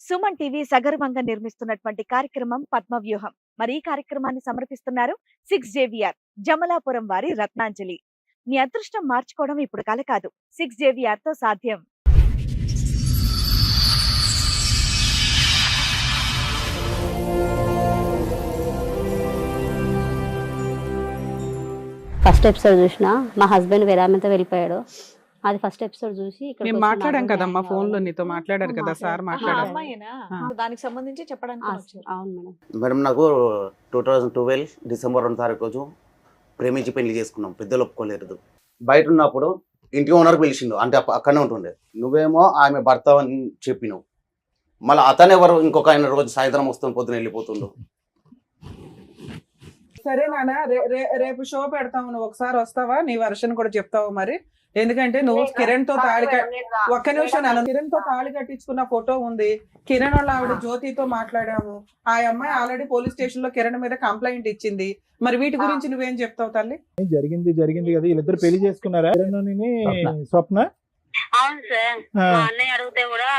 Suman TV సగర్వంగా నిర్మిస్తున్నటువంటి కార్యక్రమం పద్మవ్యూహం. మరి ఈ కార్యక్రమాన్ని సమర్పిస్తున్నారు 6JVR జమలాపురం వారి రత్నాంజలి. మీ అదృష్టం మార్చుకోవడం ఇప్పుడు కల కాదు, 6JVR తో సాధ్యం. ఫస్ట్ ఎపిసోడ్ చూసినా మా హస్బెండ్ వేరామెతో వెళ్ళిపోయాడు. అది ఫస్ట్ ఎపిసోడ్ చూసి మేము మాట్లాడాం కదమ్మా, ఫోన్ లో నీతో మాట్లాడారు కదా సార్, మాట్లాడారు. దానికి సంబంధించి చెప్పడానికి అవును మేడం. మేడం నాకు 2012 డిసెంబర్ 2 తారీఖు రోజు ప్రేమించి పెళ్లి చేసుకున్నాం. పెద్దలు ఒప్పుకోలేదు. బయట ఉన్నప్పుడు ఇంటి ఓనర్ పిలిచిండు, అంటే అక్కడనే ఉంటుండే. నువ్వేమో ఆమె భర్త అని చెప్పినావు. మళ్ళీ అతను ఎవరు, ఇంకొక ఆయన రోజు సాయంత్రం వస్తుంది, పొద్దున వెళ్ళిపోతుండు. సరే నాన్న, రేపు షో పెడతాము, నువ్వు ఒకసారి వస్తావా? నీ వర్షన్ కూడా చెప్తావు మరి. ఎందుకంటే నువ్వు కిరణ్ తో ఒక్క నిమిషం నాన్న, కిరణ్ తో తాళి కట్టించుకున్న ఫోటో ఉంది. కిరణ్ వాళ్ళ ఆవిడ జ్యోతితో మాట్లాడాము. ఆ అమ్మాయి ఆల్రెడీ పోలీస్ స్టేషన్ లో కిరణ్ మీద కంప్లైంట్ ఇచ్చింది. మరి వీటి గురించి నువ్వేం చెప్తావు తల్లి? జరిగింది కదా, వీళ్ళిద్దరు పెళ్లి చేసుకున్నారా? స్వప్న. అవును సార్, మా అన్నయ్య అడిగితే కూడా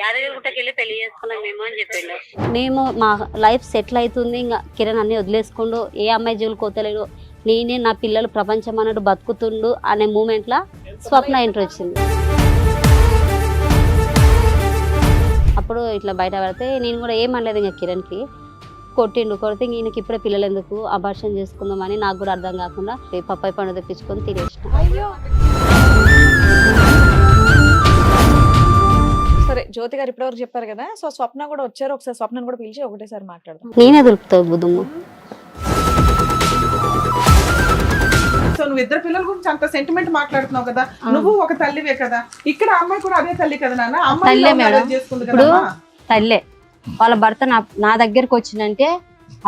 యాదగిరిగుట్టకి వెళ్ళి పెళ్లి చేసుకున్నాం మేము అని చెప్పిండు. మేము మా లైఫ్ సెటిల్ అవుతుంది, ఇంకా కిరణ్ అన్ని వదిలేసుకుండు, ఏ అమ్మాయి జీవులు కోతలేడు, నేనే నా పిల్లలు ప్రపంచం అన్నట్టు బతుకుతుండు అనే మూమెంట్ లా స్వప్న ఎంట్రీ వచ్చింది. అప్పుడు ఇట్లా బయట పడితే నేను కూడా ఏమనలేదు, ఇంకా కిరణ్కి కొడితే ఈయనకి ఇప్పుడే పిల్లలు ఎందుకు అబార్షన్ చేసుకుందామని నాకు కూడా అర్థం కాకుండా పప్పాయి పండు తెప్పించుకొని తినేసిన. సరే, జ్యోతి గారు ఇప్పటివరకు చెప్పారు కదా, సో స్వప్న కూడా వచ్చారు. ఒకసారి స్వప్నను కూడా పిలిచి ఒకటేసారి మాట్లాడదాం. నేనే దొరుకుతావు బుద్ధమ్మ. సో నువ్వు ఇద్దరు పిల్లల గురించి అంత సెంటిమెంట్ మాట్లాడుతున్నావు కదా, నువ్వు ఒక తల్లివే కదా. ఇక్కడ అమ్మాయి కూడా అదే తల్లి కదా నాన్న, అమ్మాయి చేసుకుంది కదా. తల్లే, వాళ్ళ భర్త నా దగ్గరకు వచ్చిందంటే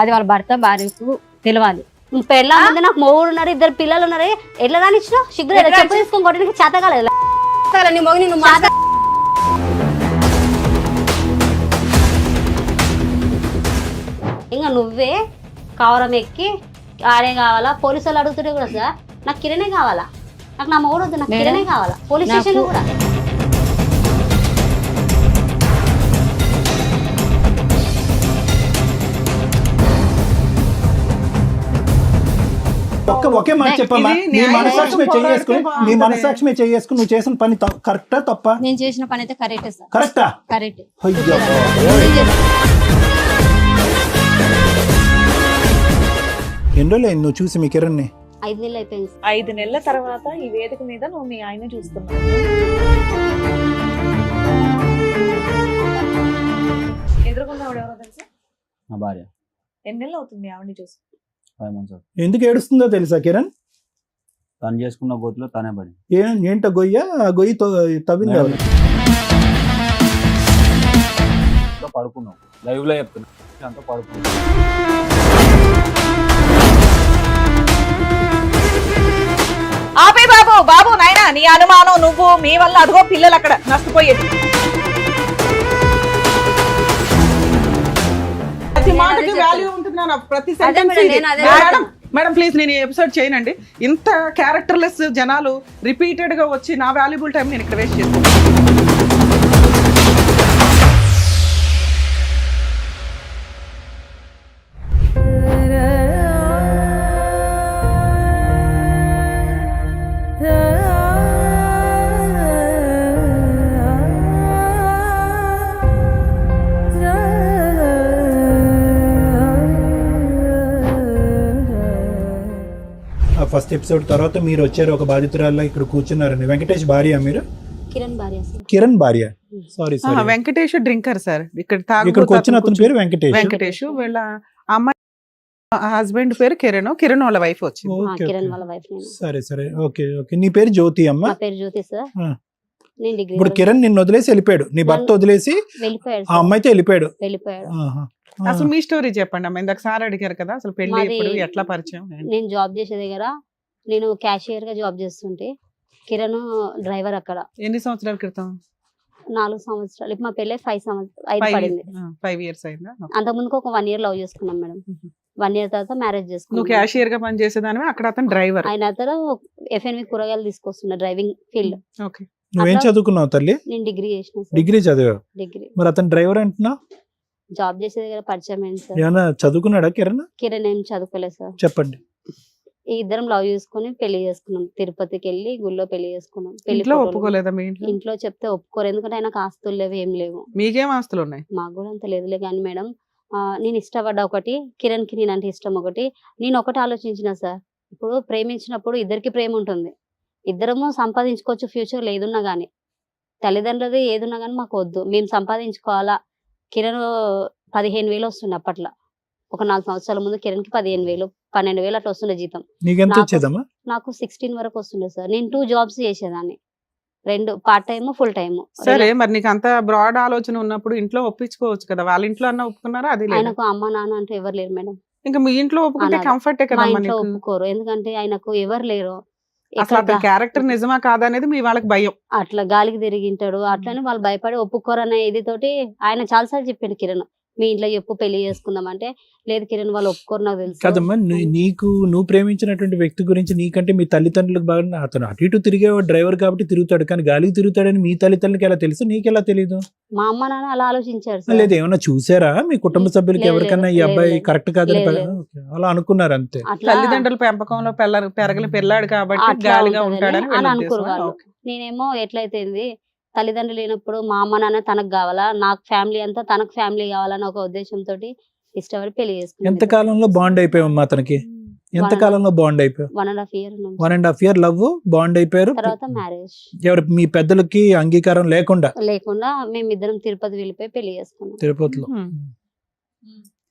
అది వాళ్ళ భర్త భార్యకు తెలవాలి. పెళ్ళ ముందు నాకు మొగుడు ఉన్నారు, ఇద్దరు పిల్లలు ఉన్నారు, ఎట్లా రానిచ్చిన సిగ్గు చెప్పు తీసుకొని కొట్టడానికి చేత కాలేదు. నీ మొగుని నువ్వు మాట ఇంకా నువ్వే కవరం ఎక్కి ఆడే కావాలా, పోలీసు వాళ్ళు అడుగుతుంటే కూడా సార్ నాకు కిరణే కావాలా, నాకు నా మొగుడు వద్దు, నాకు కిరణే కావాలా, పోలీస్ స్టేషన్ కూడా. ఒకే మాట చెప్పమ్మా, నీ మనసాక్షి చేసుకుని నువ్వు చేసిన పని కరెక్టా తప్ప? నేను చేసిన పని అయితే కరెక్టే సార్. కరెక్టా? కరెక్ట్. ఎన్ని రోజులు నువ్వు చూసి మీ కిరణ్ని? 5 నెలలు అయిపోయింది. 5 నెలల తర్వాత ఈ వేదిక మీద నువ్వు మీ ఆయన చూస్తున్నావు. ఎదురుకున్న ఆవిడ ఎవరో తెలుసా? నా భార్య. ఎన్ని నెలలు అవుతుంది ఆవిడని చూసి? 5 months. ఎందుకు ఏడుస్తుందో తెలుసా కిరణ్? తను చేసుకున్న గోతులో తనే పడి. ఏంట గొయ్యి తవ్వింది. పడుకున్నావు, లైవ్ లో చెప్తున్నా, అంతా పడుకున్నావు. ఆపే బాబు నాయనా, నీ అనుమానం నువ్వు, మీ వల్ల అదిగో పిల్లలు అక్కడ నష్టపోయేది. ప్రతి మాటకి వాల్యూ ఉంటున్నాను, ప్రతి సెంటెన్స్. మేడం ప్లీజ్, నేను ఈ ఎపిసోడ్ చేయనండి. ఇంత క్యారెక్టర్లెస్ జనాలు రిపీటెడ్ గా వచ్చి నా వాల్యుబుల్ టైం నేను ఇక్కడ వేస్ట్ చేస్తాను. ఫస్ట్ ఎపిసోడ్ తర్వాత మీరు వచ్చారు, ఒక బాధితురాల్లో ఇక్కడ కూర్చున్నారండి. వెంకటేష్ భార్య మీరు? కిరణ్ భార్య. Sorry, Venkatesh drinker sir. ఇక్కడికి వచ్చిన అతని పేరు వెంకటేష్. వీళ్ళ అమ్మాయి హస్బెండ్ పేరు కిరణ్ వాళ్ళ వైఫ్ వచ్చింది. సరే ఓకే. నీ పేరు జ్యోతి అమ్మ? పేరు జ్యోతి సార్. ఇప్పుడు కిరణ్ నిన్ను వదిలేసి వెళ్ళిపోయాడు, నీ భర్త వదిలేసి ఆ అమ్మాయితో వెళ్ళిపోయాడు. అసలు మీ స్టోరీ చెప్పండి అమ్మ. ఇందాక సార్ అడిగారు కదా, అసలు పెళ్లి ఎప్పుడు, ఎట్లా పరిచయం? నేను జాబ్ చేసే దగ్గర నేను క్యాషియర్ గా జాబ్ చేస్తుంటే కిరణ్ డ్రైవర్ అక్కడ. ఎన్ని సంవత్సరాల క్రితం? 4 సంవత్సరాలు. ఇప్పుడు మా పెళ్ళి 5 పడింది. 5 years అయిందా? అంతకుముందుకు ఒక 1 year లవ్ చేసుకున్నాం మేడం. 1 year తర్వాత మ్యారేజ్ చేసుకున్నాం. నువ్వు క్యాషియర్ గా పని చేసేదానివి, అక్కడ అతను డ్రైవర్. ఆయన అతను FNV కూరగాయలు తీసుకొస్తున్నా, డ్రైవింగ్ ఫీల్డ్. ఓకే. నువ్వేం అట్లా- చదువుకున్నావు తల్లి? నేను డిగ్రీ చేసిన సార్. డిగ్రీ చదివావు. డిగ్రీ మరి అతను డ్రైవర్ అంటున్నావు, జాబ్ చేసే దగ్గర పరిచయం అయింది సార్. ఏమన్నా చదువుకున్నాడా కిరణ్? కిరణ్ ఏం చదువుకోలేదు సార్. చెప్పండి. ఈ ఇద్దరం లవ్ చేసుకుని పెళ్లి చేసుకున్నాం. తిరుపతికి వెళ్ళి గుళ్ళో పెళ్లి చేసుకున్నాం. పెళ్లి ఇంట్లో ఫోటోలు ఒప్పుకోలేదా మీ ఇంట్లో? ఇంట్లో చెప్తే ఒప్పుకోరు, ఎందుకంటే ఆయనకు ఆస్తులు లేవు, ఏం లేవు. మీకేం ఆస్తులు ఉన్నాయి? మాకు కూడా అంత లేదులే కానీ మేడం, నేను ఇష్టపడ్డ ఒకటి, కిరణ్ కి నేనంటే ఇష్టం ఒకటి. నేను ఒకటి ఆలోచించిన సార్, ఇప్పుడు ప్రేమించినప్పుడు ఇద్దరికి ప్రేమ ఉంటుంది, ఇద్దరము సంపాదించుకోవచ్చు ఫ్యూచర్ లో ఏదున్నా గానీ. తల్లిదండ్రులది ఏదున్నా గానీ మాకు వద్దు, మేము సంపాదించుకోవాలా. కిరణ్ 15,000 వస్తుండే అప్పట్లో. ఒక 4 సంవత్సరాల ముందు కిరణ్ కి 15,000, 12,000 అట్లా వస్తుండే జీతం. నీకెంత నాకు- వచ్చేదమ్మా? నాకు 16 వరకు వస్తుండే సార్. నేను 2 జాబ్స్ చేసేదాన్ని, 2 పార్ట్ టైమ్ ఫుల్ టైమ్. సరే, మరి నీకు అంత బ్రాడ్ ఆలోచన ఉన్నప్పుడు ఇంట్లో ఒప్పించుకోవచ్చు కదా. వాళ్ళ ఇంట్లో అన్న ఒప్పుకున్నారా? అది లేదు. ఆయనకు అమ్మ నాన్న అంటే ఎవరు లేరు మేడం. ఇంకా మీ ఇంట్లో ఒప్పుకుంటే అనాథ. కంఫర్టే మా కదా ఇంట్లో నీకు. ఒప్పుకోరు, ఎందుకంటే ఆయనకు ఎవరు లేరు. అసలు ఎక్కడ అతని క్యారెక్టర్ నిజమా కాదా అనేది మీ వాళ్ళకి భయం. అట్లా గాలికి తిరిగింటాడు, అట్లనే వాళ్ళు భయపడి ఒప్పుకోరు అనే ఇది తోటి ఆయన చాలాసార్లు చెప్పిండు కిరణ్, మీ ఇంట్లో చెప్పు పెళ్లి చేసుకుందాం అంటే, లేదు కిరణ్ వాళ్ళు ఒప్పుకోరు నాకు తెలుసు. కదమ్మా, నువ్వు ప్రేమించినటువంటి వ్యక్తి గురించి నీకంటే మీ తల్లిదండ్రులకు బాగా, అతను అటు ఇటు తిరిగేవాడు డ్రైవర్ కాబట్టి తిరుగుతాడు, కానీ గాలికి తిరుగుతాడని మీ తల్లిదండ్రులకి ఎలా తెలుసు, నీకెలా తెలీదు? మా అమ్మ నాన్న అలా ఆలోచించారు సార్. లేదు, ఏమన్నా చూసారా మీ కుటుంబ సభ్యులకి లేదు, ఎవరికన్నా ఈ లేదు, అబ్బాయి లేదు. కరెక్ట్ కాదని లేదు, ఓకే, అలా అనుకున్నారు అంతే. అట్లా తల్లిదండ్రుల పెంపకంలో పెరగని పిల్లాడు కాబట్టి అట్లా గాలిగా ఉంటుందని ఉంటాడని అని వీళ్ళ అనుకోరు ఉద్దేశమా? వాళ్ళు. ఓకే. నేనేమో ఎట్లయితేంది, తల్లిదండ్రులు లేనప్పుడు మా అమ్మ నాన్న తనకు కావాలా, నాకు ఫ్యామిలీ అంతా తనకు ఫ్యామిలీ కావాలని ఒక ఉద్దేశంతో ఇష్టపడి పెళ్లి చేసుకున్నాను. ఎంత కాలంలో బాండ్ అయిపోయావమ్మా అతనికి? ఎంత కాలంలో బాండ్ అయిపోయావు? 1.5 year ఉన్నాం. 1.5 year లవ్, బాండ్ అయిపోయారు. తర్వాత మ్యారేజ్ ఎవరు మీ పెద్దలకి అంగీకారం లేకుండా లేకుండా మేమిద్దరం తిరుపతి వెళ్ళిపోయి పెళ్లి చేసుకున్నాం. తిరుపతిలో?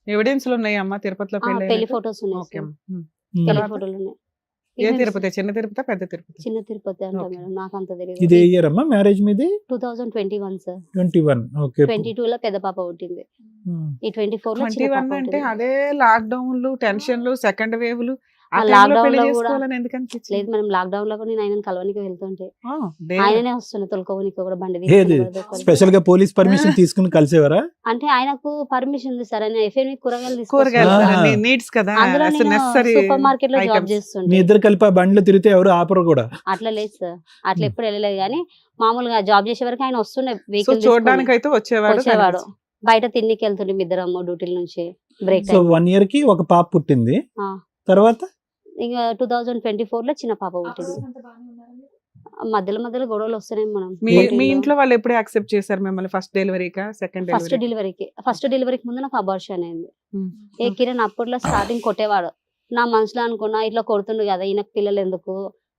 ఎవిడెన్స్లు ఉన్నాయి అమ్మా తిరుపతిలో పెళ్లి పెళ్లి? ఫొటోస్ ఉన్నాయి ఓకే సార్. అమ్మా. ఉమ్. పెళ్లి తర్వాత? ఫోటోలు ఉన్నాయి. ఏ ఇది తిరుపతి? చిన్న తిరుపతి, పెద్ద తిరుపతి? చిన్న తిరుపతి అంట ఓకే. మేడం, నాకు అంత ఇది తెలియదు. ఏ ఇయర్ అమ్మా మ్యారేజ్ మీది? 2021 సార్. 21. ఓకే. 22 లో పెద్ద పాప పుట్టింది, ఉమ్. ఈ 24 లో చిన్న 21 పాప అంటే పుట్టింది. అదే లాక్డౌన్లు, టెన్షన్లు, సెకండ్ వేవ్లు, ఆ ఆ టైంలో లాక్డౌన్ పెళ్లి లో కూడా చేసుకోవాలని ఎందుకు అనిపించింది? లేదు మేడం, లాక్డౌన్ లో కూడా నేను ఆయనను కలవనికి వెళ్తుంటే ఆ, దేవుడు. ఆయననే వస్తుండే తొలకోవనికి కూడా బండి ఏది తీసుకుని ఎవరిదో ఒకరిది. స్పెషల్ గా పోలీస్ పర్మిషన్ తీసుకుని కలిసేవారా? అంటే ఆయనకు పర్మిషన్ ఉంది సార్, ఆయన ఎఫ్ఎం కూరగాయలు కూరగాయలు ఆ. నీడ్స్ కదా, అందులో నేను నెసరీ సూపర్ మార్కెట్ లో జాబ్ మీ చేస్తుంటే. ఇద్దరు కలిపి ఆ బండ్లు తిరిగితే ఎవరు ఆపరు కూడా. అట్లా లేదు సార్, అట్లా ఎప్పుడు వెళ్ళలేదు కానీ మామూలుగా జాబ్ చేసే వరకు ఆయన వస్తుండే సో వెహికల్ చూడడానికి అయితే వచ్చేవాడు. వచ్చేవాడు. బయట తిండికి వెళ్తుండే ఇద్దరం డ్యూటీల నుంచి బ్రేక్ సో టైం. 1 year కి ఒక పాప పుట్టింది. ఆ. తర్వాత ఇంకా 2024 లో చిన్న పాప పుట్టింది. మధ్యలో మధ్యలో గొడవలు వస్తున్నాయి మనం. మీ ఇంట్లో వాళ్ళు ఎప్పుడు యాక్సెప్ట్ చేశారు మిమ్మల్ని? ఫస్ట్ డెలివరీకా, సెకండ్ ఫస్ట్ డెలివరీ? డెలివరీకి ముందు నాకు అబార్షన్ అయింది. ఉమ్. ఏ కిరణ్ అప్పట్లో స్టార్టింగ్ కొట్టేవాడు, నా మనసులో అనుకున్నా ఇట్లా కొడుతుండు కదా ఈయనకు పిల్లలు ఎందుకు,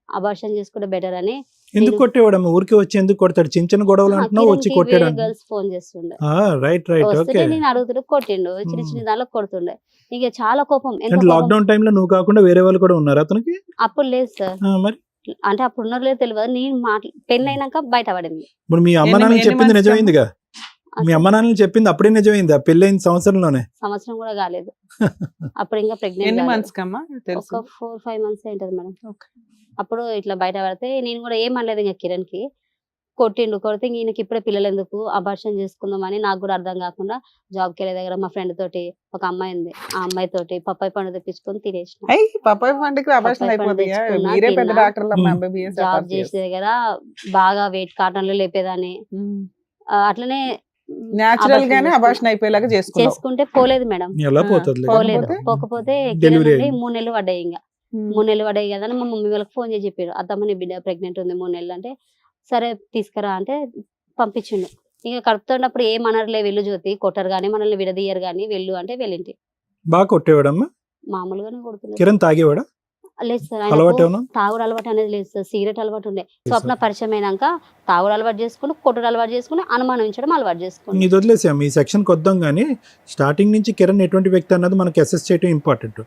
అబార్షన్ చేసుకుంటే బెటర్ అని. ఎందుకు కొట్టేవాడమ్మా? ఊరికి వచ్చి ఎందుకు కొడతాడు? చిన్న చిన్న గొడవలు అంటున్నావు, వచ్చి కొట్టాడు. గర్ల్స్ ఫోన్ చేస్తుండే, రైట్ రైట్ ఓకే. వస్తుంటే నేను అడుగుతుండే కొట్టిండు, చిన్న చిన్న దానిలో కొడుతుండే. ఇక చాలా కోపం, ఎంత అంటే కోపం. లాక్డౌన్ టైంలో నువ్వు కాకుండా వేరే వాళ్ళు కూడా ఉన్నారు అతనికి? అప్పుడు లేదు సార్, మరి అంటే అప్పుడు ఉన్నది లేదు తెలియదు. నేను పెళ్లి అయినాక బయట పడింది. ఇప్పుడు మీ అమ్మ నాన్న ఎన్ని చెప్పింది months నిజమైందిగా? మీ అమ్మ నాన్న చెప్పింది అప్పుడే నిజమైందా? పెళ్ళైన సంవత్సరంలోనే? సంవత్సరం కూడా కాలేదు, అప్పుడు ఇంకా ఎన్ని ప్రెగ్నెంట్. మంత్స్ కమ్మా తెలుసు? ఒక 4-5 months ఏంటది మేడం. Okay. అప్పుడు ఇట్లా బయట పడితే నేను కూడా ఏమనలేదు ఇంకా కిరణ్ కి. కొట్టిండు, కొడితే ఈయనకి ఇప్పుడే పిల్లలు ఎందుకు, అబార్షన్ చేసుకుందాం అని నాకు కూడా అర్థం కాకుండా జాబ్కి వెళ్ళే దగ్గర మా ఫ్రెండ్ తోటి ఒక అమ్మాయి ఉంది, ఆ అమ్మాయి తోటి పప్పాయి పండు తెప్పించుకొని తినేసిన. అయ్యి పప్పాయి పండుగ అబార్షన్ పప్పాయి పండు అయిపోతాయా? తెచ్చుకున్నా, మీరే పెద్ద తిన్నా. డాక్టర్లు అమ్మా, MBBS జాబ్ చేసే దగ్గర బాగా వెయిట్ కాటన్లు లేపేదాన్ని. అట్లనే న్యాచురల్ గానే చేసుకున్నా. అబార్షన్ అయిపోయేలాగా చేసుకున్నావు. చేసుకుంటే పోలేదు మేడం, ఎలా ఆ. పోతుంది? పోలేదు. పోకపోతే? పోకపోతే Delivery కిరణ్ అయింది. 3 నెలలు పడ్డాయి. ఇంకా 3 నెలలు పడ్డాయి కదా అని మా మమ్మీ వాళ్ళకి ఫోన్ చేసి చెప్పారు, అత్తమ్మ నీ బిడ్డ ప్రెగ్నెంట్ ఉంది 3 నెలలు అంటే, సరే తీసుకురా అంటే పంపించిండు. ఇక కడుపుతున్నప్పుడు ఏమనర్లే, వెళ్ళు జ్యోతి, కొట్టరు కానీ మనల్ని విడదీయరు కానీ వెళ్ళు అంటే వెళ్ళింటి. బాగా కొట్టేవాడమ్మా? మామూలుగానే కొడుతున్నారు. కిరణ్ తాగేవాడా? లేదు సార్, అలవాటు ఆయనకు ఏమన్నా? తాగుడు అలవాటు అనేది లేదు సార్, సిగరెట్ అలవాటు ఉండే. స్వప్న పరిచయం అయినాక తాగుడు అలవాటు చేసుకుని, కొట్టుడు అలవాటు చేసుకుని, అనుమానించడం అలవాటు చేసుకుని. ఇది వదిలేసాం, ఈ సెక్షన్కి వద్దాం. కానీ స్టార్టింగ్ నుంచి కిరణ్ ఎటువంటి వ్యక్తి అన్నది మనకి అసెస్ చేయడం ఇంపార్టెంట్.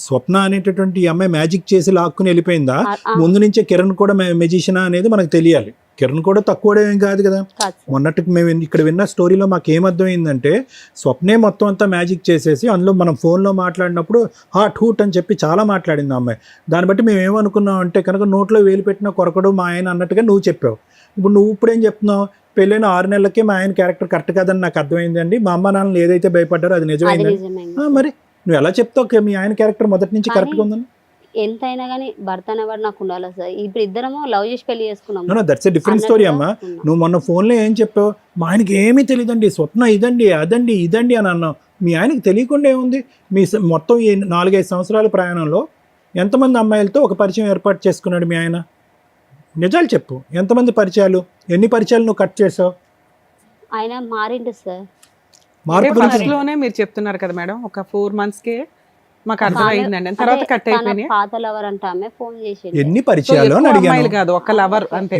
స్వప్న అనేటటువంటి ఈ అమ్మాయి మ్యాజిక్ చేసి లాక్కుని వెళ్ళిపోయిందా, ముందు నుంచే కిరణ్ కూడా మెజిషియనా అనేది మనకు తెలియాలి. కిరణ్ కూడా తక్కువ ఏం కాదు కదా. కాదు సార్. మొన్నటికి మేము ఇక్కడ విన్న స్టోరీలో మాకు ఏమర్థమైందంటే, స్వప్నే మొత్తం అంతా మ్యాజిక్ చేసేసి అందులో మనం ఫోన్లో మాట్లాడినప్పుడు హాట్ హూట్ అని చెప్పి చాలా మాట్లాడింది ఆ అమ్మాయి. దాన్ని బట్టి మేము ఏమనుకున్నాం అంటే కనుక నోట్లో వేలు పెట్టిన కొరకడు మా ఆయన అన్నట్టుగా నువ్వు చెప్పావు. ఇప్పుడు నువ్వు ఇప్పుడేం చెప్తున్నావు? పెళ్ళైన 6 నెలలకే మా ఆయన క్యారెక్టర్ కరెక్ట్ కాదని నాకు అర్థమైందండి, మా అమ్మ నాన్నలు ఏదైతే భయపడ్డారో అది అది నిజమైంది. నిజమైంది. మరి నువ్వు ఎలా చెప్తావు మీ ఆయన క్యారెక్టర్ మొదటి నుంచి కానీ కరెక్ట్గా ఉందని? ఎంతైనా కానీ భర్త అనేవాడు నాకు ఉండాలి సార్. ఇప్పుడు ఇద్దరము లవ్ చేసి పెళ్లి చేసుకున్నాము. దట్స్ ఎ డిఫరెంట్ స్టోరీ అమ్మా. నువ్వు మొన్న ఫోన్లో ఏం చెప్పావు, మా ఆయనకి ఏమీ తెలియదండి, స్వప్న ఇదండి అదండి ఇదండి అని అన్నావు. మీ ఆయనకి తెలియకుండా ఏముంది? మీ మొత్తం ఈ 4-5 సంవత్సరాల ప్రయాణంలో ఎంతమంది అమ్మాయిలతో ఒక పరిచయం ఏర్పాటు చేసుకున్నాడు మీ ఆయన? నిజాలు చెప్పు, ఎంతమంది పరిచయాలు, ఎన్ని పరిచయాలు నువ్వు కట్ చేసావు? ఆయన మారిండు సార్. మార్పు ఫస్ట్ గురించి లోనే మీరు చెప్తున్నారు కదా మేడం, ఒక 4 months కే మాకు అర్థమైందండి, తర్వాత కట్ తన అయిపోయినాయి. పాత లవర్ అంటే ఆమె ఫోన్ చేసింది. ఎన్ని సో పరిచయాలు ఎక్కువ అని అమ్మాయిలు అడిగాను. కాదు, ఒక లవర్ అంతే.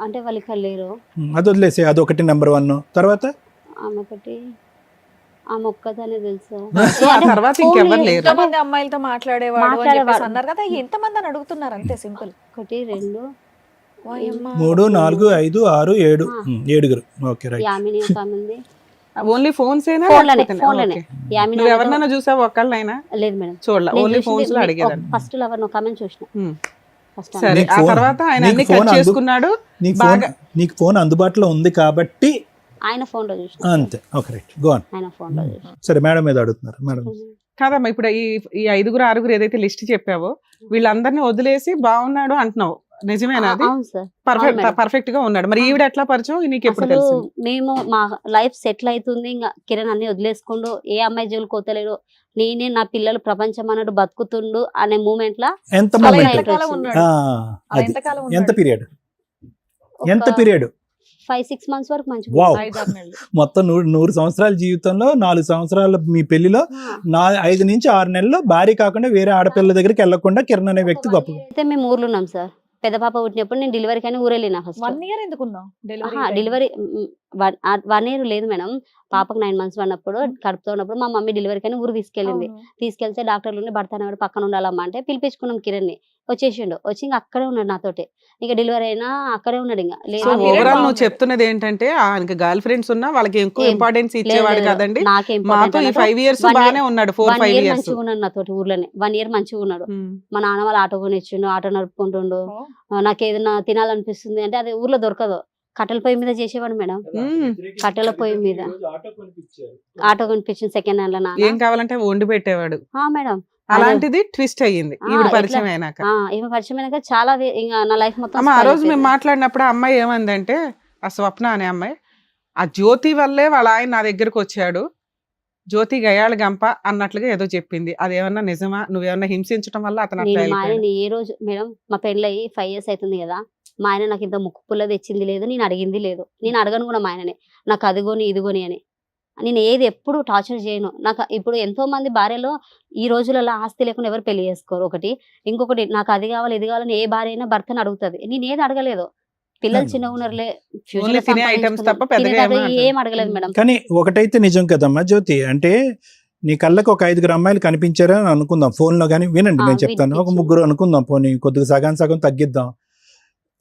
అంటే వాళ్ళు ఇక్కడ లేరు. అది వదిలేసే, అదొకటి నెంబర్ 1. తర్వాత ఆమె ఒకటి, ఆమె ఒక్కదానే తెలుసు. సో ఆ తర్వాత ఇంకెవరు లేరు. ఎంతమంది అమ్మాయిలతో మాట్లాడేవాడు అని చెప్పేసి మాట్లాడేవాడు. అన్నారు కదా, ఎంతమంది అని అడుగుతున్నారు అంతే, సింపుల్. 1 2 వాయమ్మా. 3 4 5 6 7 7గురు. Okay right. యామిని ఒక ఆమె ఉంది. ఓన్లీ ఫోన్స్ ఏనా? ఫోన్లోనే లేకపోతే- ఫోన్లోనే ఓకే. యామిని నువ్వు ఆమెతో- ఎవరినైనా చూసావు ఒక్కళ్ళైనా? లేదు మేడం. చూడలే, ఓన్లీ ఫోన్స్ లో అడిగేదాన్ని. ఫస్ట్ లవర్ ఒక ఆమెను చూసిన. Hmm. ఫస్ట్ సరే, నీకు ఆ ఫోన్- తర్వాత ఆయన నీకు అన్ని ఫోన్ కట్ చేసుకున్నాడు. నీకు ఫోన్ అందుబాటులో ఉంది కాబట్టి ఆయన ఫోన్ లో చూసిన. అంతే. Okay right, go on. ఆయన ఫోన్ లో చూసిన. సరే, మేడం మీద అడుగుతున్నారు. మేడం కాదమ్మా, ఇప్పుడు ఈ 5-6 ఏదైతే లిస్ట్ చెప్పావో వీళ్ళందరినీ వదిలేసి బాగున్నాడు అంటున్నావు, నిజమేనా? అది అవును సార్. అవును మేడం. పర్ఫెక్ట్ గా ఉన్నాడు. మరి ఈవిడ ఎట్లా పరిచయం నీకు ఎప్పుడు అసలు తెలిసింది? మేము మా లైఫ్ సెటిల్ అవుతుంది, ఇంకా కిరణ్ అన్ని వదిలేసుకుండు, ఏ అమ్మాయి జోలికి పోతలేడు, నేనే నా పిల్లలు ప్రపంచం అన్నట్టు బతుకుతుండు అనే మూమెంట్ లా ఎంత అలా మూమెంట్? ఎంతకాలం ఉన్నాడు? అలా ఎంతకాలం ఎంత ఉన్నాడు? పీరియడ్? ఎంత పీరియడ్? 5-6 months వరకు మంచిగా వావ్. 5-6 నెలలు. మొత్తం 100 సంవత్సరాల జీవితంలో 4 సంవత్సరాల మీ పెళ్లిలో 5 నుంచి 6 నెలల్లో భార్య కాకుండా వేరే ఆడపిల్ల దగ్గరికి వెళ్లకుండా కిరణ్ అనే వ్యక్తి గొప్ప. అయితే మేము ఊర్లో ఉన్నాం సార్. పెద్ద పాప పుట్టినప్పుడు నేను డెలివరీ కానీ ఊరెళ్ళినా ఫస్ట్. 1 year ఎందుకున్నావు డెలివరీ 1 year లేదు మేడం. పాపకు 9 months ఉన్నప్పుడు కడుపుతో ఉన్నప్పుడు మా మమ్మీ డెలివరీ కానీ ఊరు తీసుకెళ్ళింది. తీసుకెళ్తే డాక్టర్లు భర్త అనేవాడు పక్కన ఉండాలమ్మా అంటే పిలిపించుకున్నాం కిరణ్ ని. వచ్చేసిండు, వచ్చి ఇంకా అక్కడే ఉన్నాడు నాతోటి. ఇక డెలివరీ అయినా అక్కడే ఉన్నాడు. ఇంకా సో లేదు కిరణ్ ఓవరాల్ నువ్వు బాగున్నాడు. చెప్తున్నది ఏంటంటే ఆయనకి గర్ల్ ఫ్రెండ్స్ ఉన్నా వాళ్ళకి ఎక్కువ ఏం- ఇంపార్టెన్స్ ఇచ్చేవాడు కదండి. నాకే మాతో ఈ 5 years 1 బాగానే ఉన్నాడు, 4-5 year years. మంచిగా ఉన్నాడు నాతోటి ఊర్లోనే. 1 year మంచిగా ఉన్నాడు. మా నాన్న వాళ్ళు ఆటో కొనిచ్చిండు, ఆటో నడుపుకుంటుండు. నాకు ఏదైనా తినాలనిపిస్తుంది అంటే అది ఊర్లో దొరకదు, కట్టెల పొయ్యి మీద చేసేవాడు మేడం. కట్టెల పొయ్యి మీద ఆటో కొనిపించింది సెకండ్ హ్యాండ్ లో ఏం నాన్న. కావాలంటే వండి పెట్టేవాడు. మేడం అలాంటిది ట్విస్ట్ అయ్యింది ఈవిడ ఎట్లా? పరిచయం అయినాక. ఈమె పరిచయం అయినాక చాలా ఇంకా నా లైఫ్ మొత్తం అమ్మ, ఆ spoil రోజు మేము అయిపోయింది. మాట్లాడినప్పుడు ఆ అమ్మాయి ఏమందంటే, ఆ స్వప్న అనే అమ్మాయి, ఆ జ్యోతి వల్లే వాళ్ళ ఆయన నా దగ్గరకు వచ్చాడు, జ్యోతి గయాళ గంప అన్నట్లుగా ఏదో చెప్పింది. అదేమన్నా నిజమా? నువ్వేమన్నా హింసించడం వల్ల అతను అట్లా నేను మా వెళ్ళిపోయాడా? ఆయనని ఏ రోజు మేడం, మా పెళ్ళయి 5 years అవుతుంది కదా, మా ఆయన నాకు ఇంత ముక్కు పుల్ల తెచ్చింది లేదు, నేను అడిగింది లేదు, నేను అడగను కూడా మా ఆయనని నాకు అదిగోని ఇదిగోని అని. నేను ఏది ఎప్పుడు టార్చర్ చేయను. నాకు ఇప్పుడు ఎంతో మంది భార్యలో ఈ రోజులలో ఆస్తి లేకుండా ఎవరు పెళ్లి చేసుకోరు. ఒకటి ఇంకొకటి, నాకు అది కావాలి ఇది కావాలని ఏ భార్య అయినా భర్తను అడుగుతుంది. నేను ఏది అడగలేదు. పిల్లలు చిన్నగా ఉన్నారులే, future Only లో తినే items తప్ప సంపాదించుకుందాం. పెద్దగా తినే తప్ప ఏమీ ఏం అడగలేదు మేడం. కానీ ఒకటైతే నిజం కదమ్మా జ్యోతి, అంటే నీ కళ్ళకు ఒక 5 అమ్మాయిలు కనిపించారా అని అనుకుందాం ఫోన్లో. కానీ వినండి, నేను చెప్తాను. ఒక వినిపించింది. 3 అనుకుందాం, పోనీ కొద్దిగా సగం తగ్గిద్దాం.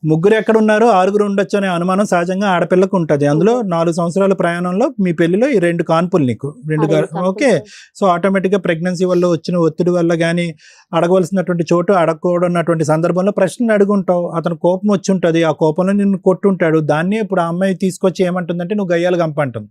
3 ఎక్కడ ఉన్నారు, 6 ఉండొచ్చు అనే అనుమానం సహజంగా ఆడపిల్లకు ఉంటుంది. అందులో 4 సంవత్సరాల ప్రయాణంలో మీ పెళ్లిలో ఈ 2 కాన్పులు నీకు 2 ఓకే. సో ఆటోమేటిక్గా ప్రెగ్నెన్సీ వల్ల వచ్చిన ఒత్తిడి వల్ల కానీ అడగవలసినటువంటి చోటు అడగకూడనటువంటి సందర్భంలో ప్రశ్నలు అడుగుంటావు. అతను కోపం వచ్చి ఉంటుంది, ఆ కోపంలో నిన్ను కొట్టుంటాడు. దాన్ని ఇప్పుడు ఆ అమ్మాయి తీసుకొచ్చి ఏమంటుందంటే నువ్వు గయ్యాలు గంప అంటుంది.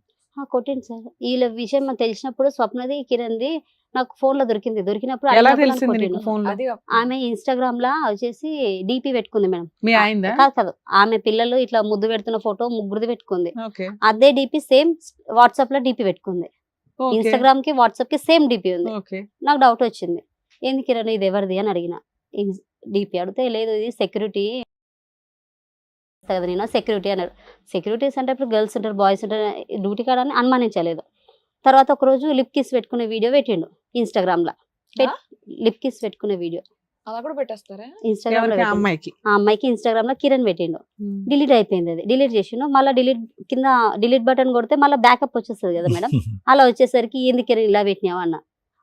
కొట్టింది సార్. వీళ్ళ విషయం మనకు తెలిసినప్పుడు స్వప్నది కిరణ్ది నాకు ఫోన్ లో దొరికినప్పుడు ఎలా అడిగినప్పుడు నన్ను తెలిసింది నీకు కొట్టిండు. ఫోన్ లో? అది ఆమె ఇన్స్టాగ్రామ్ లా వచ్చేసి డిపి పెట్టుకుంది మేడం. మీ ఆయనదా? కాదు, ఆమె పిల్లలు ఇట్లా ముద్దు పెడుతున్న ఫోటో 3 పెట్టుకుంది. ఓకే, అదే డిపి సేమ్ వాట్సాప్ లో డిపి పెట్టుకుంది. ఓకే, ఇన్స్టాగ్రామ్ కి వాట్సాప్ కి సేమ్ డిపి ఉంది. ఓకే. నాకు డౌట్ వచ్చింది, ఏంది కిరణ్ ఇది ఎవరిది అని అడిగిన. డిపి అడిగితే లేదు ఇది సెక్యూరిటీ కదా, నేను సెక్యూరిటీ అన్నాడు. సెక్యూరిటీస్ అంటే ఇప్పుడు గర్ల్స్ ఉంటారు, బాయ్స్ ఉంటారు, డ్యూటీ కాడ అని అనుమానించలేదు. తర్వాత ఒక రోజు లిప్ కిస్ పెట్టుకునే వీడియో పెట్టిండు ఇన్స్టాగ్రామ్ లో. లిప్ కిస్ పెట్టుకునే వీడియో అలా కూడా పెట్టేస్తారా? ఇన్స్టాగ్రామ్ లో ఎవరికి? ఆ పెట్టిండు. అమ్మాయికి? ఆ అమ్మాయికి ఇన్స్టాగ్రామ్ లో కిరణ్ పెట్టిండు. డిలీట్ అయిపోయింది. అది డిలీట్ చేసిండు. మళ్ళీ డిలీట్ కింద డిలీట్ బటన్ కొడితే మళ్ళీ బ్యాకప్ వచ్చేస్తుంది కదా మేడం. అలా వచ్చేసరికి ఏంది కిరణ్ ఇలా పెట్టినావు అన్న.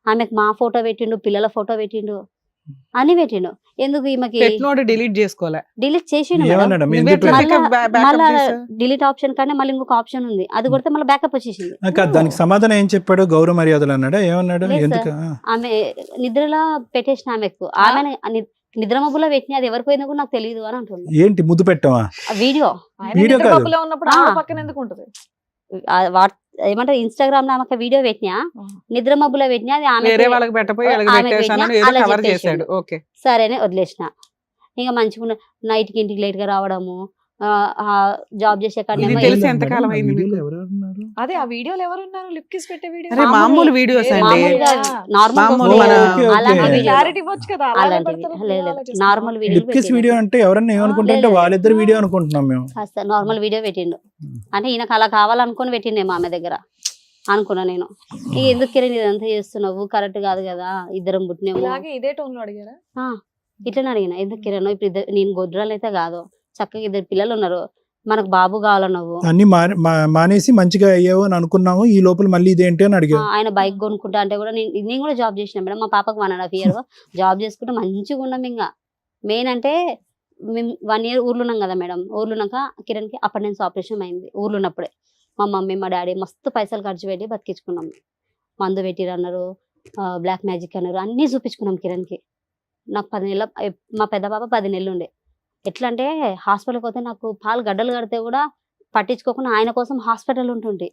ఆమెకు మా ఫోటో పెట్టిండు, పిల్లల ఫోటో పెట్టిండు, అన్ని పెట్టిండు. ఎందుకు ఈమెకి పెట్టినోడు డిలీట్ చేసుకోలే. డిలీట్ చేసిండు మేడం. ఏమన్నాడు? నువ్వు ఎందుకు ఎట్లా మళ్ళా- backup మళ్ళా చేసావు? డిలీట్ ఆప్షన్ కానీ మళ్ళీ ఇంకొక ఆప్షన్ ఉంది, అది కొడితే మళ్ళీ బ్యాకప్ వచ్చేసింది. కాదు, దానికి సమాధానం ఏం చెప్పాడు? గౌరవ మర్యాదలు అన్నాడా? ఏమన్నాడు? లేదు ఎందుకు? ఆమె నిద్రలో పెట్టేసిన ఆమెకు, ఆమె నిద్ర మబ్బులో పెట్టిన అది ఎవరికి పోయిందో కూడా నాకు తెలియదు అని అంటుంది. ఏంటి ముద్దు పెట్టావా? ఆ వీడియో ఆయన వీడియో నిద్ర కాదు. మబ్బులో ఉన్నప్పుడు ఆ. ఆవిడ పక్కన ఎందుకు ఉంటుంది? ఏమంటారు ఇన్స్టాగ్రామ్ లో ఆమె వీడియో పెట్టినా, నిద్ర మబ్బులో పెట్టినా, అది ఆమె వేరే వాళ్ళకి పెట్టపోయి వాళ్ళకి ఆమెకు పెట్టేశాను పెట్టినా, ఏదో అలా కవర్ చెప్పేసిండు. చేశాడు. ఓకే. సరే అని వదిలేసిన. ఇంకా మంచిగా నైట్ కి ఇంటికి లేట్ గా రావడము, జాబ్ చేసే ఇది కాడనేమో తెలిసి వీడియోలో ఎంత మేడం, కాలం ఆ అయింది వీడియోలో మీకు? ఎవరెవరు ఉన్నారు? అదే ఆ వీడియోలు ఎవరున్నారు లిప్ కిస్ పెట్టే వీడియో అరే మామూలు వీడియోస్ అండి. మామూలుగా నార్మల్ మామూలు ఓ, మన- ఓకే, ఓకే. అలాంటి వీడియో క్లారిటీ ఇవ్వచ్చు కదా అలాగే అలాంటివి పెడతారు, లేదు అలా చేస్తున్నారు. Normal video lip kiss video అంటే ఎవరన్నా ఏమనుకుంటే లేదు. వాళ్ళిద్దరు వీడియో అనుకుంటున్నాం మేము. నార్మల్ వీడియో పెట్టిండు. అంటే ఈయనకు అలా కావాలనుకుని పెట్టిండేమో ఆమె దగ్గర అనుకున్నా నేను. ఇక ఎందుకు కిరణ్ ఇదంతా చేస్తున్నావు, కరెక్ట్ కాదు కదా, ఇద్దరం పుట్టినేమో ఇలాగే ఇదే టోన్ లో అడిగారా? ఇట్లా అడిగిన. ఎందుకు కిరణ్ ఇప్పుడు నేను గొడ్రాలు అయితే కాదు, చక్కగా 2 పిల్లలు ఉన్నారు, మనకు బాబు కావాల నువ్వు. అన్ని మానేసి మంచిగా అయ్యావు అని అనుకున్నాము, ఈ లోపల మళ్ళీ ఇదేంటి అని అడిగావు. ఆయన బైక్ కొనుక్కుంటా అంటే కూడా నేను కూడా జాబ్ చేసిన మేడం. మా పాపకు 1.5 year జాబ్ చేసుకుంటే మంచిగా ఉన్నాం. ఇంకా మెయిన్ అంటే మేము 1 year ఊర్లో ఉన్నాం కదా మేడం. ఊర్లో ఉన్నాక కిరణ్కి అపెండిక్స్ ఆపరేషన్ అయింది. ఊర్లో ఉన్నప్పుడే మా మమ్మీ మా డాడీ మస్తు పైసలు ఖర్చు పెట్టి బతికించుకున్నాం. మందు పెట్టిరు అన్నారు, బ్లాక్ మ్యాజిక్ అన్నారు, అన్నీ చూపించుకున్నాం కిరణ్కి. నాకు 10 నెలల మా పెద్ద పాప 10 నెలలు ఉండే. ఎట్లా అంటే హాస్పిటల్కి పోతే నాకు పాలు గడ్డలు కడితే కూడా పట్టించుకోకుండా ఆయన కోసం హాస్పిటల్ ఉంటుంటే,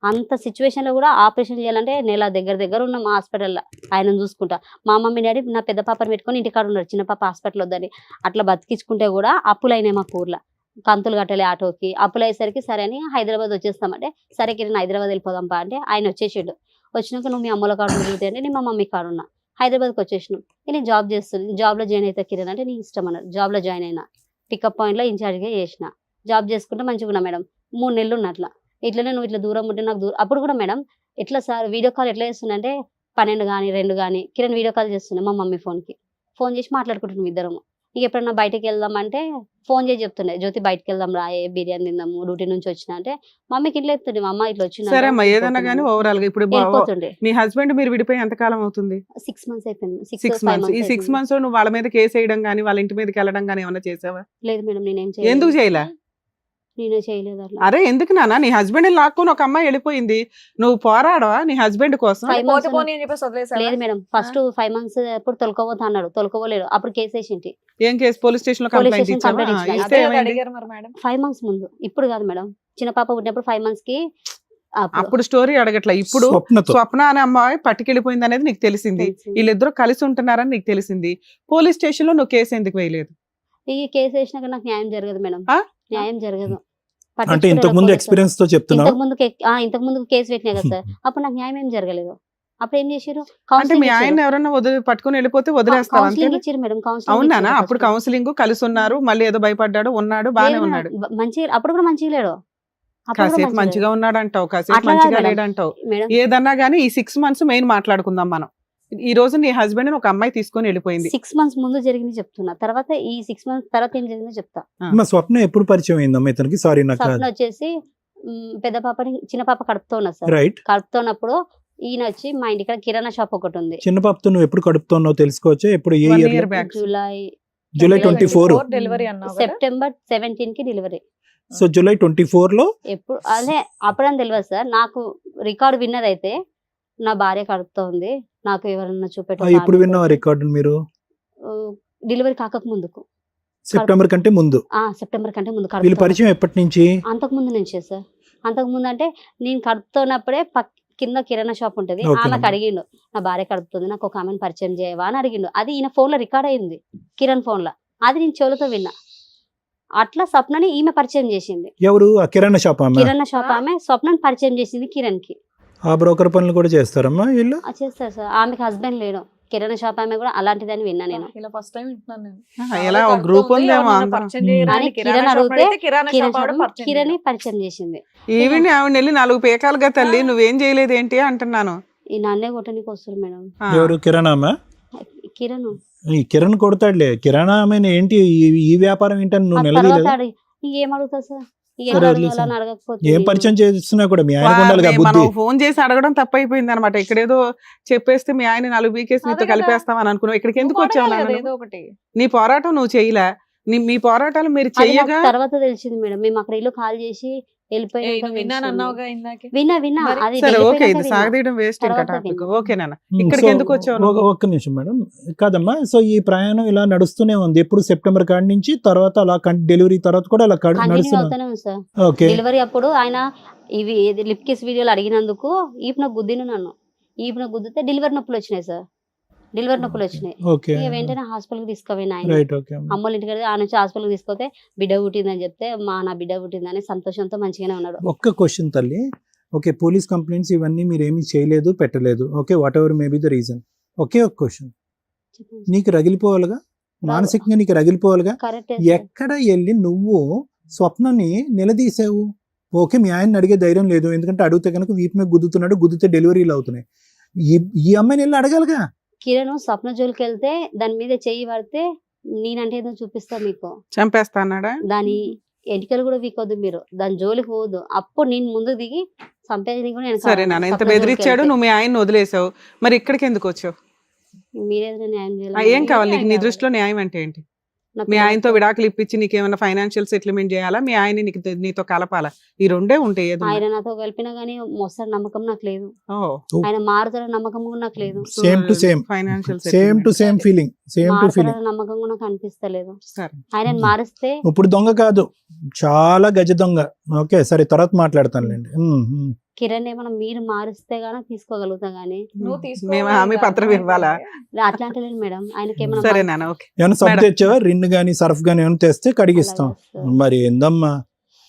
అంత సిచ్యువేషన్లో కూడా ఆపరేషన్ చేయాలంటే నెల దగ్గర ఉన్నాం హాస్పిటల్లో ఆయనను చూసుకుంటా. మా మమ్మీ డాడీ నా పెద్ద పాపని పెట్టుకొని ఇంటికాడ ఉన్నారు, చిన్న పాప హాస్పిటల్ వద్దని. అట్లా బతికించుకుంటే కూడా అప్పులు అయినాయి మాకు ఊర్లో. కంతులు కట్టలే ఆటోకి, అప్పులు అయ్యేసరికి సరే అని హైదరాబాద్ వచ్చేస్తామంటే, సరే కిరణ్ హైదరాబాద్ వెళ్ళిపోదాంపా అంటే ఆయన వచ్చేసాడు. వచ్చినాక నువ్వు మీ అమ్మల కాడ తిరుగుతాయి అంటే నేను మా మమ్మీ కాడ ఉన్నా. హైదరాబాద్కి వచ్చేసినాం. నేను జాబ్ చేస్తున్నాను, జాబ్లో జాయిన్ అయితే కిరణ్ అంటే నీకు ఇష్టం అన్నారు. జాబ్లో జాయిన్ అయినా, పికప్ పాయింట్లో ఇన్ఛార్జ్గా చేసిన. జాబ్ చేసుకుంటే మంచిగా ఉన్నా మేడం. 3 నెలలు ఉన్న అట్లా. ఇట్లనే నువ్వు ఇట్లా దూరం ఉంటే నాకు అప్పుడు కూడా మేడం ఎట్లా సార్ వీడియో కాల్ ఎట్లా చేస్తున్నా అంటే 12 కానీ 2 కానీ కిరణ్ వీడియో కాల్ చేస్తున్నా మా మమ్మీ ఫోన్ చేసి మాట్లాడుకుంటున్నాం ఇద్దరము. ఇక ఎప్పుడన్నా బయటకు వెళ్దామంటే ఫోన్ చేసి చెప్తుండే, జ్యోతి బయటకు వెళ్దాం రాయే, బిర్యానీ తిందాము, డ్యూటీ నుంచి వచ్చిన అంటే మమ్మీకి ఇంట్లో ఎత్తుండే, మా అమ్మ ఇట్లా వచ్చింది సరే అమ్మా, ఏదన్నా కానీ ఓవరాల్ గా ఇప్పుడు వెళ్ళిపోతుండే. మీ హస్బెండ్ మీరు విడిపోయి ఎంత కాలం అవుతుంది? 6 months అయిపోయింది. 6 months. ఈ 6 months లో నువ్వు వాళ్ళ మీద కేసు వేయడం కానీ వాళ్ళ ఇంటి మీదకి వెళ్ళడం కానీ ఏమన్నా చేసావా? లేదు మేడం, నేనేం ఎందుకు చేయలే? నేనే చేయలేదు అట్లా. అరే ఎందుకు నాన్న, నీ హస్బెండ్ లాక్కుని ఒక అమ్మాయి వెళ్ళిపోయింది, నువ్వు పోరాడవా నీ హస్బెండ్ కోసం? 5 పోతే months పోనీ అని చెప్పేసి వదిలేసారా? లేదు మేడం, ఫస్ట్ 5 months అప్పుడు తొలకపోతా అన్నాడు, తొలకపోలేదు. అప్పుడు కేసు వేసింటి. ఏం కేసు? పోలీస్ స్టేషన్ లో Police కంప్లైంట్ station ఇచ్చావా? complaint ఇచ్చిన. ఇస్తే అదే కదా ఏమైంది? అడిగారు మరి మేడం. 5 months ముందు, ఇప్పుడు కాదు మేడం. చిన్న పాప పుట్టినప్పుడు 5 months కి అప్పుడు స్టోరీ అడగట్లా, ఇప్పుడు స్వప్నతో స్వప్న అనే అమ్మాయి పట్టుకెళ్ళిపోయింది అనేది నీకు తెలిసింది, వీళ్ళిద్దరూ కలిసి ఉంటున్నారని నీకు తెలిసింది. పోలీస్ స్టేషన్ లో నువ్వు కేసు ఎందుకు వేయలేదు? ఈ కేసు వేసినాక నాకు న్యాయం జరగదు మేడం. ఆ? న్యాయం జరగదు. అంటే ఇంతకు ముందు ఎక్స్పీరియన్స్ తో చెప్తున్నావు. ఇంతకు ముందు కేసు పెట్టినా కదా సార్, అప్పుడు నాకు న్యాయం ఏం జరగలేదు. అప్పుడు ఏం చేశారు, అంటే మీ ఆయన ఎవరన్నా పట్టుకుని వెళ్ళిపోతే వదిలేస్తావా? కౌన్సిలింగ్ ఇచ్చారు మేడం. అవునా? అప్పుడు కౌన్సిలింగ్ కలిసి ఉన్నారు, మళ్ళీ ఏదో భయపడ్డాడు, ఉన్నాడు బానే ఉన్నాడు. మంచిగా అప్పుడు కూడా మంచిగా లేడు. కాసేపు మంచిగా ఉన్నాడు అంటావు, కాసేపు అట్లా మంచిగా కాదు లేడంటావు. మేడం. ఏదన్నా గానీ ఈ 6 months మెయిన్ మాట్లాడుకుందాం మనం. ఈ రోజు నీ హస్బెండ్ ఒక అమ్మాయి తీసుకొని వెళ్ళిపోయింది. 6 months ముందు జరిగింది చెప్తున్నా, తర్వాత ఈ 6 months తర్వాత ఏం జరిగిందో చెప్తా. మా స్వప్న ఎప్పుడు పరిచయం అయిందమ్మా ఇతనికి? సారీ నాకు స్వప్న వచ్చేసి పెద్ద పాపని, చిన్న పాప కడుపుతో ఉన్నా సార్. రైట్. కడుపుతున్నప్పుడు ఈయన వచ్చి మా ఇంటి ఇక్కడ కిరాణా షాప్ ఒకటి ఉంది. చిన్న పాపతో నువ్వు ఎప్పుడు కడుపుతున్నావు తెలుసుకోవచ్చు? ఎప్పుడు? ఏ 1 year? year back. July 24. Delivery అన్నావు కదా? September 17 కి డెలివరీ. సో జూలై 24 లో ఎప్పుడు అదే అప్పుడని తెలియదు సార్. నాకు రికార్డు విన్నదైతే నా భార్య కడుపుతో ఉంది, నాకు ఎవరన్నా ఎప్పుడు విన్నావా రికార్డు మీరు? డెలివరీ కాక ముందుకు, సెప్టెంబర్ కంటే ముందు. సెప్టెంబర్ కంటే ముందు. వీళ్ళు పరిచయం ఎప్పటి నుంచి? అంతకు ముందు నుంచే సార్. అంతకు ముందు అంటే నేను కడుపుతున్నప్పుడే కింద కిరాణా షాప్ ఉంటది, Okay. ఆమెకు అడిగిండు నా భార్య కడుపుతుంది, నాకు ఒక ఆమెను పరిచయం చేయవా అని అడిగిండు. అది ఈయన ఫోన్ లో రికార్డ్ అయింది, కిరణ్ ఫోన్ లో. అది నేను చెవులతో విన్నా. అట్లా స్వప్నని ఈమె పరిచయం చేసింది. ఎవరు? ఆ కిరాణా షాప్ ఆమె? కిరాణా షాప్ ఆమె స్వప్నని పరిచయం చేసింది కిరణ్ కి. ఆ బ్రోకర్ పనులు కూడా చేస్తారమ్మా వీళ్ళు? చేస్తారు సార్. ఆమెకి హస్బెండ్ లేడు. కిరాణా షాప్ ఆమె కూడా అలాంటిదని విన్నా నేను. ఇలా ఫస్ట్ టైం వింటున్నాను నేను. ఎలా ఒక గ్రూప్ ఉందేమో అందరం. పరిచయం చేయరా అని అని కిరాణా కిరణ్ షాప్ అడిగితే అడిగితే కిరాణా కిరణ్ షాప్ ఆవిడ పరిచయం కిరణ్ చేయరా? పరిచయం చేసింది. ఈవిని ఆవిడ వెళ్ళి 4 పేకాలుగా తల్లి నువ్వేం చేయలేదు ఏంటి అంటున్నాను. ఈ నాన్నే కొట్టనికి వస్తారు మేడం. ఎవరు? కిరాణా ఆమె? కిరణ్ ఈ కిరణ్ కొడతాడులే. కిరాణా ఆమె ఏంటి ఈ వ్యాపారం ఏంటని నువ్వు నిలదీయలేదు? ఇంకేం అడుగుతా సార్, సరే, వదిలేసి. ఏం పరిచయం చేస్తున్నా కూడా మీ ఆయన ఉండాలిగా మనం బుద్ధి. ఫోన్ చేసి అడగడం తప్పైపోయింది అనమాట. ఇక్కడేదో చెప్పేస్తే మీ ఆయన 4 బీకేసి అదే నీతో కదా. కలిపేస్తామని అనుకున్నావు. ఇక్కడికి ఎందుకు నువ్వు వచ్చావు అడగాలి కదా నాన్న? ఏదో ఒకటి. నీ పోరాటం నువ్వు చేయలే. మీ పోరాటాలు మీరు చెయ్యగా తర్వాత తెలిసింది మేడం. మేము అక్కడ ఇల్లు కాల్ చేసి వెళ్ళిపోయినాక విన్నాను తెలిసింది. అన్నావుగా ఇందాకే. విన్నా మరి అది సరే ఓకే, వెళ్ళిపోయినాక ఇది విన్నా. సాగదీయడం వేస్ట్ ఇంకా తర్వాత టాపిక్. విన్నా. ఓకే నాన్న, ఇక్కడికి ఎందుకు వచ్చావు నువ్వు? ఒక్క నిమిషం మేడం, కాదమ్మా. సో ఈ ప్రయాణం ఇలా నడుస్తూనే ఉంది ఎప్పుడు సెప్టెంబర్ కాడి నుంచి, తర్వాత అలా డెలివరీ తర్వాత కూడా అలా కంటిన్యూ నడుస్తున్నా. అవుతానే ఉంది సార్. ఓకే డెలివరీ అప్పుడు ఆయన ఇవి లిప్ కిస్ వీడియోలు అడిగినందుకు ఈపున గుద్దిను నన్ను. ఈపున గుద్దితే డెలివరీ నొప్పులు వచ్చినాయి సార్. డెలివరీ నొప్పులు వచ్చినాయి. ఓకే ఇక వెంటనే హాస్పిటల్కి తీసుకుపోయిన ఆయన. రైట్. ఓకే అమ్మోళ్ళ ఇంటికి ఆ నుంచి హాస్పిటల్కి తీసుకొస్తే బిడ్డ పుట్టిందని చెప్తే నా బిడ్డ పుట్టిందని సంతోషంతో మంచిగానే ఉన్నాడు. ఒక్క క్వశ్చన్ తల్లి. ఓకే, పోలీస్ కంప్లైంట్స్ ఇవన్నీ మీరు ఏమీ చేయలేదు, పెట్టలేదు. Okay, whatever may be the reason. ఒకే ఒక క్వశ్చన్, నీకు రగిలిపోవాలిగా, మానసికంగా నీకు రగిలిపోవాలిగా. కరెక్ట్. ఎక్కడ వెళ్ళి నువ్వు స్వప్నని నిలదీసావు? ఓకే, మీ ఆయన అడిగే ధైర్యం లేదు, ఎందుకంటే అడిగితే కనుక వీపు మీద గుద్దుతున్నాడు, గుద్దితే డెలివరీలు అవుతున్నాయి. ఈ అమ్మాయిని వెళ్ళి అడగాలిగా. కిరణ్ స్వప్న జోలికి వెళ్తే దాని మీద చెయ్యి పడితే నేనంటే ఏదో చూపిస్తా మీకు, చంపేస్తా అన్నాడా? దాని ఎంటికలు కూడా వీకొద్దు, మీరు దాని జోలికి పోవద్దు. అప్పుడు నేను ముందుకు దిగి చంపేది కూడా నేను. సరే నాన్న, ఇంత బెదిరించాడు, నువ్వు మీ ఆయన్ని వదిలేసావు, మరి ఇక్కడికి ఎందుకు వచ్చావు? మీరేదో న్యాయం ఏం కావాలి నీకు? నీ దృష్టిలో న్యాయం అంటే ఏంటి? మీ ఆయనతో విడాకులు ఇప్పించి నీకేమైనా ఫైనాన్షియల్ సెటిల్మెంట్ చేయాలా, మీ ఆయన నీతో కలపాలా? ఈ రెండే ఉంటాయి. ఏదో ఆయన నాతో కలిపినా గానీ మోస్తాడు నమ్మకం నాకు లేదు. ఆయన మారుతాడు నమ్మకం కూడా నాకు లేదు. Same to same, financial same to same feeling, same to feeling. మారుతాడు నమ్మకం కూడా నాకు అనిపిస్తలేదు. సరే, ఆయన మారిస్తే ఇప్పుడు దొంగ కాదు, చాలా గజ దొంగ. ఓకే సరే, తర్వాత మాట్లాడతానులేండి. కిరణ్ ఏమన్నా మీరు మారిస్తే గానీ తీసుకోగలుగుతా గానీ మేము హామీ పత్రం ఇవ్వాలా? అట్లా అంటలేదు మేడం. ఆయనకి సరే నాన్న, ఓకే. ఏమైనా సబ్బు తెచ్చావా? రిన్ గానీ సర్ఫ్ గానీ ఏమైనా తెస్తే కడిగిస్తాం. మరి ఏందమ్మా,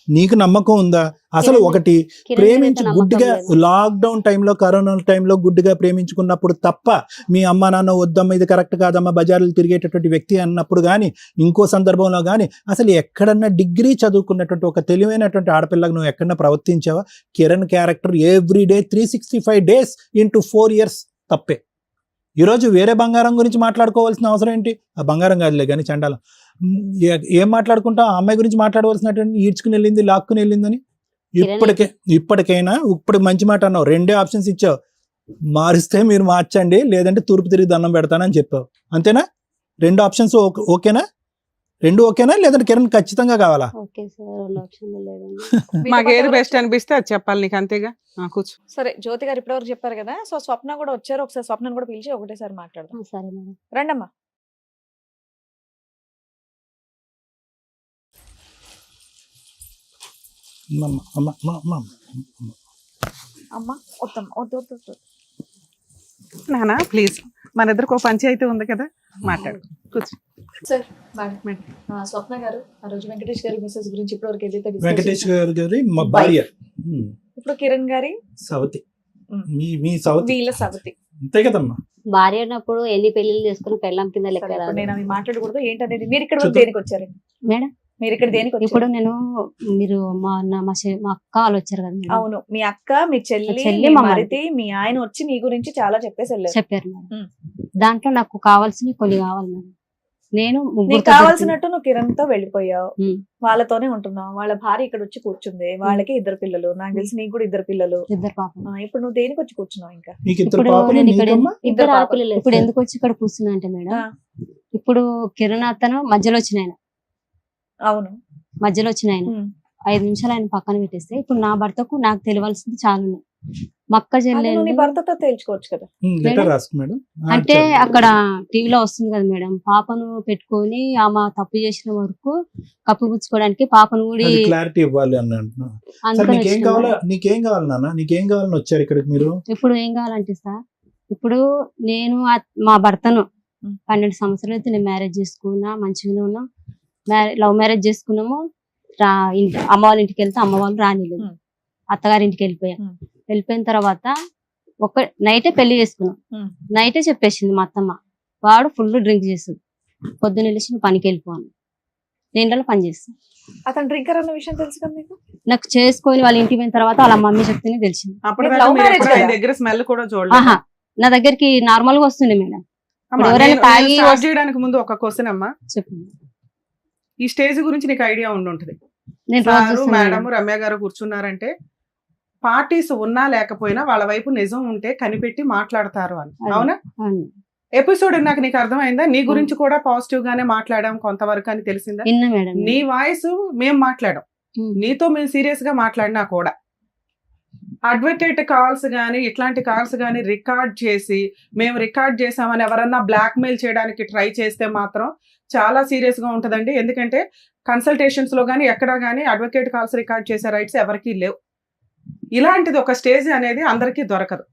నీకు నమ్మకం ఉందా అసలు? ఒకటి ప్రేమించి గుడ్డిగా లాక్డౌన్ టైంలో, కరోనా టైంలో గుడ్డిగా ప్రేమించుకున్నప్పుడు తప్ప, మీ అమ్మ నాన్న వద్దమ్మ ఇది కరెక్ట్ కాదమ్మా బజార్లు తిరిగేటటువంటి వ్యక్తి అన్నప్పుడు కానీ, ఇంకో సందర్భంలో కానీ, అసలు ఎక్కడన్నా డిగ్రీ చదువుకున్నటువంటి ఒక తెలివైనటువంటి ఆడపిల్లగా నువ్వు ఎక్కడన్నా ప్రవర్తించావా? Kiran character everyday 365 days into 4 years తప్పే. ఈరోజు వేరే బంగారం గురించి మాట్లాడుకోవాల్సిన అవసరం ఏంటి? ఆ బంగారం కాదులే కానీ చండాలం. ఏం మాట్లాడుకుంటా? ఆ అమ్మాయి గురించి మాట్లాడవలసినటువంటి ఈడ్చుకుని వెళ్ళింది, లాక్కుని వెళ్ళిందని. ఇప్పటికైనా ఇప్పుడు మంచి మాట అన్నావు, 2 ఆప్షన్స్ ఇచ్చావు. మారిస్తే మీరు మార్చండి, లేదంటే తూర్పు తిరిగి దండం పెడతానని చెప్పావు. అంతేనా? 2 ఆప్షన్స్ ఓకేనా? 2 ఓకేనా, లేదంటే కిరణ్ ఖచ్చితంగా కావాలా? ఓకే సార్, 2 ఆప్షన్లు లేదండి. మాకు ఏది బెస్ట్ అనిపిస్తే అది చెప్పాలి నీకు, అంతేగా. కూర్చో. సరే, జ్యోతి గారు ఇప్పటివరకు చెప్పారు కదా, సో స్వప్న కూడా వచ్చారు. ఒకసారి స్వప్నను కూడా పిలిచి ఒకటేసారి మాట్లాడదాం. సరే మేడం. రండమ్మా. అమ్మా వద్దు. నానా ప్లీజ్, మన ఇద్దరికి ఒక పంచాయతీ ఉంది కదా, మాట్లాడు. కూర్చో. సార్ మేడం, స్వప్న గారు ఆ రోజు వెంకటేష్ గారి మెసేజ్ గురించి ఇప్పటివరకు ఏదైతే వెంకటేష్ గారి మా భార్య, ఇప్పుడు కిరణ్ గారి సవతి, మీ సవతి, వీళ్ళ సవతి అంతే కదమ్మా. భార్య ఉన్నప్పుడు ఎన్ని పెళ్లిళ్ళు చేసుకుని పెళ్ళం కింద లెక్క రాదు. నేను అవి మాట్లాడకూడదు ఏంటనేది. మీరు ఇక్కడ దేనికి వచ్చారండి మేడం? మీరు ఇక్కడ దేనికి వచ్చారు? ఇప్పుడు నేను మీరు మా అక్క వాళ్ళు వచ్చారు కదా మేడం. అవును, మీ అక్క, మీ చెల్లి, చెల్లి, మీ మా మరిది, మీ ఆయన వచ్చి మీ గురించి చాలా చెప్పేసి వెళ్ళారు. చెప్పారు మేడం. దాంట్లో నాకు కావాల్సినవి కొన్ని కావాలి మేడం. నేను నీకు కావాల్సినట్టు నువ్వు కిరణ్ తో వెళ్ళిపోయావు, ఉమ్. వాళ్ళతోనే ఉంటున్నావు. వాళ్ళ భార్య ఇక్కడ వచ్చి కూర్చుంది, వాళ్ళకి 2 పిల్లలు. నాకు తెలిసి నీకు కూడా 2 పిల్లలు. 2 పాపం. ఇప్పుడు నువ్వు దేనికి వచ్చి కూర్చున్నావు? ఇంకా నీకు ఇద్దరు ఇప్పుడు పాపలు, నేను ఇక్కడ నీకమ్మా? 2 ఆడపిల్లలు. ఇప్పుడు ఎందుకు వచ్చి ఇక్కడ కూర్చున్నా అంటే మేడం, ఇప్పుడు కిరణ్ అతను మధ్యలో వచ్చిన ఆయన, అవును మధ్యలో వచ్చిన ఆయన 5 నిమిషాలు ఆయన పక్కన పెట్టేస్తే, ఇప్పుడు నా భర్తకు నాకు తెలియాల్సింది చాలా ఉన్నాయి. మక్క నీ చెల్లెలు భర్తతో తేల్చుకోవచ్చు కదా. లెటర్ రాసుకో మేడం. అంటే అక్కడ టీవీలో వస్తుంది కదా మేడం, పాపను పెట్టుకొని ఆమె తప్పు చేసిన వరకు కప్పుపుచ్చుకోవడానికి పాపను కూడా క్లారిటీ ఇవ్వాలి అని అంటున్నా. అందుకని నీకేం వచ్చిన కావాలా? మేడం. నీకేం కావాలి నాన్న? నీకేం కావాలని వచ్చారు ఇక్కడికి మీరు? ఇప్పుడు ఏం కావాలంటే సార్, ఇప్పుడు నేను మా భర్తను 12 సంవత్సరాలు అయితే నేను మ్యారేజ్ చేసుకున్నా, మంచిగానే ఉన్నా. లవ్ మ్యారేజ్ చేసుకున్నాము. అమ్మ వాళ్ళ ఇంటికి వెళ్తే అమ్మ వాళ్ళు రానిలేదు, అత్తగారి ఇంటికి వెళ్ళిపోయిన తర్వాత నైటే పెళ్లి చేసుకున్నాం. నైటే చెప్పేసింది మా అత్తమ్మ, వాడు ఫుల్ డ్రింక్ చేస్తుంది, పొద్దున్న వెళ్ళి నువ్వు పనికి వెళ్ళిపోను, నేను ఇంట్లో పని చేస్తాను. అతను డ్రింకర్ అన్న విషయం తెలుసు కదా నీకు? నాకు చేసుకొని వాళ్ళ ఇంటికి పోయిన తర్వాత వాళ్ళ మమ్మీ చెప్తేనే తెలిసింది. దగ్గర స్మెల్ కూడా చూడలేదు. ఆహా, నా దగ్గరికి నార్మల్ గా వస్తుంది మేడం. ఎవరైనా తాగి చేయడానికి ముందు ఒక క్వశ్చన్ అమ్మా, చెప్పండి. ఈ స్టేజ్ గురించి నీకు ఐడియా ఉండుంటది. నేను సారు, మేడం, రమ్య గారు కూర్చున్నారంటే పార్టీస్ ఉన్నా లేకపోయినా వాళ్ళ వైపు నిజం ఉంటే కనిపెట్టి మాట్లాడతారు అని. అవునా? ఎపిసోడ్ నాకు నీకు అర్థమైందా? నీ గురించి కూడా పాజిటివ్ గానే మాట్లాడాం కొంతవరకు అని తెలిసిందా? నీ వాయిస్ మేము మాట్లాడాం, నీతో మేము సీరియస్ గా మాట్లాడినా కూడా అడ్వకేట్ కాల్స్ కానీ ఇట్లాంటి కాల్స్ కానీ రికార్డ్ చేసి మేము రికార్డ్ చేసామని ఎవరన్నా బ్లాక్ మెయిల్ చేయడానికి ట్రై చేస్తే మాత్రం చాలా సీరియస్ గా ఉంటదండి. ఎందుకంటే కన్సల్టేషన్స్ లో కానీ ఎక్కడా కానీ అడ్వకేట్ కాల్స్ రికార్డ్ చేసే రైట్స్ ఎవరికీ లేవు. ఇలాంటిది ఒక స్టేజ్ అనేది అందరికీ దొరకదు.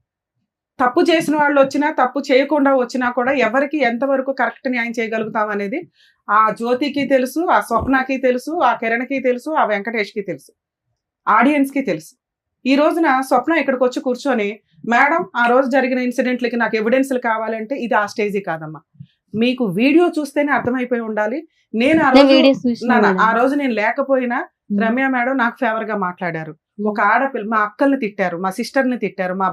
తప్పు చేసిన వాళ్ళు వచ్చినా తప్పు చేయకుండా వచ్చినా కూడా ఎవరికి ఎంతవరకు కరెక్ట్ న్యాయం చేయగలుగుతాం అనేది ఆ జ్యోతికి తెలుసు, ఆ స్వప్నకి తెలుసు, ఆ కిరణ్కి తెలుసు, ఆ వెంకటేష్కి తెలుసు, ఆడియన్స్ కి తెలుసు. ఈ రోజున స్వప్న ఇక్కడికి వచ్చి కూర్చొని మేడం ఆ రోజు జరిగిన ఇన్సిడెంట్లకి నాకు ఎవిడెన్స్లు కావాలంటే ఇది ఆ స్టేజీ కాదమ్మా. మీకు వీడియో చూస్తేనే అర్థమైపోయి ఉండాలి. నేను ఆ రోజు నేను లేకపోయినా రమ్య మేడం నాకు ఫేవర్ గా మాట్లాడారు. ఒక ఆడపిల్ల మా అక్కల్ని తిట్టారు, మా సిస్టర్ ని తిట్టారు, మా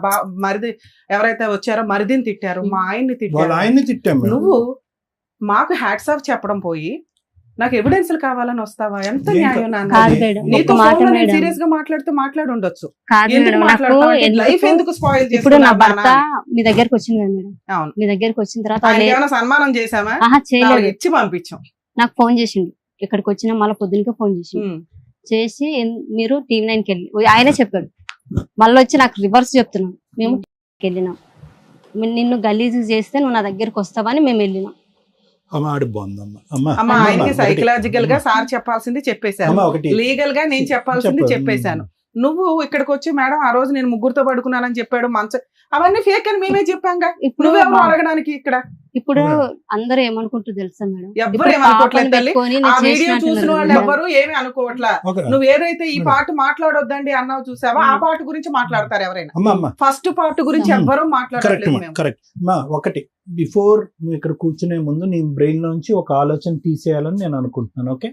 మరిది ఎవరైతే వచ్చారో మరిదిని తిట్టారు, మా ఆయన్ని తిట్టారు. నువ్వు మాకు హ్యాట్స్ ఆఫ్ చెప్పడం పోయి నాకు ఎవిడెన్స్లు కావాలని వస్తావా? ఎంత న్యాయం నాన్న. నీతో సీరియస్ గా మాట్లాడి ఉండొచ్చు. లైఫ్ ఎందుకు స్పాయిల్ ఇప్పుడు నా భర్త మీ దగ్గరకు వచ్చింది కదా మేడం. అవును, మీ దగ్గరకు వచ్చిన తర్వాత సన్మానం చేసామా? చేయలేదు, ఇచ్చి పంపించాం. నాకు ఫోన్ చేసిండు. ఇక్కడికి వచ్చిన మళ్ళీ పొద్దునకే ఫోన్ చేసి మీరు TV9కి వెళ్ళి ఆయనే చెప్పాడు. మళ్ళీ వచ్చి నాకు రివర్స్ చెప్తున్నాం. మేము వెళ్ళినాం, నిన్ను గలీజు చేస్తే నువ్వు నా దగ్గరకు వస్తావని మేము వెళ్ళినాం. ఆయనకి సైకలాజికల్ గా సార్ చెప్పాల్సింది చెప్పేశాను, లీగల్ గా నేను చెప్పాల్సింది చెప్పేశాను. నువ్వు ఇక్కడికి వచ్చి మేడం ఆ రోజు నేను ముగ్గురుతో పడుకున్నానని చెప్పాడు అవన్నీ ఫేక్ అని మేమే చెప్పాంగా. ఇప్పుడు అడగడానికి ఇక్కడ ఇప్పుడు అందరూ ఏమనుకుంటారు తెలుసా మేడం? ఎవ్వరు ఏమనుకోవట్లేదు తల్లి. ఆ వీడియో చూసిన వాళ్ళు ఎవ్వరు ఏమి అనుకోవట్లా. నువ్వు ఏదైతే ఈ పాట మాట్లాడొద్దండి అన్నావు చూసావా, ఆ పాట గురించి మాట్లాడతారు ఎవరైనా. ఫస్ట్ పార్ట్ గురించి ఎవ్వరూ మాట్లాడలేదు. ఒకటి బిఫోర్ నువ్వు ఇక్కడ కూర్చునే ముందు నీ బ్రెయిన్ లోంచి ఒక ఆలోచన తీసేయాలని నేను అనుకుంటున్నాను. ఓకే,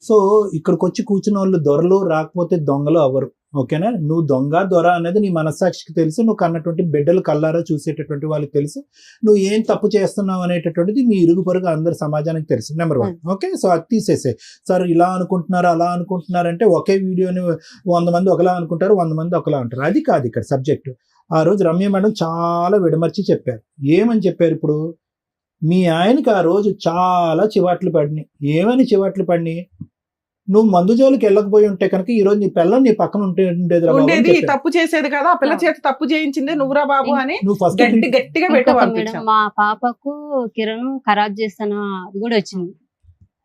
సో ఇక్కడికి వచ్చి కూర్చున్న వాళ్ళు దొరలు రాకపోతే దొంగలు అవరు. ఓకేనా? నువ్వు దొంగ దొర అనేది నీ మనస్సాక్షికి తెలుసు. నువ్వు కన్నటువంటి బిడ్డలు కల్లారా చూసేటటువంటి వాళ్ళకి తెలుసు. నువ్వు ఏం తప్పు చేస్తున్నావు అనేటటువంటిది మీ ఇరుగు పొరుగు అందరు సమాజానికి తెలుసు. నెంబర్ 1. ఓకే, సో అది తీసేసే. సార్ ఇలా అనుకుంటున్నారు అలా అనుకుంటున్నారు అంటే ఒకే వీడియోని 100 మంది ఒకలా అనుకుంటారు, 100 మంది ఒకలా అంటారు. అది కాదు ఇక్కడ సబ్జెక్టు. ఆ రోజు రమ్య మేడం చాలా విడమర్చి చెప్పారు. ఏమని చెప్పారు? ఇప్పుడు మీ ఆయనకి ఆ రోజు చాలా చివాట్లు పడినాయి. ఏమని చివాట్లు పడినాయి? నువ్వు మందు జోలికి వెళ్ళకపోయి ఉంటే కనుక ఈ రోజు నీ పిల్లలు నీ పక్కన ఉండేది. తప్పు చేసేది కదా, ఆ పిల్ల చేత తప్పు చేయించింది నువ్వురా బాబు అని నువ్వు ఫస్ట్ గట్టిగా మేడం. మా పాపకు కిరణ్ ఖరాబ్ చేస్తాను అది కూడా వచ్చింది.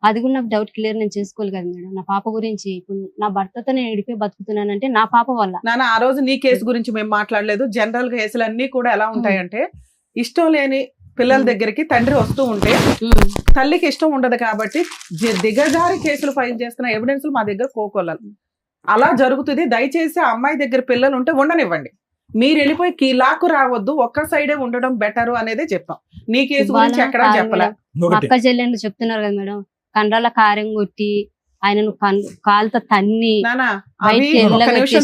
అది కూడా నాకు డౌట్ క్లియర్ నేను చేసుకోవాలి కదా మేడం. నా పాప గురించి ఇప్పుడు నా భర్తతో నేను ఎడిపోయి బతుకుతున్నానంటే నా పాప వల్ల. నాన్న ఆ రోజు నీ కేసు గురించి మేము మాట్లాడలేదు. జనరల్ గా కేసులు అన్ని కూడా ఎలా ఉంటాయంటే ఇష్టం లేని పిల్లల దగ్గరికి తండ్రి వస్తూ ఉంటే తల్లికి ఇష్టం ఉండదు కాబట్టి దిగజారి కేసులు ఫైల్ చేస్తున్న ఎవిడెన్స్ మా దగ్గర కోకొల్లలు అలా జరుగుతుంది. దయచేసి ఆ అమ్మాయి దగ్గర పిల్లలు ఉంటే ఉండనివ్వండి. మీరు వెళ్ళిపోయి లాక్కు రావద్దు, ఒక్క సైడే ఉండడం బెటర్ అనేది చెప్పాం. నీ కేసు గురించి ఎక్కడా చెప్పలే. అక్క చెల్లెళ్ళు చెప్తున్నారు కదా మేడం, కండ్రాల కారం కొట్టి ఆయనను కాలుతో తన్ని.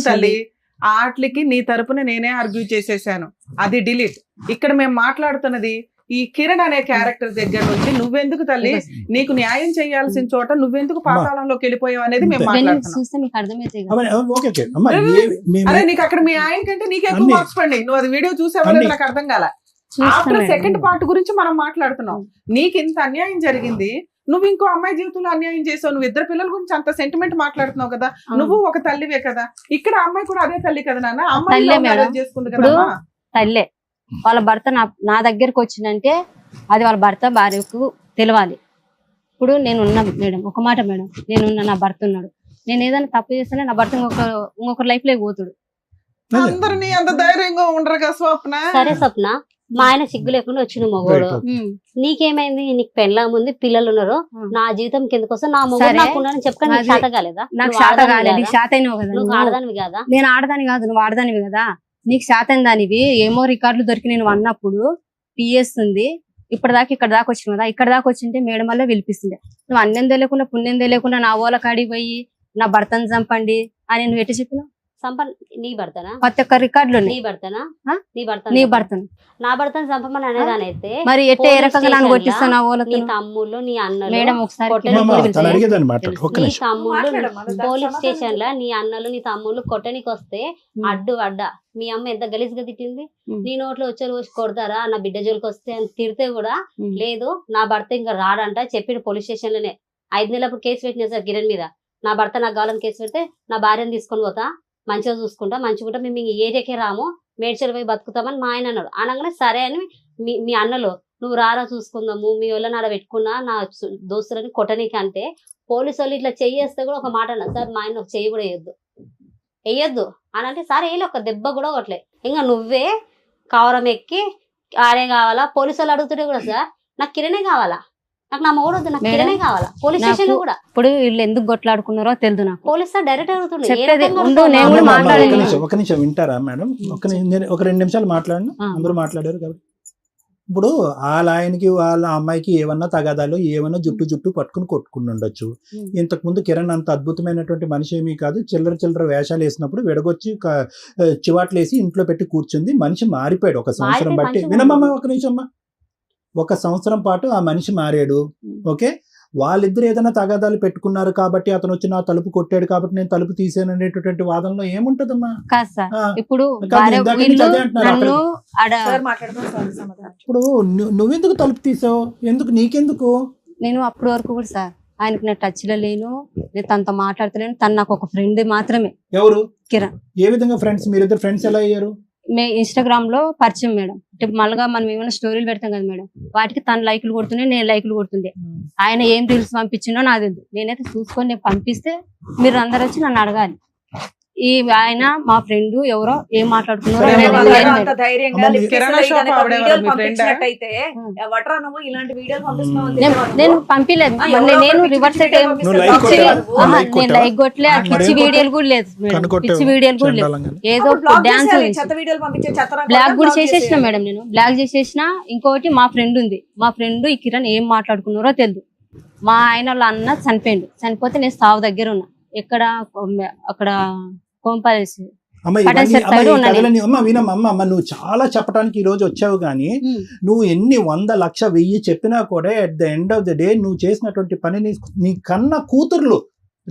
తల్లి ఆటలకి నీ తరపున నేనే ఆర్గ్యూ చేసేసాను, అది డిలీట్. ఇక్కడ మేము మాట్లాడుతున్నది ఈ కిరణ్ అనే క్యారెక్టర్ దగ్గర నుంచి నువ్వెందుకు తల్లి నీకు న్యాయం చేయాల్సిన చోట నువ్వెందుకు పాతాళంలోకి వెళ్ళిపోయావు అనేది మేము మాట్లాడుతున్నాం. అరే నీకు అక్కడ మీ ఆయన కంటే నీకు ఎక్కువ మార్క్స్ పడి నువ్వు అది వీడియో చూసావనేది నాకు అర్థం కాల. ఆఫ్టర్ సెకండ్ పార్ట్ గురించి మనం మాట్లాడుతున్నాం. నీకు ఇంత అన్యాయం జరిగింది, నువ్వు ఇంకో అమ్మాయి జీవితంలో అన్యాయం చేసావు. నువ్వు ఇద్దరు పిల్లల గురించి అంత సెంటిమెంట్ మాట్లాడుతున్నావు కదా, నువ్వు ఒక తల్లివే కదా. ఇక్కడ అమ్మాయి కూడా అదే తల్లి కదా నాన్న, అమ్మాయి చేసుకుంది కదా. తల్లే వాళ్ళ భర్త నా దగ్గరకు వచ్చిందంటే అది వాళ్ళ భర్త భార్యకు తెలవాలి. ఇప్పుడు నేనున్నా మేడం, ఒక మాట మేడం, నేనున్నా, నా భర్త ఉన్నాడు, నేను ఏదైనా తప్పు చేస్తేనే నా భర్త ఇంకొకరి లైఫ్ లోకి పోతాడు. అందరినీ అంత ధైర్యంగా ఉండరు కదా స్వప్న. సరే స్వప్న, మా ఆయన సిగ్గు లేకుండా వచ్చిన మగోడు, నీకేమైంది? నీకు పెళ్ళాం ఉంది, పిల్లలు ఉన్నారు, నా జీవితం కిందకు వస్తే నా మొగుడు నాకు ఉన్నాడని చెప్పక నీకు శాత కాలేదా? నాకు శాత కాలేదు, నీకు శాత అయినావు కదా. నువ్వు ఆడదానివి కదా. నేను ఆడదాని కాదు, నువ్వు ఆడదానివి కదా. నీకు శాత అయిన దానివి ఏమో రికార్డులు దొరికి నేను అన్నప్పుడు పిఎస్ ఉంది. ఇప్పటిదాకా ఇక్కడ దాకా వచ్చిన కదా, ఇక్కడ దాకా వచ్చింటే మేడం వల్ల పిలిపిస్తుండే. నువ్వు అన్నం తెలియకుండా పుణ్యం తెలియకుండా నా ఓల కాడికి పోయి నా భర్తను చంపండి అని నువ్వు ఎట్లా చెప్పినావు? నీ భర్తనా? ప్రతి ఒక్క రికార్డులు నీ భర్తనా? నీ భర్తను నా భర్తను చంపమని అనేదానైతే మరి ఎట్లా ఏ రకంగా నన్ను కొట్టిస్తాను? నీ తమ్ముళ్ళు నీ అన్నలు మేడం ఒకసారి నీ తమ్ముళ్ళు పోలీస్ స్టేషన్ లో నీ అన్నలు నీ తమ్ముళ్ళు కొట్టనికి వస్తే అడ్డా మీ అమ్మ ఎంత గలీజ్గా తిట్టింది. నీ నోట్లో వచ్చే రోజు కొడతారా నా బిడ్డ జోలికి వస్తే అని తిడితే కూడా లేదు, నా భర్త ఇంకా రాడంట చెప్పిన పోలీస్ స్టేషన్ లోనే 5 నెలలప్పుడు కేసు పెట్టిన సార్ కిరణ్ మీద. నా భర్త నాకు కావాలని కేసు పెడితే నా భార్యను తీసుకొని పోతా, మంచిగా చూసుకుంటా, మంచిగా మేము ఈ ఏరియాకే రాము, మేడ్చల్ పోయి బతుకుతామని మా ఆయన అన్నాడు. అనగానే సరే అని మీ అన్నలో నువ్వు రారా చూసుకుందాము, మీ వాళ్ళని ఆడ పెట్టుకున్నా నా దోస్తులని కొట్టనీకి అంటే పోలీసు వాళ్ళు ఇట్లా చెయ్యేస్తే కూడా ఒక మాట అన్నారు, సార్ మా ఆయన ఒక చెయ్యి కూడా వేయొద్దు అని అంటే, సార్ వేయలే, ఒక దెబ్బ కూడా కొట్టలే. ఇంకా నువ్వే కవరం ఎక్కి ఆడే కావాలా, పోలీసు వాళ్ళు అడుగుతుంటే కూడా సార్ నాకు కిరణే కావాలా, నాకు నా మొగుడు వద్దు, నాకు కిరణే కావాలా. పోలీస్ స్టేషన్ కూడా ఇప్పుడు వీళ్ళు ఎందుకు కొట్లాడుకున్నారో తెలియదు నాకు. పోలీస్ సార్ డైరెక్ట్ అడుగుతుండే. చెప్పేది ఉండు, నేను కూడా మాట్లాడేది. ఒక నిమిషం వింటారా మేడం? ఒక 2 నిమిషాలు మాట్లాడను, అందరూ మాట్లాడారు కాబట్టి. ఇప్పుడు వాళ్ళ ఆయనకి వాళ్ళ అమ్మాయికి ఏమన్నా తగాదాలు, ఏమన్నా జుట్టు పట్టుకుని కొట్టుకుని ఉండొచ్చు. ఇంతకు ముందు కిరణ్ అంత అద్భుతమైనటువంటి మనిషి ఏమీ కాదు. చిల్లర వేషాలు వేసినప్పుడు విడగొచ్చి చివాట్లు వేసి ఇంట్లో పెట్టి కూర్చుంది. మనిషి మారిపోయాడు ఒక సంవత్సరం బట్టి. వినమ్మా ఒక నిమిషం అమ్మా. ఒక సంవత్సరం పాటు ఆ మనిషి మారాడు. ఓకే, వాళ్ళిద్దరు ఏదైనా తగాదాలు పెట్టుకున్నారు కాబట్టి అతను వచ్చి నా తలుపు కొట్టాడు కాబట్టి నేను తలుపు తీసాను అనేటటువంటి వాదనలో ఏముంటదమ్మా? కాదు సార్, ఇప్పుడు ఇప్పుడు నువ్వెందుకు తలుపు తీసావు? ఎందుకు? నీకెందుకు? నేను అప్పటి వరకు కూడా సార్ ఆయనకు నేను టచ్ లో లేను, నేను తనతో మాట్లాడతలేను. తను నాకు ఒక ఫ్రెండ్ మాత్రమే. ఎవరు? కిరణ్. ఏ విధంగా ఫ్రెండ్స్? మీరిద్దరు ఫ్రెండ్స్ ఎలా అయ్యారు? ఇన్స్టాగ్రామ్ లో పరిచయం మేడం. అంటే మళ్ళీ మనం ఏమైనా స్టోరీలు పెడతాం కదా మేడం, వాటికి తను లైకులు కొడుతుండే, నేను లైకులు కొడుతుండే. ఆయన ఏం రీల్స్ పంపించిండో నాకు తెలియదు. నేనైతే చూసుకొని నేను పంపిస్తే మీరు అందరు వచ్చి నన్ను అడగాలి. ఈ ఆయన మా ఫ్రెండ్ ఎవరో ఏం మాట్లాడుకున్నారో నేను పంపిలేదు. నేను రివర్స్ అయితే నేను లైక్ కొట్టలే, పిచ్చి వీడియోలు కూడా లేదు మేడం, పిచ్చి వీడియోలు కూడా లేదు. ఏదో డాన్స్ బ్లాక్ కూడా చేసేసిన మేడం. నేను బ్లాక్ చేసేసిన. ఇంకొకటి మా ఫ్రెండ్ ఉంది, మా ఫ్రెండ్ ఈ కిరణ్ ఏం మాట్లాడుకున్నారో తెలియదు. మా ఆయన వాళ్ళ అన్న చనిపోయిండు. చనిపోతే నేను సావు దగ్గర ఉన్నా. ఎక్కడ అక్కడ వినమ్మా, నువ్వు చాలా చెప్పడానికి ఈ రోజు వచ్చావు కానీ నువ్వు ఎన్ని 100, 1,00,000, 1000 చెప్పినా కూడా at the end of the day నువ్వు చేసినటువంటి పనిని నీ కన్న కూతుర్లు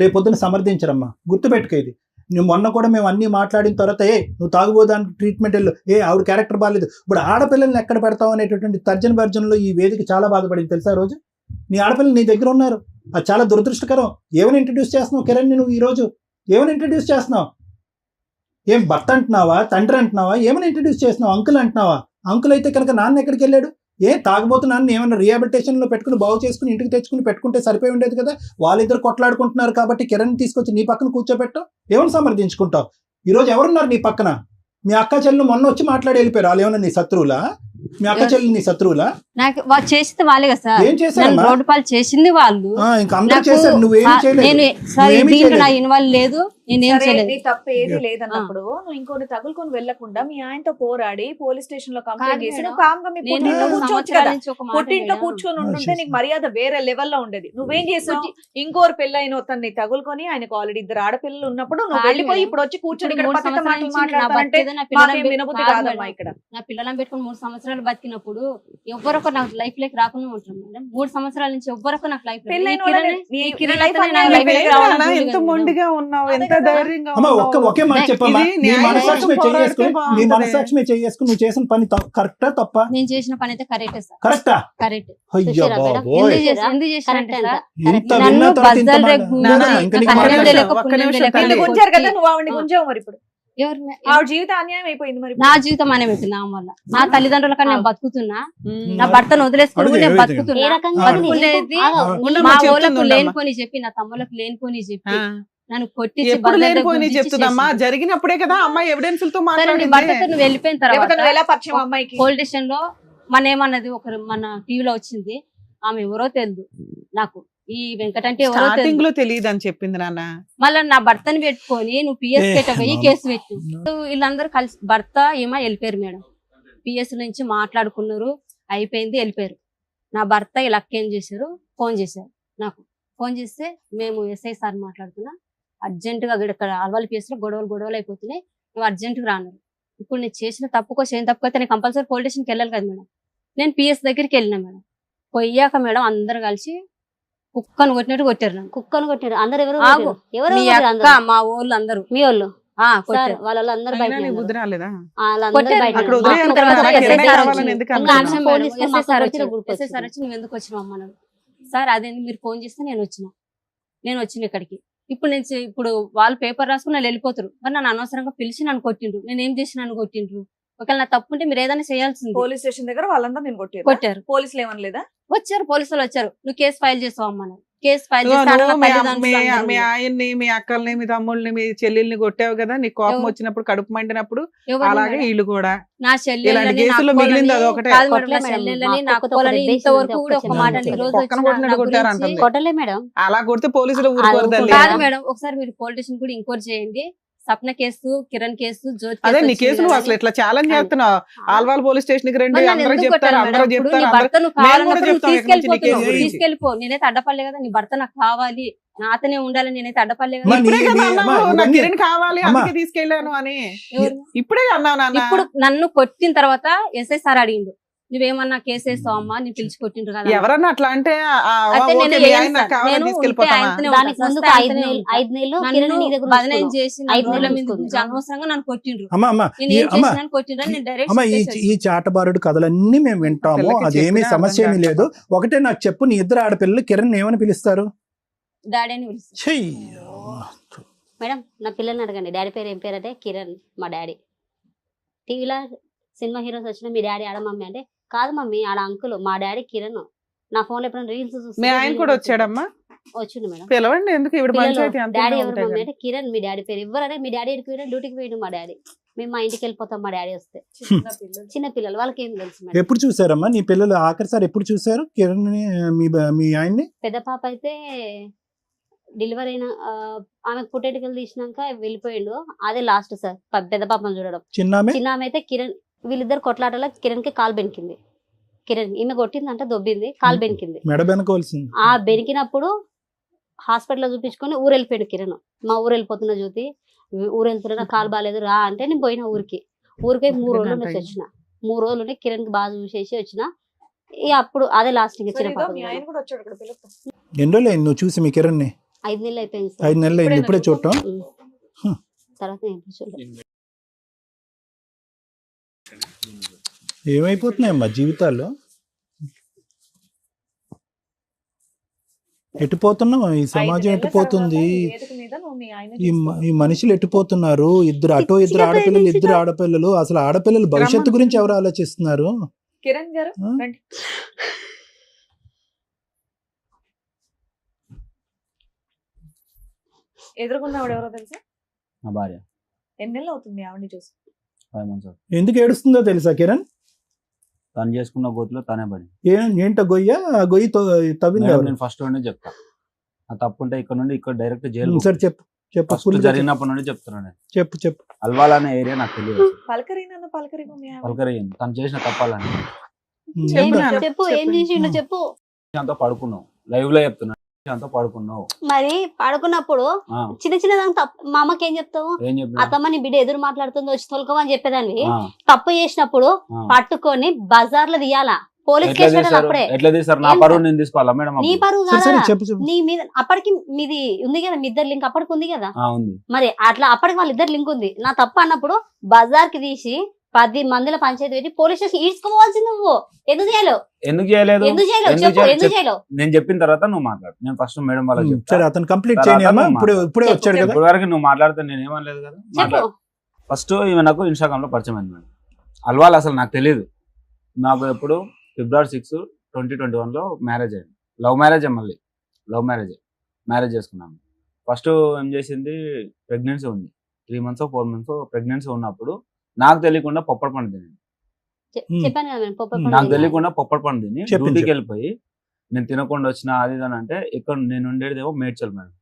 రేపొద్దున సమర్థించరమ్మా. గుర్తుపెట్టుకో ఇది. నువ్వు మొన్న కూడా మేము అన్ని మాట్లాడిన తర్వాత నువ్వు తాగుబోదానికి ట్రీట్మెంట్ వెళ్ళు, ఆవిడ క్యారెక్టర్ బాగాలేదు. ఇప్పుడు ఆడపిల్లల్ని ఎక్కడ పెడతావు అనేటటువంటి తర్జన భర్జనలో ఈ వేదిక చాలా బాధపడింది తెలుసా? రోజు నీ ఆడపిల్లలు నీ దగ్గర ఉన్నారు, అది చాలా దురదృష్టకరం. ఏమని ఇంట్రడ్యూస్ చేస్తున్నావు కిరణ్? నువ్వు ఈ రోజు ఏమని ఇంట్రడ్యూస్ చేస్తున్నావు? ఏం భర్త అంటున్నావా, తండ్రి అంటున్నావా, ఏమైనా ఇంట్రడ్యూస్ చేస్తున్నావు? అంకుల్ అంటున్నావా? అంకుల్ అయితే కనుక నాన్న ఎక్కడికి వెళ్ళాడు? తాగబోతున్నాను ఏమైనా రిహాబిలిటేషన్ లో పెట్టుకుని బాగు చేసుకుని ఇంటికి తెచ్చుకుని పెట్టుకుంటే సరిపోయి ఉండేది కదా. వాళ్ళిద్దరు కొట్లాడుకుంటున్నారు కాబట్టి కిరణ్ తీసుకొచ్చి నీ పక్కన కూర్చోబెట్టావు. ఏమని సమర్థించుకుంటావు? ఈరోజు ఎవరున్నారు నీ పక్కన? మీ అక్క చెల్లెలు మొన్న వచ్చి మాట్లాడి వెళ్ళిపోయారు. వాళ్ళు ఏమన్నా నీ శత్రువులా? మీ అక్క చెల్లెలు నీ శత్రువులా? నాకు వాళ్ళు చేసింది వాళ్ళే కదా సార్. ఏం చేశారు? రోడ్డు పాలు చేసింది వాళ్ళు. ఇంకా అందరూ చేశారు, నువ్వేం చేయలేదు. దీంట్లో నా ఇన్వాల్వ్ లేదు, నేనేం చేయలేదు. తప్ప ఏది లేదన్నప్పుడు నువ్వు ఇంకోటి తగులుకొని వెళ్లకుండా మీ ఆయనతో పోరాడి పోలీస్ స్టేషన్ లో కంప్లైంట్ చేసి నువ్వు కామ్గా మీ పుట్టింట్లో కూర్చోవచ్చు కదా. పుట్టింట్లో కూర్చొని ఉంటుంటే నీకు మర్యాద వేరే లెవెల్లో ఉండేది. నువ్వేం చేసావు? ఇంకోరు పెళ్ళైన తన్ని తగులుకొని, ఆయనకు ఆల్రెడీ 2 ఆడపిల్లలు ఉన్నప్పుడు నువ్వు వెళ్ళిపోయి ఇప్పుడు వచ్చి కూర్చొని ఇక్కడ పక్కన మాటలు మాట్లాడతానంటే వినబుద్ధి కాదమ్మా. ఇక్కడ నా పిల్లలను పెట్టుకుని 3 సంవత్సరాలు బతికినప్పుడు ఎవ్వరొక నాకు లైఫ్ లేక రాకుండా ఉంటాను మేడం. 3 సంవత్సరాల నుంచి ఎవ్వరొక నాకు లైఫ్ ఎంత మొండిగా ఉన్నావు, ఎంత ధైర్యంగా ఒకే మాట చెప్పమ్మా. నీ మనసాక్షి మీద చేసుకుని నువ్వు చేసిన పని కరెక్టా తప్ప? నేను చేసిన పని అయితే కరెక్టే సార్. కరెక్టా? కరెక్ట్. ఎందుకు చేశారంటే నువ్వు ఆవిడని గుంజావు. మరి ఇప్పుడు ఆవిడ జీవితం అన్యాయం అయిపోయింది. మరి నా జీవితం అనే పెట్టింది నా వల్ల. నా తల్లిదండ్రుల కన్నా నేను బతుకుతున్నా, నా భర్తను వదిలేసుకుని నేను బతుకుతున్నా. మా ఊళ్ళకు లేనిపోని చెప్పి, నా తమ్ములకు లేనిపోని చెప్పి నన్ను కొట్టి చెప్తుందమ్మా. జరిగినప్పుడే కదా అమ్మాయి ఎవిడెన్స్ తో భర్తతో నువ్వు వెళ్ళిపోయిన తర్వాత పోలీస్ స్టేషన్ లో మన ఏమన్నది మన టీవీలో వచ్చింది. ఆమె ఎవరో తెలియదు నాకు. ఈ వెంకటంటే ఎవరో తెలియదు అని చెప్పింది నాన్న. మళ్ళీ నా భర్తని పెట్టుకొని నువ్వు పిఎస్ పెట్టబోయి కేసు పెట్టు. వీళ్ళందరూ కలిసి భర్త ఏమో వెళ్ళిపోయారు మేడం. పిఎస్ నుంచి మాట్లాడుకున్నారు, అయిపోయింది, వెళ్ళిపోయారు. నా భర్త ఇలా ఏం చేశారు, ఫోన్ చేశారు నాకు. ఫోన్ చేస్తే మేము ఎస్ఐ సార్ మాట్లాడుతున్నా, అర్జెంటుగా ఇక్కడ అల్వాల్ పిఎస్ లో గొడవలు అయిపోతున్నాయి, నువ్వు అర్జెంటుగా రాన్నారు. ఇప్పుడు నేను చేసిన తప్పుకో చేయని తప్పుకైతే నేను కంపల్సరీ పోలీస్ స్టేషన్కి వెళ్ళాలి కదా మేడం. నేను పిఎస్ దగ్గరికి వెళ్ళినా మేడం. పోయాక మేడం అందరు కలిసి కుక్కను కొట్టినట్టు కొట్టారు. కుక్కను కొట్టారు అందరు. ఎవరు మా వాళ్ళు అందరూ. మీ వాళ్ళు వాళ్ళందరూ నువ్వు ఎందుకు వచ్చినావు అమ్మన్నాడు. సార్ అదేంది మీరు ఫోన్ చేస్తే నేను వచ్చిన ఇక్కడికి. ఇప్పుడు ఇప్పుడు వాళ్ళు పేపర్ రాసుకుని వాళ్ళు వెళ్ళిపోతారు. మరి నన్ను అనవసరంగా పిలిచి నన్ను కొట్టిండ్రు. నేను ఏం చేసి నన్ను కొట్టిండ్రు? ఒకవేళ నా తప్పు ఉంటే మీరు ఏదైనా చేయాల్సింది. పోలీస్ స్టేషన్ దగ్గర వాళ్ళందరూ నేను కొట్టారు. పోలీసులు ఏమనలేదా? వచ్చారు, పోలీసులు వచ్చారు. నువ్వు కేసు ఫైల్ చేసావు అమ్మ, కేసు ఫైల్ మీ ఆయన్ని, మీ అక్కల్ని, మీ తమ్ముళ్ళని, మీ చెల్లెల్ని కొట్టావు కదా, నీకు కోపం వచ్చినప్పుడు, కడుపు మండినప్పుడు. అలాగే వీళ్ళు కూడా నా ఇలాంటి కేసులు మిగిలింది అదొకటే. ఇంతవరకు కూడా ఒక మాట ఈ రోజు పక్కన కొట్టినట్టు కొట్టారు అంటుంది. కొట్టలే మేడం. అలా కొడితే పోలీసులు ఊరుకోరు తల్లి. కాదు మేడం, ఒకసారి మీరు పోలీస్ స్టేషన్ కూడా ఎంక్వైరీ చేయండి. సప్న కేసు, కిరణ్ కేసు, జ్యోతి అదే నీ కేసు నువ్వు అసలు ఇట్లా ఛాలెంజ్ చేస్తున్నావు. ఆల్వాల్ పోలీస్ స్టేషన్ కి రండి, అందరూ చెప్తారు, అందరూ తీసుకెళ్ళిపో. నేనైతే అడ్డపడలే కదా, నీ భర్త నాకు కావాలి, నాతోనే ఉండాలని నేనైతే అడ్డపడలే కదా. ఇప్పుడే కదా అన్నావు, నాకు కిరణ్ కావాలి అందుకే తీసుకెళ్ళాను అని. ఇప్పుడే అన్నావు నాన్న. ఇప్పుడు నన్ను కొట్టిన తర్వాత ఎస్ఐ సార్ అడిగిండు, నువ్వేమన్నా కేసు వేస్తావు అమ్మా, నీ పిలిచి కొట్టిండ్రు కదా. ఎవరన్నా అట్లా అంటే అనవసరంగా నన్ను కొట్టిండ్రు. ఈ చాటబారుడు కథలన్నీ మేము వింటాము, అదేమీ సమస్య ఏమీ లేదు. ఒకటే నాకు చెప్పు, నీ ఇద్దరు ఆడపిల్లలు కిరణ్ ఏమని పిలుస్తారు? డాడీ అని పిలుస్తారు. మేడం నా పిల్లల్ని అడగండి, డాడీ పేరు ఏం పేరు అంటే కిరణ్ మా డాడీ. టీవీలో సినిమా హీరోస్ వచ్చిన మీ డాడీ ఆడ మమ్మీ అంటే, కాదు మమ్మీ ఆడ అంకుల్, మా డాడీ కిరణ్. నా ఫోన్ లో ఎప్పుడైనా రీల్స్ చూస్తే ఆయన కూడా వచ్చాడమ్మా. వచ్చిండు మేడం. పిలవండి, ఎందుకు డాడీ ఎవరు మమ్మీ అంటే కిరణ్ మీ డాడీ పేరు. ఎవరంటే మీ డాడీ ఎక్కడికి డ్యూటీకి పోయిండు మా డాడీ, మేము మా ఇంటికి వెళ్ళిపోతాం మా డాడీ వస్తే. చిన్న పిల్లలు, వాళ్ళకి ఏం తెలుసు మేడం. ఎప్పుడు చూసారమ్మా నీ పిల్లలు ఆఖరిసారి ఎప్పుడు చూసారు కిరణ్ మీ ఆయన్ని? పెద్ద పాప అయితే డెలివరీ అయిన ఆమెకు పుట్టేటికలు తీసినాక వెళ్ళిపోయిండు, అదే లాస్ట్ సార్ పెద్ద పాపను చూడడం. చిన్న ఆమె అయితే కిరణ్, వీళ్ళిద్దరు కొట్లాటలో కిరణ్ కి కాలు బెనికింది. కిరణ్ ఈమె కొట్టిందంటే దొబ్బింది, కాలు బెనికింది. ఆ బెనికినప్పుడు హాస్పిటల్లో చూపించుకొని ఊరు వెళ్ళిపోయాడు కిరణ్. మా ఊరు వెళ్ళిపోతున్నా జ్యోతి, ఊరు వెళ్తున్నా, కాలు బాగాలేదు రా అంటే నేను పోయిన ఊరికి 3 రోజులు నుంచి వచ్చిన. 3 రోజులు కిరణ్ కి బాగా చూసేసి వచ్చిన. అప్పుడు అదే లాస్ట్ చిన్న పాప. ఎన్ని రోజులు అయింది నువ్వు చూసి మీ కిరణ్ ని? 5 నెలలు అయిపోయింది. 5 నెలలు అయింది ఇప్పుడే చూడటం. తర్వాత చూడలేదు. ఏమైపోతున్నాయమ్మా జీవితాల్లో, ఎటుపోతున్నాం, ఈ సమాజం ఎటుపోతుంది, ఈ మనుషులు ఎటుపోతున్నారు. ఇద్దరు ఆడపిల్లలు, ఇద్దరు ఆడపిల్లలు. అసలు ఆడపిల్లలు భవిష్యత్తు గురించి ఎవరు ఆలోచిస్తున్నారు? కిరణ్ గారు ఎదురుకున్నవాడు ఎవరో తెలుసా? నా భార్య. ఎన్ని నెలలు అవుతుంది ఆవిడని చూసి? 5 months. ఎందుకు ఏడుస్తుందో తెలుసా కిరణ్? తను చేసుకున్న గోతిలో తనే పడి. ఏంట గొయ్యి తవ్వింది? నేను ఫస్ట్ నుండి చెప్తా, ఆ తప్పు ఉంటే ఇక్కడ నుండి ఇక్కడ డైరెక్ట్ జైలు. సరే చెప్పు. జరిగినప్పటి నుండి చెప్తున్నాను. చెప్పు. అల్వాల్ అనే ఏరియా నాకు తెలియదు. పలకరి తను చేసిన తప్పాలని చెప్పు. ఏం చేసిండు చెప్పు. అంతా పడుకున్నావు, లైవ్ లో చెప్తున్నా, అంతా పడుకున్నావు. మరి పడుకున్నప్పుడు చిన్న దానికి మా అమ్మకి ఏం చెప్తావు? అత్తమ్మ నీ బిడ్డ ఎదురు మాట్లాడుతుంది వచ్చి తొలకమని చెప్పేదాన్ని. తప్పు చేసినప్పుడు పట్టుకొని బజార్ లో తీయాలా, పోలీస్ కేసు పెట్టాలి. అప్పుడే ఎట్లా తీస్తారు? నా పరువు నేను తీసుకోవాలా మేడం? నీ పరువు కాదా, నీ మీద అప్పటికి మీది ఉంది కదా, మీ ఇద్దరు లింక్ అప్పటికి ఉంది కదా. మరి అట్లా అప్పటికి వాళ్ళిద్దరు లింక్ ఉంది. నా తప్పు అన్నప్పుడు బజార్ కి తీసి 10 మందిలో పంచాయతీ పెట్టి పోలీస్ స్టేషన్ ఈడ్చుకోవాల్సింది. నువ్వు ఎందుకు చేయలేదు? నేను చెప్పిన తర్వాత నువ్వు మాట్లాడు. నేను ఫస్ట్ మేడం వాళ్ళకి అతను కంప్లీట్ చేయనియమ్మా. ఇప్పుడే వచ్చాడు కదా. ఇప్పుడు వరకు నువ్వు మాట్లాడితే నేను ఏమనలేదు కదా. ఫస్ట్ ఈమె నాకు ఇన్స్టాగ్రామ్ లో పరిచయం అయింది మేడం. అల్వాల్ అసలు నాకు తెలియదు. నాకు ఎప్పుడు February 6, 2021 లో మ్యారేజ్ అయింది. లవ్ మ్యారేజ్, మళ్ళీ లవ్ మ్యారేజ్ చేసుకున్నాను. ఫస్ట్ ఏం చేసింది, ప్రెగ్నెన్సీ ఉంది. 3 months 4 months ప్రెగ్నెన్సీ ఉన్నప్పుడు నాకు తెలియకుండా పొప్పడి పండు తిని, నాకు తెలియకుండా పొప్పడి పండు తిని డ్యూటీకి వెళ్ళిపోయి, నేను తినకుండా వచ్చిన అది అని అంటే, ఇక్కడ నేను ఉండేదేమో మేడ్చల్ మేడం.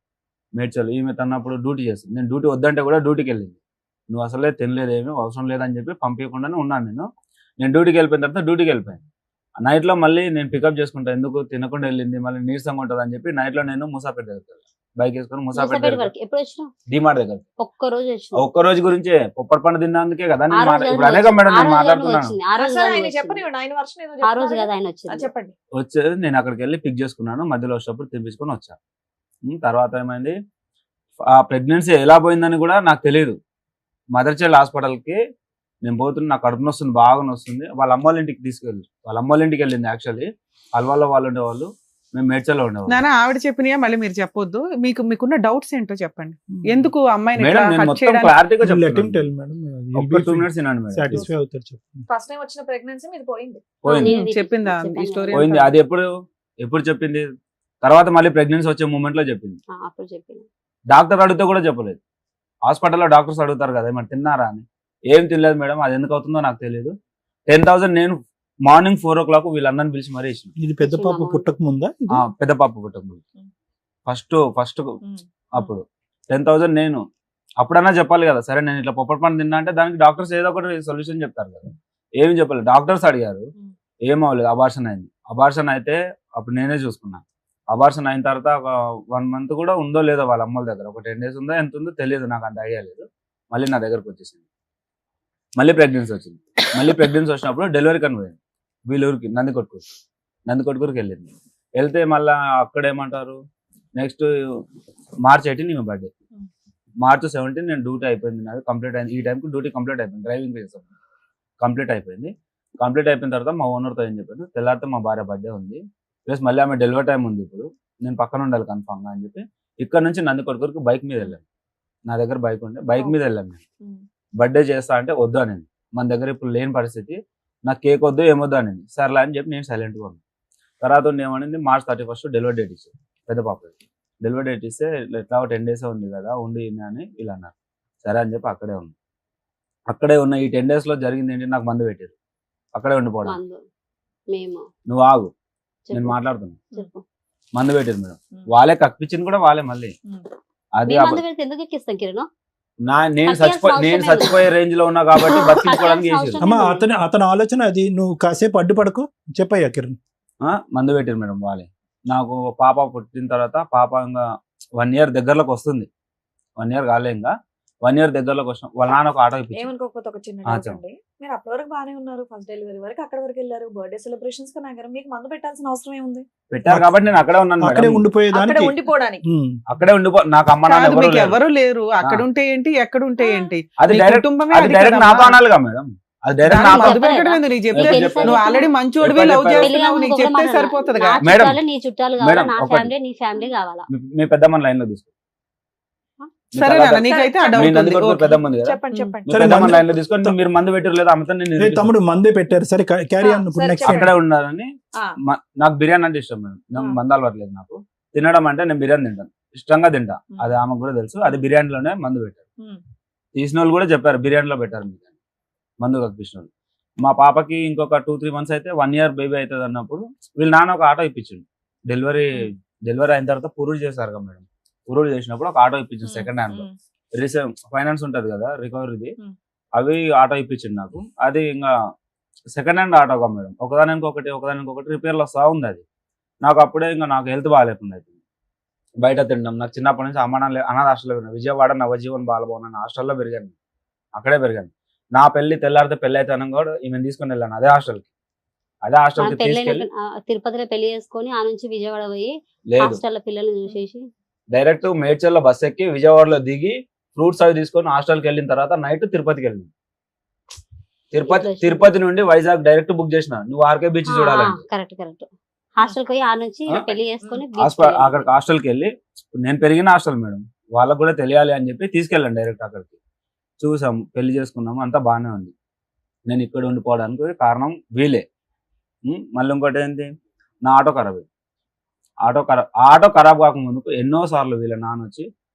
మేడ్చల్ ఈమె తన్నప్పుడు డ్యూటీ చేస్తుంది. నేను డ్యూటీ వద్దంటే కూడా డ్యూటీకి వెళ్ళింది. నువ్వు అసలే తినలేదేమీ అవసరం లేదని చెప్పి పంపించకుండానే ఉన్నాను. నేను డ్యూటీకి వెళ్ళిపోయిన తర్వాత డ్యూటీకి వెళ్ళిపోయాను. నైట్ లో మళ్ళీ నేను పికప్ చేసుకుంటా, ఎందుకు తినకుండా వెళ్ళింది, మళ్ళీ నీరసంగా ఉంటుంది అని చెప్పి నైట్ లో నేను ముసాపేట దగ్గర బైక్ వేసుకొని ముసాపేట డిమార్ట్ దగ్గర ఒక్క రోజు గురించే పొప్పడి పండు తిన్నందుకే కదా ఇప్పుడు అనేక మేడం నేను మాట్లాడుతున్నాను. వచ్చేది నేను అక్కడికి వెళ్ళి పిక్ చేసుకున్నాను. మధ్యలో వచ్చేటప్పుడు తినిపించుకొని వచ్చాను. తర్వాత ఏమైంది, ఆ ప్రెగ్నెన్సీ ఎలా పోయిందని కూడా నాకు తెలియదు. మదర్ చైల్డ్ హాస్పిటల్కి నేను పోతున్నా, నాకు కడుపు నొస్తుంది, బాగా నొస్తుంది. వాళ్ళ అమ్మ వాళ్ళ ఇంటికి తీసుకెళ్ళి, వాళ్ళ అమ్మ వాళ్ళ ఇంటికి వెళ్ళింది. యాక్చువల్లీ అల్వాలో వాళ్ళు ఉండేవాళ్ళు. మేము మేడ్చల్లో ఉండేవాళ్ళం. నాన్న ఆవిడ చెప్పినయా మళ్ళీ మీరు చెప్పొద్దు. మీకున్న డౌట్స్ ఏంటో చెప్పండి. ఎందుకు అమ్మాయిని మేడం ఇట్లా నేను hurt మొత్తం చేయడానికి- క్లారిటీగా Let him tell, చెప్తాను. madam. ఒక్క 2 minutes వినండి మేడం. సాటిస్ఫై అవుతారు చెప్పండి. ఫస్ట్ టైం వచ్చిన ప్రెగ్నెన్సీ మీది పోయింది. పోయింది చెప్పిందా ఈ చెప్పాను. స్టోరీ? పోయింది. అది ఎప్పుడు చెప్పింది? తర్వాత మళ్ళీ ప్రెగ్నెన్సీ వచ్చే మూమెంట్ లో చెప్పింది. అప్పుడు చెప్పిన డాక్టర్ అడిగితే కూడా చెప్పలేదు. హాస్పిటల్లో డాక్టర్స్ అడుగుతారు కదా మరి తిన్నారా అని. ఏం తినలేదు మేడం, అది ఎందుకు అవుతుందో నాకు తెలియదు. 10,000 నేను మార్నింగ్ 4 o'clock వీళ్ళందరిని పిలిచి మరీ ఇచ్చిన. ఇది పెద్ద పాప పుట్టక ముందా ఇది? పెద్ద పాప పుట్టకముందు ఫస్ట్ అప్పుడు 10,000 నేను అప్పుడన్నా చెప్పాలి కదా. సరే నేను ఇట్లా పొప్పటి పండు తిన్నా అంటే దానికి డాక్టర్స్ ఏదో ఒకటి సొల్యూషన్ చెప్తారు కదా. ఏమి చెప్పలేదు. డాక్టర్స్ అడిగారు, ఏమవ్వలేదు, అబార్షన్ అయింది. అబార్షన్ అయితే అప్పుడు నేనే చూసుకున్నా. అబార్షన్ అయిన తర్వాత ఒక 1 month కూడా ఉందో లేదో వాళ్ళ అమ్మల దగ్గర, ఒక 10 days ఉందో ఎంత ఉందో తెలియదు, నాకు అంత ఐడియా లేదు. మళ్ళీ నా దగ్గరకు వచ్చేసింది. మళ్ళీ ప్రెగ్నెన్సీ వచ్చింది. మళ్ళీ ప్రెగ్నెన్సీ వచ్చినప్పుడు డెలివరీ కని పోయింది వీళ్ళూరికి, నందికొట్కూరుకి వెళ్ళింది. వెళ్తే మళ్ళీ అక్కడ ఏమంటారు, నెక్స్ట్ March 18 ఈమె బర్త్డే, March 17 నేను డ్యూటీ అయిపోయింది, నాది కంప్లీట్ అయింది. ఈ టైంకి డ్యూటీ కంప్లీట్ అయిపోయింది, డ్రైవింగ్ చేసాను, కంప్లీట్ అయిపోయింది. కంప్లీట్ అయిపోయిన తర్వాత మా ఓనర్తో ఏం చెప్పాను, తెల్లారితే మా భార్య బర్త్డే ఉంది, ప్లస్ మళ్ళీ ఆమె డెలివరీ టైం ఉంది, ఇప్పుడు నేను పక్కన ఉండాలి కన్ఫామ్గా అని చెప్పి ఇక్కడ నుంచి నందికొట్కూరుకి బైక్ మీద వెళ్ళాను. నా దగ్గర బైక్ ఉండే, బైక్ మీద వెళ్ళాను నేను. బర్త్డే చేస్తా అంటే వద్దు అని, మన దగ్గర ఇప్పుడు లేని పరిస్థితి, నాకు కేక్ వద్దు ఏమొద్దు అని. సర్లే అని చెప్పి నేను సైలెంట్గా ఉన్నాను. తర్వాత ఏమనింది, March 31 డెలివరీ డేట్ ఇచ్చారు పెద్ద పాపకి. డెలివరీ డేట్ ఇస్తే ఎట్లా 10 days ఉంది కదా ఉండి అని ఇలా అన్నారు. సరే అని చెప్పి అక్కడే ఉన్న ఈ 10 days లో జరిగింది ఏంటి, నాకు మందు పెట్టారు, అక్కడే ఉండిపోవడం. మేము నువ్వు ఆగు, నేను మాట్లాడుతున్నా. మందు పెట్టారు మేడం, వాళ్ళే కక్కిపించింది కూడా వాళ్ళే. మళ్ళీ అది ఎందుకు ఎక్కిస్తాం కిరణ్? నేను చచ్చిపోయే రేంజ్ లో ఉన్నా కాబట్టి బతికించుకోవడానికి చేసారు. అమ్మా అతని ఆలోచన అది, నువ్వు కాసేపు అడ్డుపడకు, చెప్పయ్యా కిరణ్. మందు పెట్టారు మేడం వాళ్ళే. నాకు పాప పుట్టిన తర్వాత పాప ఇంకా 1 year దగ్గరలోకి వస్తుంది, 1 year కాలే, ఇంకా 1 year దగ్గరలోకి వచ్చిన వాళ్ళ నాన్న ఒక ఆటో ఇప్పించారు. ఏమనుకోకపోతే ఒక చిన్న డౌట్ అండి, మీరు అప్పటి వరకు బాగానే ఉన్నారు, ఫస్ట్ డెలివరీ వరకు అక్కడ వరకు వెళ్ళారు, బర్త్డే సెలబ్రేషన్స్ కి నాగారు, మీకు మందు పెట్టాల్సిన అవసరం ఏముంది? పెట్టారు కాబట్టి నేను అక్కడే ఉన్నాను అక్కడే మేడం. ఉండిపోయేదానికి. ఉండిపోవడానికి అక్కడే నాకు అమ్మ నాన్న కాదు, మీకు ఎవరు ఎవరు లేరు. అక్కడ ఉంటే ఏంటి, ఎక్కడ ఉంటే ఏంటి? అది నీ డైరెక్ట్ కుటుంబమే అది అది డైరెక్ట్ కదమ్మా. నాతో అనాలిగా మేడం, అది డైరెక్ట్ దాన్ని నాతో. మధు పెట్టడం ఏంది? నీకు చెప్తే చెప్పాను. నువ్వు ఆల్రెడీ మంచోడివి, చెప్పాను, లవ్ చెప్పాను. చేస్తున్నావు, నీకు చెప్తే సరిపోతుందిగా. మేడం, నీ చుట్టాలు కావాలా, మేడం, నా ఒకటి. ఫ్యామిలీ నీ ఫ్యామిలీ కావాలా? మీ పెద్దమ్మ లైన్ లో తీసుకో. సరే నాన్న, నీకైతే ఆ డౌట్ ఉంది. నందికొట్కూరు పెద్దమ్మ ఉంది కదా, చెప్పండి చెప్పండి. మీ సరే, పెద్దమ్మ మందు- లైన్ లో తీసుకొని మీరు మందు పెట్టారు లేదా అమ్మతో నేను ఏ నిరూపిస్తాను. తమ్ముడు మందే పెట్టారు, సరే క్యారీ అన్న. సరే, నెక్స్ట్ చెప్పండి. అక్కడే ఉండాలని. ఆ. నాకు బిర్యానీ అంటే ఇష్టం మేడం, నాకు మందు అలవాట్లేదు. నాకు తినడం అంటే నేను బిర్యానీ తింటాను, ఇష్టంగా తింటా, అది ఆమెకు కూడా తెలుసు. అది బిర్యానీలోనే మందు పెట్టారు. తీసిన వాళ్ళు కూడా చెప్పారు బిర్యానీలో పెట్టారు మీకు మందు కప్పించిన వాళ్ళు. మా పాపకి ఇంకొక 2-3 months అయితే 1 year బేబీ అవుతుంది అన్నప్పుడు వీళ్ళ నాన్న ఒక ఆటో ఇప్పించిండు. డెలివరీ అయిన తర్వాత పురుడు చేశారు కదా మేడం, పురుడు చేసినప్పుడు ఒక ఆటో ఇప్పించింది సెకండ్ హ్యాండ్ లో. ఫైనాన్స్ ఉంటది కదా రికవరీది, అవి ఆటో ఇప్పించింది నాకు. అది ఇంకా సెకండ్ హ్యాండ్ ఆటోగా మేడం, ఒకదానికి రిపేర్లు వస్తా ఉంది. అది నాకు అప్పుడే ఇంకా నాకు హెల్త్ బాగాలేకుండా అయిపోయింది. బయట తినడం, నాకు చిన్నప్పటి నుంచి అనాథ హాస్టల్లో పెరిగాను, విజయవాడ నవజీవన్ బాలభవన్ అనే హాస్టల్లో పెరిగాను, అక్కడే పెరిగాను. నా పెళ్లి తెల్లారితే పెళ్లి అయితే కూడా ఈమెను తీసుకుని వెళ్ళాను అదే హాస్టల్కి తీసుకెళ్ళి. తిరుపతిలో పెళ్లి చేసుకొని ఆ నుంచి విజయవాడ పోయి లేదు, హాస్టల్ పిల్లల్ని చూసేసి డైరెక్ట్ మేడ్చల్లో బస్ ఎక్కి విజయవాడలో దిగి ఫ్రూట్స్ అవి తీసుకొని హాస్టల్కి వెళ్ళిన తర్వాత నైట్ తిరుపతికి వెళ్ళింది. తిరుపతి నుండి వైజాగ్ డైరెక్ట్ బుక్ చేసిన, నువ్వు ఆర్కే బీచ్ చూడాలంటే. కరెక్ట్ హాస్టల్ పోయి ఆ నుంచి పెళ్లి చేసుకొని అక్కడికి హాస్టల్కి వెళ్ళి, నేను పెరిగిన హాస్టల్ మేడం, వాళ్ళకు కూడా తెలియాలి అని చెప్పి తీసుకెళ్ళాను డైరెక్ట్ అక్కడికి. చూసాము, పెళ్లి చేసుకున్నాము, అంతా బాగానే ఉంది. నేను ఇక్కడ ఉండిపోవడానికి కారణం వీలే. మళ్ళీ ఇంకోటి ఏంటి, నా ఆటో ఖరాబ్ అయింది. ఆటో ఖరాబ్ కాకముందుకు ఎన్నోసార్లు వీళ్ళ నాన్న వచ్చి,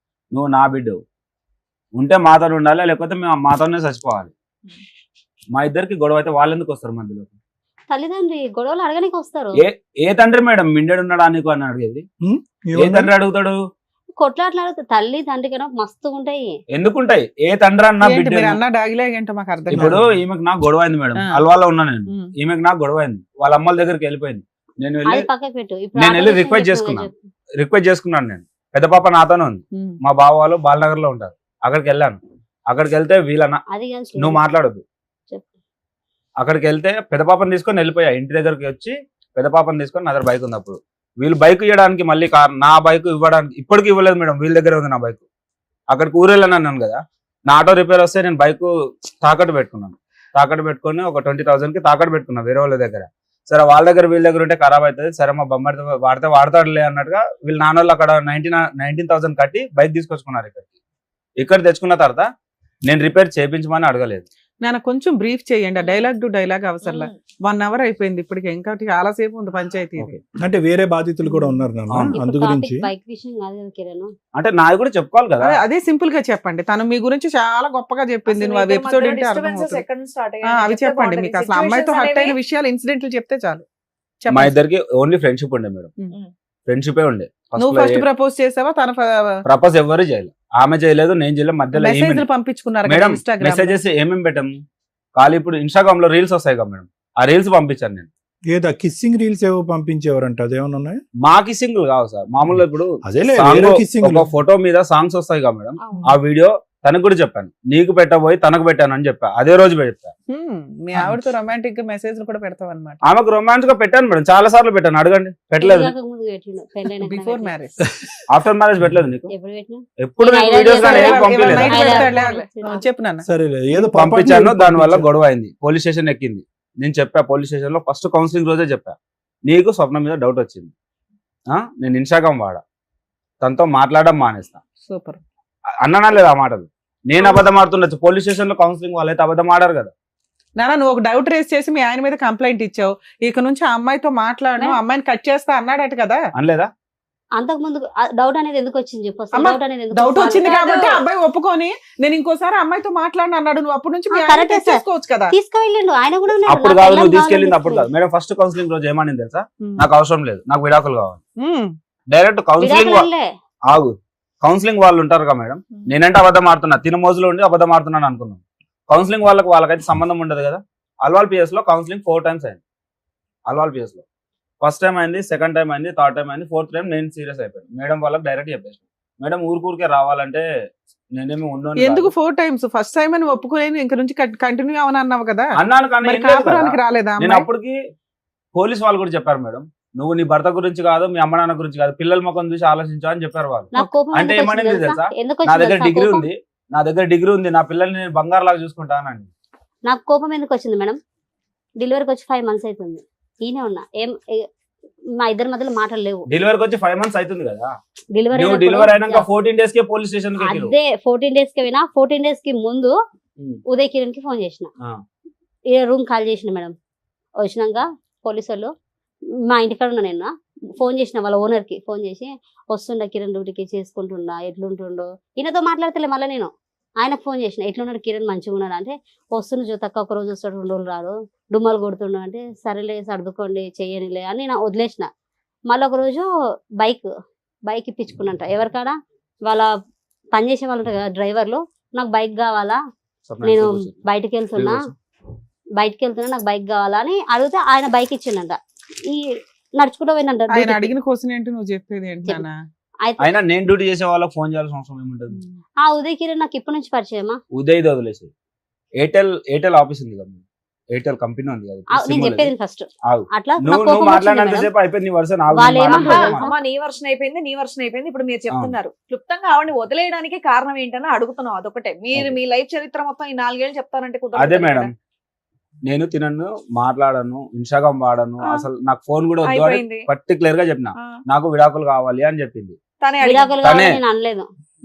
నువ్వు నా బిడ్డవు, ఉంటే మాతో ఉండాలి, లేకపోతే మేము మాతోనే చచ్చిపోవాలి. మా ఇద్దరికి గొడవ అయితే వాళ్ళు ఎందుకు వస్తారు మధ్యలో? తల్లిదండ్రి గొడవలు అడగడానికి వస్తారు. ఏ తండ్రి మేడం మిండెడు ఉన్నాడా నీకు అని అడిగేది? ఏ తండ్రి అడుగుతాడు? కొట్లాట్లాడుతూ తల్లి తండ్రి కన్నా మస్తు ఉంటాయి. ఎందుకుంటాయి? ఏ తండ్రి అన్నా బిడ్డ. అన్న డాగిలాగంటే మాకు అర్థం ఇప్పుడు ఈమెకు నాకు గొడవ అయింది మేడం, అల్వాలో ఉన్నా నేను, ఈమెకు నాకు గొడవ అయింది, వాళ్ళ అమ్మల దగ్గరికి వెళ్ళిపోయింది. నేను వెళ్ళి రిక్వెస్ట్ చేసుకున్నాను. నేను పెద్ద పాప నాతోనే ఉంది, మా బావ వాళ్ళు బాలనగర్ లో ఉంటారు, అక్కడికి వెళ్ళాను. అక్కడికి వెళ్తే వీళ్ళ నువ్వు మాట్లాడద్దు, అక్కడికి వెళ్తే పెద్ద పాపని తీసుకొని వెళ్ళిపోయా. ఇంటి దగ్గరికి వచ్చి పెద్ద పాపని తీసుకొని నా దగ్గర బైక్ ఉంది. అప్పుడు వీళ్ళు బైక్ ఇవ్వడానికి మళ్ళీ నా బైక్ ఇవ్వడానికి ఇప్పటికి ఇవ్వలేదు మేడం, వీళ్ళ దగ్గర ఉంది నా బైక్. అక్కడికి ఊరెళ్ళాను అన్నాను కదా, నా ఆటో రిపేర్ వస్తే నేను బైక్ తాకట్టు పెట్టుకున్నాను. తాకట్టు పెట్టుకొని ఒక 20,000కి తాకట్టు పెట్టుకున్నా వేరే వాళ్ళ దగ్గర. సరే వాళ్ళ దగ్గర వీళ్ళ దగ్గర ఉంటే ఖరాబ్ అవుతుంది, సరే మా బొమ్మడితో వాడతాడులే అన్నట్టుగా వీళ్ళ నాన్న వాళ్ళు అక్కడ 19,000 కట్టి బైక్ తీసుకొచ్చుకున్నారు ఇక్కడ తెచ్చుకున్న తర్వాత నేను రిపేర్ చేయించమని అడగలేదు. నాన్న కొంచెం బ్రీఫ్ చేయండి, ఆ డైలాగ్ టు డైలాగ్ అవసరంలా. 1 hour అయిపోయింది ఇప్పటికి, ఇంకా చాలా సేపు ఉంది పంచాయతీ. అంటే వేరే బాధితులు కూడా ఉన్నారు నాన్న, అందు గురించి. బైక్ విషయం కాదు కదా కిరణ్, అంటే నాది కూడా చెప్పుకోవాలి కదా. అదే సింపుల్ గా చెప్పండి, తను మీ గురించి చాలా గొప్పగా చెప్పింది, నువ్వు అవి ఎపిసోడ్ ఏంటి అవి చెప్పండి. మీకు అసలు అమ్మాయితో హర్ట్ అయిన విషయాలు, ఇన్సిడెంట్లు చెప్తే చాలు. మా ఇద్దరికి ఓన్లీ ఫ్రెండ్షిప్ ఉండే మేడం, ఫ్రెండ్షిపే ఉండే. నువ్వు ఫస్ట్ ప్రపోజ్ చేసావా? తన ప్రపోజ్ ఎవరు చేయలేదు, ఆమె చేయలేదు, నేను చేయలేదు. మధ్యలో మెసేజ్లు పంపించుకున్నారు మేడం, మెసేజెస్ ఏమేమి పెట్టాము ఖాళీ. ఇప్పుడు ఇన్స్టాగ్రామ్ లో రీల్స్ వస్తాయి కదా మేడం, ఆ రీల్స్ పంపించాను నేను. ఏదా కిస్సింగ్ రీల్స్ ఏవో పంపించేవారంట, అదేమన్నా ఉన్నాయి? మా కిస్సింగ్ కావు సార్, మామూలుగా ఇప్పుడు ఒక ఫోటో మీద సాంగ్స్ వస్తాయి కదా మేడం, ఆ వీడియో తనకు కూడా చెప్పాను, నీకు పెట్టబోయి తనకు పెట్టాను అని చెప్పా, అదే రోజు చెప్పా. మీ ఆవిడతో రొమాంటిక్ గా మెసేజ్ కూడా పెడతావు అనమాట? ఆమెకు రొమాన్స్ గా పెట్టాను మేడం, చాలా సార్లు పెట్టాను, అడగండి. పెట్టలేదు. బిఫోర్ మ్యారేజ్, ఆఫ్టర్ మ్యారేజ్ పెట్టలేదు నీకు? ఎప్పుడు చెప్పు నాన్న. సరే ఏదో పంపించాను, దాని వల్ల గొడవ అయింది, పోలీస్ స్టేషన్ ఎక్కింది. నేను చెప్పా పోలీస్ స్టేషన్ లో, ఫస్ట్ కౌన్సిలింగ్ రోజే చెప్పా, నీకు స్వప్న మీద డౌట్ వచ్చింది, నేను ఇన్స్టాగ్రామ్ వాడా, తనతో మాట్లాడడం మానేస్తా. సూపర్ అన్నానా లేదా ఆ మాటలు? నేను అబద్ధం ఆడుతుండొచ్చు, పోలీస్ స్టేషన్ లో కౌన్సిలింగ్ వాళ్ళైతే అబద్ధం ఆడారు కదా. నాన్న నువ్వు ఒక డౌట్ రేస్ చేసి మీ ఆయన మీద కంప్లైంట్ ఇచ్చావు, ఇక నుంచి ఆ అమ్మాయితో మాట్లాడను, అమ్మాయిని కట్ చేస్తా అన్నాడట కదా, అనలేదా? అంతకు ముందు డౌట్ అనేది ఎందుకు వచ్చింది చెప్పు. డౌట్ వచ్చింది కాబట్టి అబ్బాయి ఒప్పుకొని నేను ఇంకోసారి అమ్మాయితో మాట్లాడిన అన్నాడు, నువ్వు అప్పటి నుంచి చేసుకోవచ్చు కదా. తీసుకెళ్ళిండు ఆయన కూడా. అప్పుడు కాదు, నువ్వు తీసుకెళ్ళింది అప్పుడు కాదు మేడం. ఫస్ట్ కౌన్సిలింగ్ రోజు ఏమని తెలుసా, నాకు అవసరం లేదు, నాకు విడాకులు కావాలి. డైరెక్ట్ కౌన్సిలింగ్ ఆగు, కౌన్సిలింగ్ వాళ్ళు ఉంటారు కదా మేడం, నేనంటే అబద్ధం ఆడుతున్నా, తిన మోజులో ఉండి అబద్ధం ఆడుతున్నాను అనుకున్నాను. కౌన్సిలింగ్ వాళ్ళకైతే సంబంధం ఉండదు కదా. అల్వాల్ పిఎస్ లో కౌన్సిలింగ్ 4 times అయింది. అల్వాల్ పిఎస్ లో ఫస్ట్ టైం అయింది, సెకండ్ టైం అయింది, థర్డ్ టైం అయింది, ఫోర్త్ టైం నేను సీరియస్ అయిపోయాను. మేడం వాళ్ళకి డైరెక్ట్ చెప్పేసి, మేడం ఊరికే రావాలంటే నేనేమి ఉన్నాను. ఎందుకు 4 times? ఫస్ట్ టైం అని ఒప్పుకోలేను, ఇంక నుంచి కంటిన్యూ అవని అన్నావు కదా. అన్నాను కానీ రాలేదా? నేను అప్పటికి పోలీస్ వాళ్ళు కూడా చెప్పారు, మేడం నువ్వు నీ భర్త గురించి కాదు, మీ అమ్మ నాన్న గురించి కాదు, పిల్లల ముఖం చూసి ఆలోచించు అని చెప్పారు వాళ్ళు. అంటే ఏమనేది తెలుసా, నా దగ్గర డిగ్రీ ఉంది, నా పిల్లల్ని నేను బంగారు లాగా చూసుకుంటానండి. నాకు కోపం ఎందుకు వచ్చింది మేడం? డెలివరీకి వచ్చి 5 months అవుతుంది, ఈయనే ఉన్నా, మా ఇద్దరి మధ్యలో మాటలు లేవు. డెలివరీకి వచ్చి 5 months అవుతుంది కదా. డెలివరీ అయినాక 14 days కే పోలీస్ స్టేషన్ కి అదే 14 days కి పోయినా, 14 days కి ముందు ఉదయ్ కిరణ్ కి ఫోన్ చేసిన, రూమ్ కాల్ చేసిన మేడం. వచ్చినాక పోలీసు వాళ్ళు మా ఇంటికాడ ఉన్నా, నేను ఫోన్ చేసిన వాళ్ళ ఓనర్ కి ఫోన్ చేసి, వస్తుండ కిరణ్ డ్యూటీకి చేసుకుంటుండా, ఎట్లుంటుండో, ఈయనతో మాట్లాడతలే. మళ్ళీ నేను ఆయనకు ఫోన్ చేసిన, ఎట్లున్నాడు కిరణ్, మంచిగా ఉన్నాడు అంటే, వస్తుండు జ్యోతక్క ఒక రోజు వస్తాడు, 2 రోజులు రాడు, డుమ్మలు కొడుతుండు అంటే, సరేలే సర్దుకోండి చెయ్యనిలే అని నేను వదిలేసిన. మళ్ళీ ఒక రోజు బైక్ ఇప్పించుకున్నంట ఎవరికాడ, వాళ్ళ పనిచేసే వాళ్ళు ఉంటారు కదా డ్రైవర్లు, నాకు బైక్ కావాలా, నేను బయటకు వెళ్తున్నా నాకు బైక్ కావాలా అని అడిగితే ఆయన బైక్ ఇచ్చిండంట. ఈ నడుచుకుంటూ పోయిందంట. ఆయన అడిగిన క్వశ్చన్ ఏంటి, నువ్వు చెప్పేది ఏంటి? అయినా నేను డ్యూటీ చేసే వాళ్ళకి ఫోన్ చేయాల్సిన అవసరం ఏముంటది? ఆ ఉదయ్ కిరణ్ నాకు ఇప్పటి నుంచి పరిచయమా? ఉదయ్ వదిలేసి ఎయిర్టెల్ ఆఫీస్ ఉంది కదా, ఎయిర్టెల్ కంపెనీ ఉంది కదా, నేను చెప్పేది ఫస్ట్. అట్లా నువ్వు మాట్లాడినంతసేపు అయిపోయింది నీ వర్షన్. నీ వర్షన్ అయిపోయింది. ఇప్పుడు మీరు చెప్తున్నారు క్లుప్తంగా ఆవిడని వదిలేయడానికి కారణం ఏంటని అడుగుతున్నాం. అదొకటే. మీరు మీ లైఫ్ చరిత్ర మొత్తం ఈ 4 ఏళ్ళు చెప్తారంటే కుదరదు. అదే మేడం, నేను తినను, మాట్లాడను, ఇన్స్టాగ్రామ్ వాడను, అసలు నాకు ఫోన్ కూడా వద్దు అని పర్టికులర్ గా చెప్పిన. నాకు విడాకులు కావాలి అని చెప్పింది.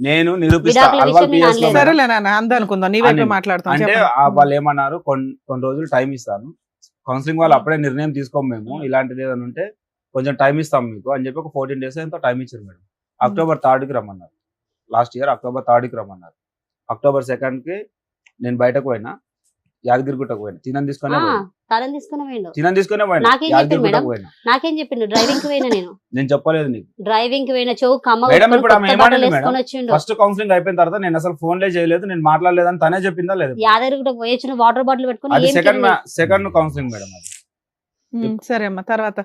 నేను నిరూపిస్తా. అంటే వాళ్ళు ఏమన్నారు, కొన్ని రోజులు టైం ఇస్తాను, కౌన్సిలింగ్ వాళ్ళు అప్పుడే నిర్ణయం తీసుకోము మేము, ఇలాంటిది ఏదైనా ఉంటే కొంచెం టైం ఇస్తాం మీకు అని చెప్పి ఒక 14 days ఎంతో టైం ఇచ్చారు మేడం. October 3rd కి రమ్మన్నారు, లాస్ట్ ఇయర్ October 3rd కి రమ్మన్నారు. October 2nd కి నేను బయటకు పోయినా, యాదగిరిగుట్టకు పోయినా, తినం తీసుకునే పోయినా. నాకేం చెప్పిండు, డ్రైవింగ్ కి పోయినా నేను చెప్పలేదు నీకు. డ్రైవింగ్ కి పోయినా ఫస్ట్ కౌన్సిలింగ్ అయిపోయిన తర్వాత నేను అసలు ఫోన్ లే చేయలేదు, నేను మాట్లాడలేదు అని తనే చెప్పిందా లేదు? యాదగిరిగుట్టకు పోయి వాటర్ బాటిల్ పెట్టుకుని సెకండ్ కౌన్సిలింగ్ మేడం అది. సరే అమ్మా, తర్వాత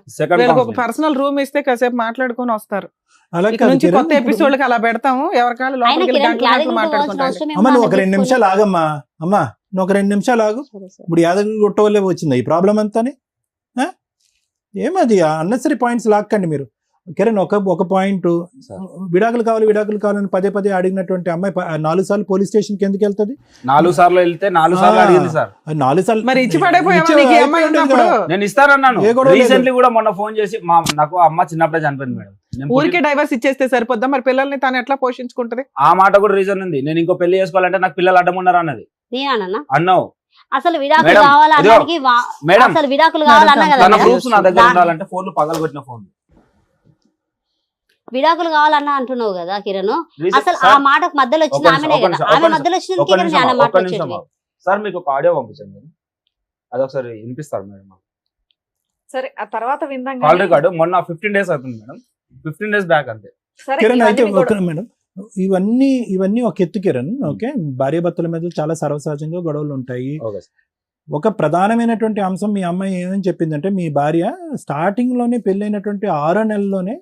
ఒక పర్సనల్ రూమ్ ఇస్తే కాసేపు మాట్లాడుకొని వస్తారు. కొత్త ఎపిసోడ్ అలా పెడతాము, ఎవరికాలు ఒక 2 నిమిషాలు ఆగమ్మా. అమ్మా నువ్వు ఒక 2 నిమిషాలు ఆగు. ఇప్పుడు యాదగిరిగుట్ట వల్లే వచ్చిందా ఈ ప్రాబ్లం అంతా? ఏమది అన్నెసరీ పాయింట్స్ లాక్కండి మీరు. కిరణ్ ఒక పాయింట్, సార్. విడాకులు కావాలని పదే అడిగినటువంటి అమ్మాయి 4 సార్లు పోలీస్ స్టేషన్ కి ఎందుకు వెళ్తుంది? 4 సార్లు వెళ్తే 4 సార్లు అడిగింది సార్. 4 సార్లు మరి ఇచ్చి పడైపోయావా నీకు ఈ అమ్మాయి ఉన్నప్పుడు? నేను ఇస్తానన్నాను. ఏ గొడవ లేదు. రీసెంట్లీ కూడా మొన్న ఫోన్ చేసి నాకు అమ్మ చిన్నప్పుడే చనిపోయింది మేడం. నేను ఊరికే డైవర్స్ ఇచ్చేస్తే సరిపోద్దా? మరి పిల్లల్ని తాను ఎట్లా పోషించుకుంటది? ఆ మాట కూడా రీజన్ ఉంది. నేను ఇంకో పెళ్లి చేసుకోవాలంటే నాకు పిల్లలు అడ్డం ఉన్నారు అన్నది. నేనన్నా అన్నావు అసలు విడాకులు మేడం, కావాలన్నానికి మేడం, అసలు విడాకులు కావాలన్నా కదా తన మేడం? ప్రూఫ్స్ నా దగ్గర ఉండాలంటే ఫోన్లు పగలగొట్టిన ఫోన్. విడాకులు కావాలన్నా అంటున్నావు కదా కిరణ్, అసలు ఆ మాటకు మధ్యలో వచ్చింది ఒక్క ఆమెనే నిమిషం, కదా, ఆమె మధ్యలో వచ్చింది కిరణ్ అన్న మాట ఒక్క నిమిషం వచ్చేది. సార్, మీకు ఒక ఆడియో పంపించాను మేడం, అదొకసారి వినిపిస్తారు మేడం. సరే ఆ తర్వాత విందాం కాల్ గానీ. రికార్డు మొన్న 15 days అవుతుంది మేడం, 15 days బ్యాక్ అంతే. సరే, కిరణ్ అయితే ఇవన్నీ కూడా- మేడం ఇవన్నీ ఒక ఎత్తు కిరణ్. ఓకే, భార్యాభర్తల మీద చాలా సర్వసహజంగా గొడవలు ఉంటాయి. Okay sir. ఒక ప్రధానమైనటువంటి అంశం మీ అమ్మాయి ఏమని చెప్పిందంటే, మీ భార్య స్టార్టింగ్ లోనే పెళ్ళైనటువంటి 6 నెలల్లోనే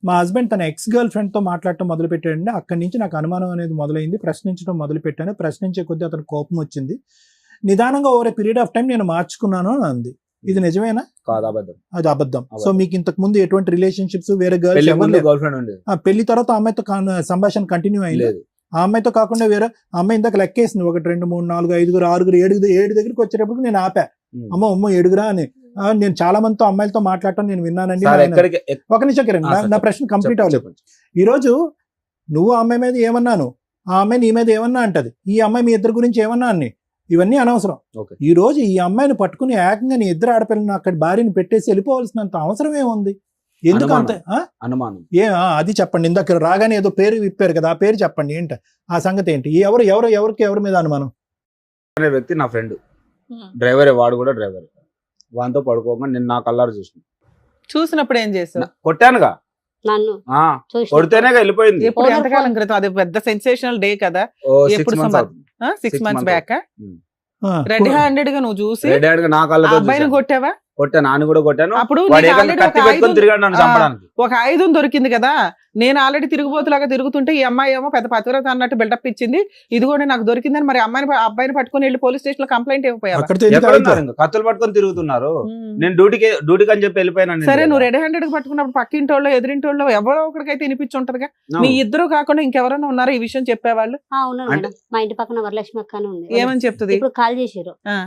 మా హస్బెండ్ తన ఎక్స్ గర్ల్ ఫ్రెండ్ తో మాట్లాడటం మొదలు పెట్టాడండి. అక్కడి నుంచి నాకు అనుమానం అనేది మొదలైంది, ప్రశ్నించడం మొదలు పెట్టాను. ప్రశ్నించే కొద్దీ అతను కోపం వచ్చింది. నిదానంగా over a period of time నేను మార్చుకున్నాను అని అంది. ఇది నిజమేనా? కాదు, అబద్ధం. అది అబద్ధం. సో మీకు ఇంతకు ముందు ఎటువంటి రిలేషన్షిప్స్ వేరే పెళ్లి ముందు గర్ల్స్ గర్ల్ ఫ్రెండ్ ఉండేది పెళ్లి తర్వాత ఆ అమ్మాయితో సంభాషణ కంటిన్యూ అయింది? లేదు. ఆ అమ్మాయితో కాకుండా వేరే ఆ అమ్మాయి ఇందాక లెక్కేసింది 1 2 3 4 5 6 7 దగ్గరికి వచ్చేటప్పుడు నేను ఆపా. అమ్మో 7 అని. నేను చాలా మందితో అమ్మాయిలతో మాట్లాడటం నేను విన్నానండి. సార్, ఎక్కడికి ఒక నిమిషం కిరణ్, నా ప్రశ్న కంప్లీట్ అవ్వలేదు. ఈ రోజు నువ్వు ఆ అమ్మాయి మీద ఏమన్నాను, ఆ అమ్మాయి నీ మీద ఏమన్నా అంటది, ఈ అమ్మాయి మీ ఇద్దరి గురించి ఏమన్నా అని, ఇవన్నీ అనవసరం. ఓకే. ఈ రోజు ఈ అమ్మాయిని పట్టుకుని ఏకంగా నీ ఇద్దరు ఆడపిల్లని అక్కడ భార్యని పెట్టేసి వెళ్ళిపోవాల్సినంత అవసరం ఏముంది? ఎందుకు అంత అనుమానం. అది చెప్పండి. ఇందాక రాగానే ఏదో పేరు విప్పారు కదా, ఆ పేరు చెప్పండి. ఏంటి ఆ సంగతి? ఏంటి ఎవరి మీద అనుమానం? అనే వ్యక్తి నా ఫ్రెండ్, ఉమ్. డ్రైవరే, వాడు కూడా డ్రైవర్. వాంతో పడుకోమని నేను నా కల్లారు చూసిన. చూసినప్పుడు ఏం చేసావు? కొట్టానుగా, నన్ను చూసి కొడితేనే వెళ్ళిపోయింది. ఎప్పుడు Owner ఎంతకాలం phone- క్రితం? అది పెద్ద సెన్సేషనల్ డే కదా. ఓ 6 ఎప్పుడు months సంబంధం? అవుతుంది. 6 6 months months బ్యాక్ ఉమ్. రెడ్ హ్యాండెడ్ గా నువ్వు చూసి రెడ్ హ్యాండ్ గా నా ఆ కళ్ళతో అబ్బాయిని చూశాను. కొట్టావా? కొట్టాను, నాన్న కూడా కొట్టాను. అప్పుడు వాడు నీకు ఏకంగా already కత్తి ఒక పెట్టుకొని ఆయుధం- తిరిగాడు నన్ను చంపడానికి. ఒక ఆయుధం దొరికింది కదా. నేను ఆల్రెడీ తిరుగుబోతులాగా తిరుగుతుంటే ఈ అమ్మాయి ఏమో పెద్ద పతివ్రత అన్నట్టు బిల్డప్ ఇచ్చింది. ఇది కూడా నాకు దొరికిందని మరి అబ్బాయిని పట్టుకొని వెళ్ళి పోలీస్ స్టేషన్ లో కంప్లైంట్ ఇవ్వకపోయావా? అక్కడితో ఎందుకు ఎక్కడ ఆగిపోయావు? ఉన్నారు ఇంకా? కత్తులు పట్టుకొని తిరుగుతున్నారు. ఉమ్. నేను డ్యూటీకి అని చెప్పి వెళ్ళిపోయాను. సరే, నువ్వు రెడ్ హ్యాండెడ్ పట్టుకున్నప్పుడు పక్కింటోళ్ళు ఎదురింటోళ్ళు ఎవరో ఒకరికైతే వినిపించి ఉంటదిగా. మీ ఇద్దరు కాకుండా ఇంకెవరైనా ఉన్నారో ఈ విషయం చెప్పేవాళ్ళు? ఉన్నాను అంటే- మేడం, మా ఇంటి పక్కన వరలక్ష్మి అక్క అని ఉంది. ఏమని చెప్తుంది? ఇప్పుడు కాల్ చేసారు, ఆ.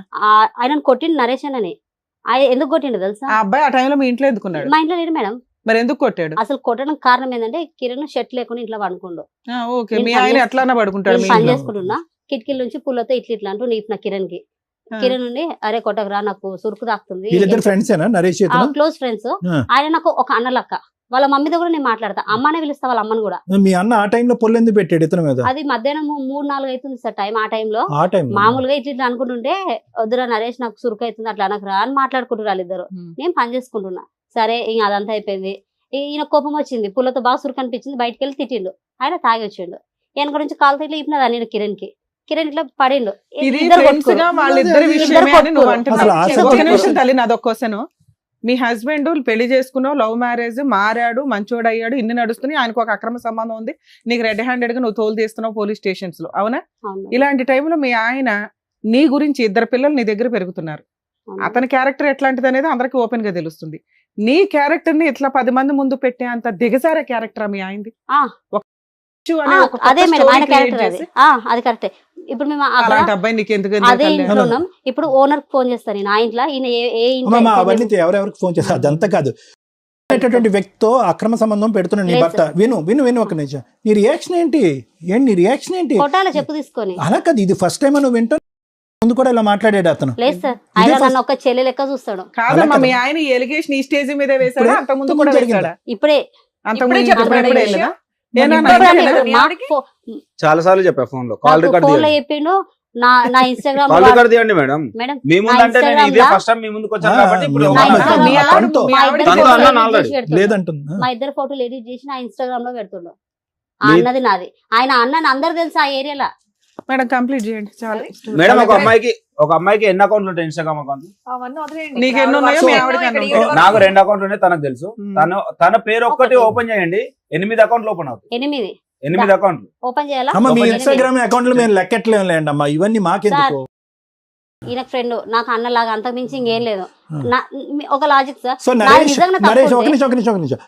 ఆయన కొట్టిండు నరేష్ అని. ఆయన ఎందుకు కొట్టిండు తెలుసా? ఆ అబ్బాయి ఆ టైంలో మీ ఇంట్లో ఎందుకున్నాడు? మా ఇంట్లో లేడు మేడం. మరి ఎందుకు కొట్టాడు? అసలు కొట్టడానికి కారణం ఏంటంటే కిరణ్ షర్ట్ లేకుండా ఇంట్లో పడుకుండు. ఓకే, నేను మీ పని ఆయన చేస్తా- ఎట్లానా పడుకుంటాడు నేను మీ పని ఇంట్లో? చేసుకుంటున్నా, కిటికీల నుంచి పుల్లతో ఇట్లా అంటూ నీకు నా కిరణ్ కి. ఆ. కిరణ్ నుండి అరే కొట్టకరా నాకు సురుకు తాకుతుంది. వీళ్ళిద్దరు ఫ్రెండ్స్ ఏనా నరేష్ ఇతను? Close friends. ఆ. ఆయన నాకు ఒక అన్నలక్క. వాళ్ళ మమ్మీతో కూడా నేను మాట్లాడతా, అమ్మనే పిలుస్తా వాళ్ళ అమ్మని కూడా. మీ అన్న ఆ టైంలో పొల్లెందుకు పెట్టాడు ఇతని మీద? అది మధ్యాహ్నం 3-4 అవుతుంది సార్ టైం. ఆ టైంలో ఆ టైం మామూలుగా ఇట్లా అనుకుంటుంటే, వద్దురా నరేష్ నాకు సురుకు అవుతుంది అట్లా అనకరా అని మాట్లాడుకుంటారు వాళ్ళిద్దరు. ఉమ్. నేను పని చేసుకుంటున్నా. సరే ఇంక అదంతా అయిపోయింది. ఈయన కోపం వచ్చింది, పుల్లతో బాగా సురుకు అనిపించింది, బయటకు వెళ్ళి తిట్టిండు. ఆయన తాగి వచ్చిండు. వెనక నుంచి కాలుతో ఇట్లా ఇప్పినదా నేను కిరణ్ ఇట్లా పడిండు. ఇది ఇద్దరు ఫ్రెండ్స్ గా కొట్టుకోరు. వాళ్ళిద్దరి ఇద్దరు విషయమే అని నువ్వు కొట్టుకోరు. అసలు ఆ అంటున్నావు. ఒక subject నిమిషం కోసం- తల్లి, నాదొక క్వశ్చన్. మీ హస్బెండ్ పెళ్లి చేసుకున్నావు, లవ్ మ్యారేజ్, మారాడు, మంచోడు అయ్యాడు, ఇన్ని నడుస్తున్నాయి, ఆయనకు ఒక అక్రమ సంబంధం ఉంది, నీకు రెడ్ హ్యాండెడ్ గా నువ్వు తోలు తీస్తున్నావు పోలీస్ స్టేషన్స్ లో, అవునా? అవును. ఇలాంటి టైంలో మీ ఆయన నీ గురించి, 2 పిల్లలు నీ దగ్గర పెరుగుతున్నారు, అవును. అతని క్యారెక్టర్ ఎట్లాంటిది అనేది అందరికి ఓపెన్ గా తెలుస్తుంది. నీ క్యారెక్టర్ ని ఇట్లా 10 మంది ముందు పెట్టే అంత దిగజారే క్యారెక్టర్ మీ ఆయనది. ఆ. ఒక అనే ఒక కొత్త అదే మేడం story ఆయన create క్యారెక్టర్ అది. చేసి, అది కరెక్టే. ఇప్పుడు మేము అక్కడ అలాంటి అబ్బాయి నీకు ఎందుకు అదే కళ్యాణ్? ఇంట్లో ఉన్నాం. ఇప్పుడు ఓనర్ ఫోన్ చేస్తాను నేను, ఆ ఇంట్లో ఈయన ఏ ఇంట్లో అమ్మా అయితే అవన్నీ ఎవరెవరికి ఫోన్ చేస్తారు అదంతా కాదు. అనేటటువంటి వ్యక్తితో అక్రమ సంబంధం పెడుతున్నాడు నీ లేదు భర్త. విను ఒక నిమిషం. నీ రియాక్షన్ ఏంటి? నీ రియాక్షన్ ఏంటి? కొట్టాల చెప్పు తీసుకొని. అలా కాదు, ఇది ఫస్ట్ టైం నువ్వు వింటూ ముందు కూడా ఇలా మాట్లాడాడు అతను. లేదు సార్, ఆయన నన్ను ఒక చెల్లె లెక్క చూస్తాడు. కాదమ్మా, అలా మీ కదా. ఆయన ఈ ఎలిగేషన్ ఈ స్టేజ్ మీద వేసాడా? ఇప్పుడే- అంత ముందు ఇంతకు కూడా ముందు వేసాడా? ఇప్పుడే అంత ఇప్పుడే ముందు చెప్పాడా ఎప్పుడే ఈ వెళ్ళదా? విషయం? ఏనా మరి నా ఇప్పుడే దగ్గర చెప్పాడా? లేదా? చాలా సార్లు చెప్పా ఫోన్ లో. కాల్ రికార్డ్ ఫోన్ లో తీయండి, చెప్పిండు. నా ఇన్స్టాగ్రామ్ కాల్ రికార్డ్ తీయండి మేడం. మేడం మీ ముందు అంటే నేను Instagram ఇదే లా- ఫస్ట్ టైం మీ ముందుకు వచ్చాను ఆ, కాబట్టి ఇప్పుడు నా నా ఏమన్నా Instagram మీ లో ఆవిడ- తనతో- మీ మా ఆవిడ ఇద్దరి తనతో ఫోటోలు అన్నాను edit already. చేసి పెడుతుండు. లేదంటుంది. మా ఇద్దరు ఫోటోలు ఎడిట్ చేసి నా ఇన్స్టాగ్రామ్ లో పెడుతుండు. ఆ మీ- అన్నది నాది. ఆయన అన్నని అందరు తెలుసు ఆ ఏరియాలో. మేడం కంప్లీట్ చేయండి చాలు. మేడం ఒక అమ్మాయికి ఎన్ని అకౌంట్లు ఉంటాయి? ఇన్స్టాగ్రామ్ అకౌంట్ అవన్నీ వదిలేయండి. నీకు ఎన్ని ఉన్నాయో మీ ఆవిడకి ఎన్ని ఇక్కడ ఉంటాయో. నాకు 2 అకౌంట్లు ఉన్నాయి, తనకు తెలుసు. తన పేరు ఒక్కటి ఒకటి. ఓపెన్ చేయండి, 8 అకౌంట్లు ఓపెన్ అవుతాయి. 8 అకౌంట్లు. ఓపెన్ చేయాలా? అమ్మ మీ ఓపెన్ ఇన్స్టాగ్రామ్ అకౌంట్ లో మేము లెక్కట్లేండి అమ్మా, ఇవన్నీ మాకెందుకు? ఈయన ఫ్రెండ్, నాకు అన్నలాగా అంతకు మించి ఇంకేం లేదు. ఒక లాజిక్ సార్. సో నాకు నరేష్ నిజంగా నరేష్ తప్పు ఒక ఉంది. నిమిషం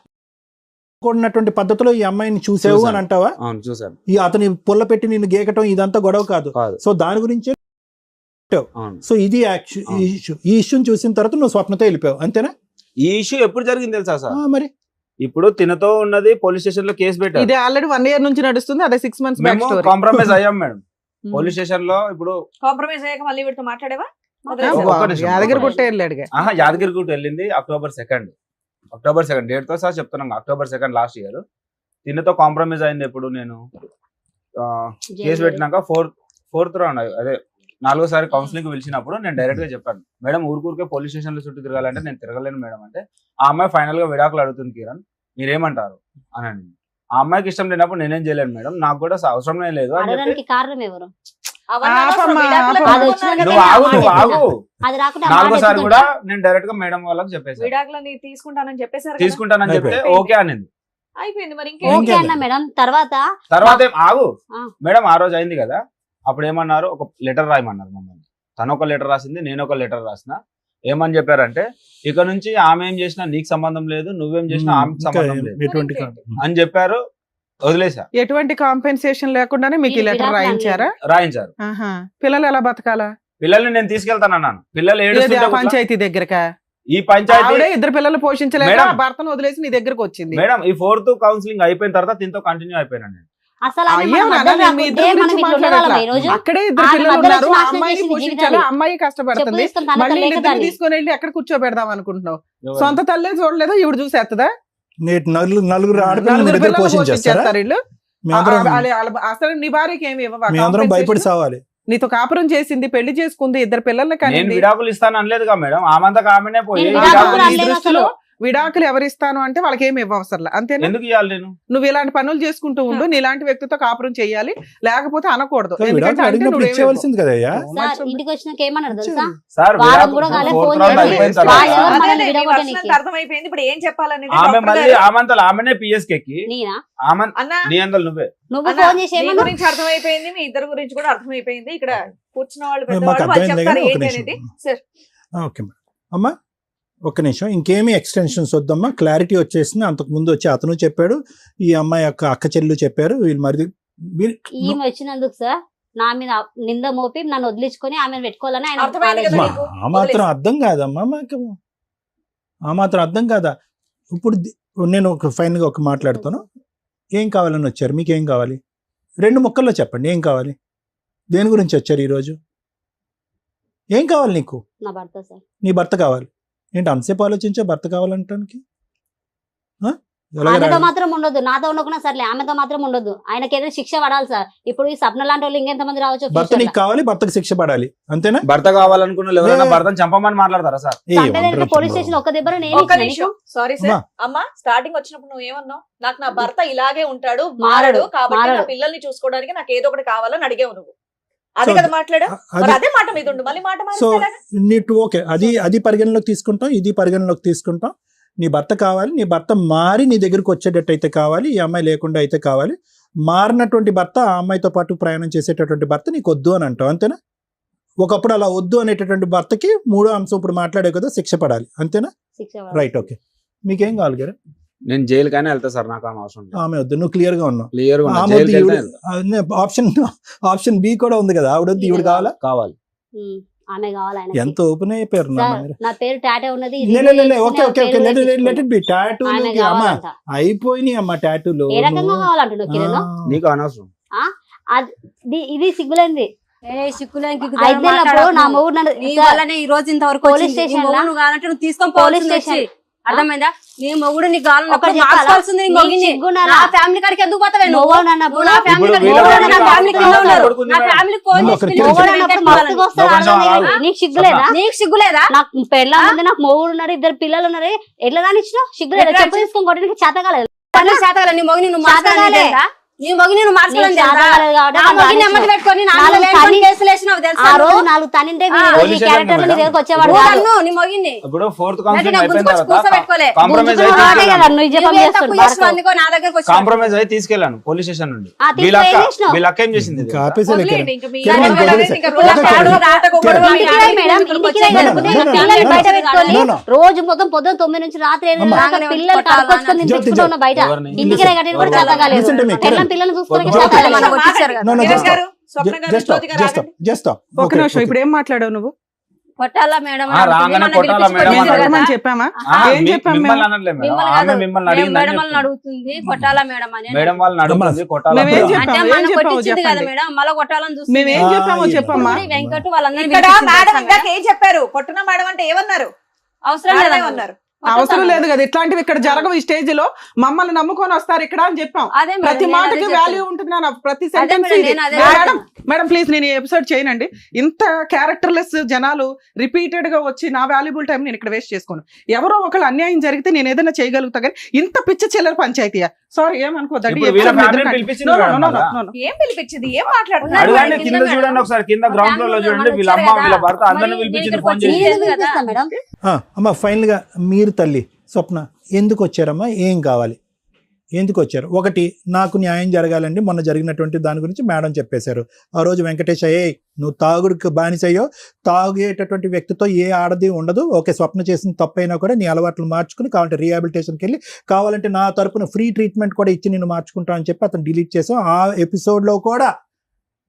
కూడినటువంటి పద్ధతిలో ఈ అమ్మాయిని చూసావు అని చూశాను. అంటావా? అవును చూసాను. ఈ అతని పుల్ల పెట్టి నిన్ను గేకటం ఇదంతా గొడవ కాదు. కాదు. సో దాని గురించే అవును. సో ఇది ఈ ఇష్యూని చూసిన తర్వాత నువ్వు స్వప్నతో వెళ్ళిపోయావు అంతేనా? ఈ ఇష్యూ ఎప్పుడు జరిగింది తెలుసా సార్? మరి ఇప్పుడు తినతో ఉన్నది పోలీస్ స్టేషన్ లో కేసు పెట్టారు. ఇది ఆల్రెడీ 1 year నుంచి నడుస్తుంది, అదే 6 months బ్యాక్ మేము స్టోరీ. కాంప్రమైజ్ అయ్యాం మేడం పోలీస్ స్టేషన్ లో. ఇప్పుడు కాంప్రమైజ్ అయ్యాక మళ్ళీ వీటితో మాట్లాడేవా? ఒక్క నిమిషం. యాదగిరి గుట్ట వెళ్ళాడుగా. యాదగిరిగుట్ట వెళ్ళింది అక్టోబర్ 2 డేట్ తో సార్ చెప్తున్నాను. అక్టోబర్ 2 లాస్ట్ ఇయర్ తినతో కాంప్రమైజ్ అయింది. ఎప్పుడు నేను కేసు పెట్టినాక ఫోర్త్ రౌండ్ అదే 4వ కౌన్సిలింగ్ పిలిచినప్పుడు నేను డైరెక్ట్ గా చెప్పాను, మేడం ఊరికే పోలీస్ స్టేషన్ లో చుట్టూ తిరగాలంటే నేను తిరగలేను మేడం అంటే, ఆ అమ్మాయి ఫైనల్ గా విడాకులు అడుగుతుంది కిరణ్ మీరేమంటారు అని అడిగింది. ఆ అమ్మాయికి ఇష్టం లేనప్పుడు నేనేం చేయలేను మేడం, నాకు కూడా అవసరం లేదు అని చెప్పి. అడగడానికి కారణం ఎవరు? నువ్వు ఆగు. అది రాకుండా 4వ కూడా నేను డైరెక్ట్ గా మేడం వాళ్ళకి చెప్పేసి విడాకులని తీసుకుంటానని చెప్పేశారు కదా? తీసుకుంటానని చెప్తే ఓకే అనింది. అయిపోయింది మరి ఏం ఓకే అన్న మేడం. తర్వాత ఏం ఆగు మేడం, ఆ రోజు అయింది కదా, అప్పుడు ఏమన్నారు, ఒక లెటర్ రాయమన్నారు మమ్మల్ని. తను ఒక లెటర్ రాసింది, నేను ఒక లెటర్ రాసిన. ఏమని చెప్పారంటే, ఇక నుంచి ఆమె ఏం చేసినా నీకు సంబంధం లేదు, నువ్వేం చేసినా ఆమెకు సంబంధం లేదు ఎటువంటి అని చెప్పారు. వదిలేసా. ఎటువంటి కాంపెన్సేషన్ లేకుండానే మీకు ఈ లెటర్ రాయించారు. పిల్లలు ఎలా బతకాలా? పిల్లల్ని నేను తీసుకెళ్తానన్నాను. పిల్లలు ఏది, ఆ ఏడుస్తుంటే పంచాయతీ దగ్గరకా? ఈ పంచాయతీ ఆవిడే 2 పిల్లలు పోషించలేక మేడం. ఆ భర్తను వదిలేసి నీ దగ్గరకు వచ్చింది. మేడం ఈ 4th కౌన్సిలింగ్ అయిపోయిన తర్వాత దీంతో కంటిన్యూ అయిపోయినాను నేను. అసలు ఆమె అయ్యో మన నాన్న, మధ్యలో మీ రాకుంటే ఇద్దరి మనం గురించి ఇట్లా ఉండగలమా మాట్లాడట్లా. ఈ రోజు? అక్కడే 2 ఆమె పిల్లలు మధ్యలో ఉన్నారు, వచ్చి ఆ నాశనం అమ్మాయిని చేసింది పోషించాలి, జీవితాన్ని. ఆ అమ్మాయి కష్టపడుతుంది. చెప్పు తీసుకొని తన మళ్ళీ తల్లి ఇద్దరిని ఎక్కదాన్ని. తీసుకొని వెళ్ళి ఎక్కడ కూర్చోబెడదాం అనుకుంటున్నావు? సొంత తల్లే చూడలేదా, ఈవిడ చూసేస్తుందా? నలుగురు ఆడపిల్లలు నలుగురు దగ్గర పిల్లలు పోషించేస్తారా? పోషించేస్తారు వీళ్ళు. అసలు నీ భార్యకి ఏమి ఇవ్వవా? మేమందరం భయపడి సావాలి. నీతో కాపురం చేసింది, పెళ్లి చేసుకుంది, 2 పిల్లల్ని నేను కనింది. విడాకులు ఇస్తాను అనలేదుగా మేడం, ఆమంతా ఆమెనే పోయి నేను విడాకులు విడాకులు నీ అనలేదు దృష్టిలో అసలు. విడాకులు ఎవరిస్తాను అంటే వాళ్ళకి ఏమి ఇవ్వవసరం, అంతేనా? ఎందుకు ఇవ్వాలి నేను? నువ్వు ఇలాంటి పనులు చేసుకుంటూ ఉండు, నీలాంటి వ్యక్తితో కాపురం చేయాలి, లేకపోతే అనకూడదు. విడాకులు ఎందుకంటే అంటే అడిగినప్పుడు నువ్వేమి ఇచ్చేవలసింది కదయ్యా. సార్ ఇంటికి వచ్చినాక ఏమన్నారు తెలుసా? సార్ వారం విడాకులు కూడా కాలే, 4th ఫోన్ round చేసి అయిపోయిన వాళ్ళు తర్వాత ఎవరు మనల్ని అదేలే, మీ విడగొట్టనీకి? వర్షం అర్థమైపోయింది. ఇప్పుడు ఏం చెప్పాలనేది ఆమె డాక్టర్ మళ్ళీ గారు. ఆమంతలు ఆమెనే పిఎస్కి ఎక్కి నేనా? ఆమె అన్నా, నీ అందరు నువ్వే. నువ్వు అన్నా, ఫోన్ చేసి మీ ఏమన్నా? గురించి అర్థమైపోయింది, మీ ఇద్దరు గురించి కూడా అర్థమైపోయింది. ఇక్కడ కూర్చున్న వాళ్ళు మాకు పెద్దవాళ్ళు వాళ్ళు అర్థమైంది చెప్తారు కానీ ఒక ఏంటి అనేది. నిమిషం. Sir okay madam. అమ్మా ఒక్క నిమిషం, ఇంకేమీ ఎక్స్టెన్షన్స్ వద్దమ్మా, క్లారిటీ వచ్చేసింది. అంతకు ముందు వచ్చి అతను చెప్పాడు, ఈ అమ్మాయి యొక్క అక్క చెల్లెలు చెప్పారు, వీళ్ళు మరి ఈమె వచ్చినందుకు సార్ నా మీద నింద మోపి నన్ను వదిలించుకొని ఆమెను పెట్టుకోవాలని ఆయన అర్థమైంది కదా ఆలోచన. నీకు? ఆ మాత్రం అర్థం కాదమ్మా మాకు, ఆ మాత్రం అర్థం కాదా? ఇప్పుడు నేను ఒక ఫైనల్గా ఒక మాట్లాడతాను. ఏం కావాలని వచ్చారు? మీకు ఏం కావాలి? 2 ముక్కల్లో చెప్పండి, ఏం కావాలి? దేని గురించి వచ్చారు ఈరోజు? ఏం కావాలి నీకు? నా భర్త సార్. నీ భర్త కావాలి ఏంటి? అంతసేపు ఆలోచించే భర్త కావాలంటానికి? ఆమెతో మాత్రం ఉండదు, నాతో ఉండకుండా సర్లే, ఆమెతో మాత్రం ఉండదు. ఆయనకి ఏదైనా శిక్ష పడాలి సార్. ఇప్పుడు ఈ సప్న లాంటి వాళ్ళు ఇంకెంత మంది రావచ్చు? భర్త నీకు కావాలి, భర్తకు శిక్ష పడాలి, అంతేనా? భర్త కావాలనుకున్న వాళ్ళు ఎవరైనా భర్తను చంపమని మాట్లాడతారా సార్? పోలీస్ స్టేషన్ ఒక్క దెబ్బ ఒక్క నిమిషం, సారీ సార్. అమ్మా, స్టార్టింగ్ వచ్చినప్పుడు నువ్వు ఏమన్నావు? నాకు నా భర్త ఇలాగే ఉంటాడు, మారడు, కాబట్టి నా పిల్లల్ని చూసుకోవడానికి నాకు ఏదో ఒకటి కావాలని అడిగావు నువ్వు. అదే కదా మాట్లాడా? మరి అదే మాట మీద ఉండు, మళ్ళీ మాట సో మాట్లాడాలి. నీకు ఓకే, అది పరిగణలోకి తీసుకుంటాం, ఇది పరిగణలోకి తీసుకుంటాం. నీ భర్త కావాలి, నీ భర్త మారి నీ దగ్గరకు వచ్చేటట్టు అయితే కావాలి, ఈ అమ్మాయి లేకుండా అయితే కావాలి. మారినటువంటి భర్త, ఆ అమ్మాయితో పాటు ప్రయాణం చేసేటటువంటి భర్త నీకు వద్దు అని అంటావు, అంతేనా? ఒకప్పుడు అలా వద్దు అనేటటువంటి భర్తకి 3వ అంశం ఇప్పుడు మాట్లాడే కదా, శిక్ష పడాలి, అంతేనా? Right, okay. మీకేం కావాలి గారు? నేను జైలుకైనా వెళ్తా సార్, నాకు అవసరం లేదు. ఆమె వద్దు, నువ్వు క్లియర్ గా ఉన్నావు. క్లియర్ ఆప్షన్ బి కూడా ఉంది కదా, ఆవిడ వద్దు, ఈవిడ కావాలా? కావాలి. ఆమె కావాలి. ఎంత ఓపెన్ అయిపోయారు. నా పేరు టాటూ ఉన్నది. Okay okay okay, let it be. Tattoo అయిపోయినాయి అమ్మా, టాటూలు ఏ రకంగా కావాలంటున్నావు కిరణ్? నీకు అనవసరం. ఇది సిగ్గులేంది. నా మొగుడు నన్ను ఈ రోజు ఇంతవరకు పోలీస్ స్టేషన్ లో నువ్వు కావాలంటే నువ్వు తీసుకొని పోలీస్ స్టేషన్ అర్థమైందా? నీ మొగుడు నీ గాలి ఒకటి మార్చుకోవాల్సింది. నా ఫ్యామిలీ కాడికి ఎందుకు పోతావే నువ్వు? నా ఫ్యామిలీ కాడికి నా ఫ్యామిలీ కింద ఉన్నారు. నా ఫ్యామిలీకి ఫోన్ నీకు సిగ్గులేదా? నీకు సిగ్గులేదా? నాకు పెళ్ళ ఉంది, నాకు మొగుడు ఉన్నారు, 2 పిల్లలు ఉన్నారు. ఎట్లా రానిచ్చినావు? సిగ్గులేదా? చెప్పు తీసుకొని కొట్టడానికి చేత కాలేదు. చేతగాల నీ మొగుని నువ్వు మాట్లాడలేదా? నీ మొగి నేను మార్చుకోలేను నీకు తెలుసా? చేత కాలేదు కాబట్టి నా నన్ను మొగి రానిచ్చు. నెమ్మది పెట్టుకొని నా నాలుగు మీద లేనిపోని తన్ని- కేసులు వేసినావు తెలుసా ఆ రోజు నువ్వు? 4 తనింటే వీడు ఈ పోలీస్ క్యారెక్టర్ స్టేషన్ నీ దగ్గరకు వచ్చేవాడు నువ్వు కాదు. నన్ను, నీ మొగిని ఇప్పుడు 4th అంటే కౌన్సిలింగ్ నాకు అయిపోయిన గుంజుకొచ్చి తర్వాత కూర్చోబెట్టుకోలే. కాంప్రమైజ్ గుంజుకున్న వాడే కదా అయి నువ్వు జపం నువ్వేం చేస్తాడు తప్పు చేసినావు అందుకో నా దగ్గరకు వచ్చి కాంప్రమైజ్ అయి తీసుకెళ్ళాను పోలీస్ స్టేషన్ నుండి. ఆ, తీసుకెళ్ళి వీళ్ళ ఏం చేసినావు? వీళ్ళ అక్క ఏం చేసింది ఇంకా తెలుసా? ఆపేసేలే వదిలేయండి, ఇంకా మీ కిరణ్, గొడవ వదిలేసే. ఇంకా ఓకే, రోజు కిరణ్. ఆటకు గొడవ, కిరణ్. మీ ఇంటికి రాయి మేడం, ఆడపిల్లలు ఇంటికి వచ్చి- రాయి. No, no, లేకపోతే no, no, పిల్లల్ని no, బయట no. పెట్టుకొని No, no. రోజు మొత్తం పొద్దున్న 9 నుంచి రాత్రి 8 అమ్మా. దాకా పిల్లలు కడుకొచ్చుకొని నేను జ్యోతి, తెచ్చుకుంటా ఉన్నా బయట. ఎవరిని? ఇంటికి రాయి కట్టిన కూడా Listen చేత కాలేదు. to me, పిల్లల్ని కిరణ్. పిల్లల్ని చూసుకోవడానికి జ్యోతి, చేత కాలేదు. మనకు వచ్చేసారు కదా. No, no, కిరణ్ just గారు, స్వప్న గారు, just stop, జ్యోతి గారు just stop, ఆగండి. just stop. ఒక Okay, నిమిషం, okay. ఇప్పుడు ఏం మాట్లాడావు నువ్వు? కొట్టాలా మేడం ఆ, రాగానే కొట్టాలా మేడం మేము అన్నాడు. చెప్పమని చెప్పామా? ఏం చెప్పాం మిమ్మల్ని మేము? అనట్లేదు మేడం. మిమ్మల్ని ఆమె కాదు. మిమ్మల్ని మేము అడిగిందని మేడం వాళ్ళని చెప్తుంది. అడుగుతుంది కొట్టాలా మేడం అని. మేడం వాళ్ళని అడుగుతుంది కొట్టాలా మేమేం మేడం. చెప్పాము? అంటే ఏం మనం చెప్పాము కొట్టించింది కదా చెప్పండి. మేడం, మళ్ళీ కొట్టాలని చూస్తుంది. మేమేం చెప్పామో ఆ, చెప్పమ్మా. ఇప్పుడు వెంకట్ వాళ్ళందరినీ ఇక్కడ పిలిపించింది మేడం తెలుసా ఇందాక మేడం? ఏం చెప్పారు? కొట్టున మేడం అంటే ఏమన్నారు? అవసరం మేడమే లేదా ఉన్నారు. అవసరం లేదు కదా, ఇట్లాంటివి ఇక్కడ జరగవు. ఈ స్టేజ్ లో మమ్మల్ని నమ్ముకొని వస్తారు ఇక్కడ అని చెప్పాం. అదే మేడం, ప్రతి నేను మాటకి అదే వాల్యూ చెప్తున్నా. ఉంటుంది నాన్న, ప్రతి అదే సెంటెన్స్ మేడం, నేను అదే మేడం మేడం ప్లీజ్ నేను ఈ ఎపిసోడ్ చేయనండి. ఇంత క్యారెక్టర్లెస్ జనాలు రిపీటెడ్ గా వచ్చి నా వాల్యుబుల్ టైం నేను ఇక్కడ వేస్ట్ చేసుకోను. ఎవరో ఒకళ్ళు అన్యాయం జరిగితే నేను ఏదైనా చేయగలుగుతా కానీ ఇంత పిచ్చ చిల్లర పంచాయతీయా? సారీ ఏమనుకోదండి. ఇప్పుడు వీళ్ళ ఫ్యామిలీని పిలిపించింది మేడం మళ్ళా. ఏం పిలిపించింది? ఏం మాట్లాడుతున్నారు? అడగండి, కింద కింద మేడం. చూడండి ఒకసారి, కింద గ్రౌండ్ ఫ్లోర్ లో చూడండి. వీళ్ళ అమ్మ వీళ్ళ భర్త అందరిని మరి పిలిపించింది నేను ఫోన్ ఇక్కడికి చేసి. నేను ఎందుకు పిలిపిస్తా మేడం? అమ్మ ఫైనల్ గా మీరు తల్లి స్వప్న ఎందుకు వచ్చారమ్మా? ఏం కావాలి? ఎందుకు వచ్చారు? ఒకటి, నాకు న్యాయం జరగాలండి. మొన్న జరిగినటువంటి దాని గురించి మేడం చెప్పేశారు. ఆ రోజు వెంకటేష్ నువ్వు తాగుడికి బానిసయ్యో, తాగేటటువంటి వ్యక్తితో ఏ ఆడది ఉండదు. ఓకే, స్వప్న చేసిన తప్పైనా కూడా నీ అలవాట్లు మార్చుకుని కావాలంటే రీహాబిలిటేషన్కి వెళ్ళి కావాలంటే నా తరపున ఫ్రీ ట్రీట్మెంట్ కూడా ఇచ్చి నేను మార్చుకుంటా అని చెప్పి అతను డిలీట్ చేసాం. ఆ ఎపిసోడ్లో కూడా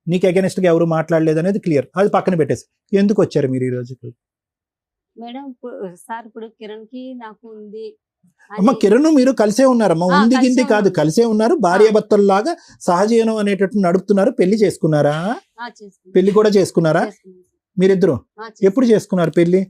నీకు అగెనిస్ట్గా ఎవరు మాట్లాడలేదు అనేది క్లియర్. అది పక్కన పెట్టేసి ఎందుకు వచ్చారు మీరు ఈ రోజు? మేడం సార్ ఇప్పుడు కిరణ్ కి నాకు ఉంది అమ్మ కిరణ్ మీరు కలిసే ఉన్నారమ్మా. ఆ, ఉంది కలిసే గింది కాదు, ఉన్నాం. కలిసే ఉన్నారు. భార్యాభర్తల్లాగా సహజీవనం అనేటట్టు నడుపుతున్నారు. పెళ్లి చేసుకున్నారా? చేసుకున్నాం. పెళ్లి కూడా చేసుకున్నారా చేసుకున్నాం. మీరిద్దరు? ఆ, చేసుకున్నాం. ఎప్పుడు చేసుకున్నారు పెళ్లి?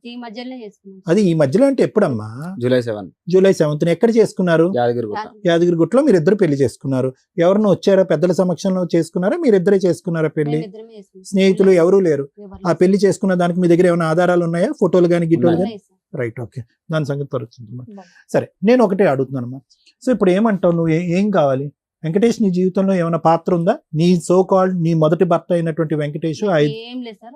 ఈ మధ్యలోనే చేసుకున్నాం. అది ఈ మధ్యలో అంటే ఎప్పుడమ్మా? జూలై 7 జూలై 7th ఎక్కడ చేసుకున్నారు? యాదగిరిగుట్ట. యాదగిరిగుట్టలో మీరిద్దరు పెళ్లి చేసుకున్నారు. ఎవరినో వచ్చారా? పెద్దల సమక్షంలో చేసుకున్నారా? మీరిద్దరే చేసుకున్నారా పెళ్లి? మేమిద్దరమే చేసుకున్నాం. స్నేహితులు ఎవరూ లేరు. ఎవరు ఆ పెళ్లి చేసుకున్న దానికి మీ దగ్గర ఏమైనా ఆధారాలు ఉన్నాయా? ఫోటోలు కానీ గిట్టోలు కానీ? లేదు సార్. రైట్, ఓకే, దాని సంగతి తరుచుందమ్మా. సరే, నేను ఒకటే అడుగుతున్నానమ్మా. సో ఇప్పుడు ఏమంటావు నువ్వు? ఏం కావాలి? వెంకటేష్ నీ జీవితంలో ఏమైనా పాత్ర ఉందా? నీ సో కాల్డ్ నీ మొదటి భర్త అయినటువంటి వెంకటేష్ ఏం లేదు సార్,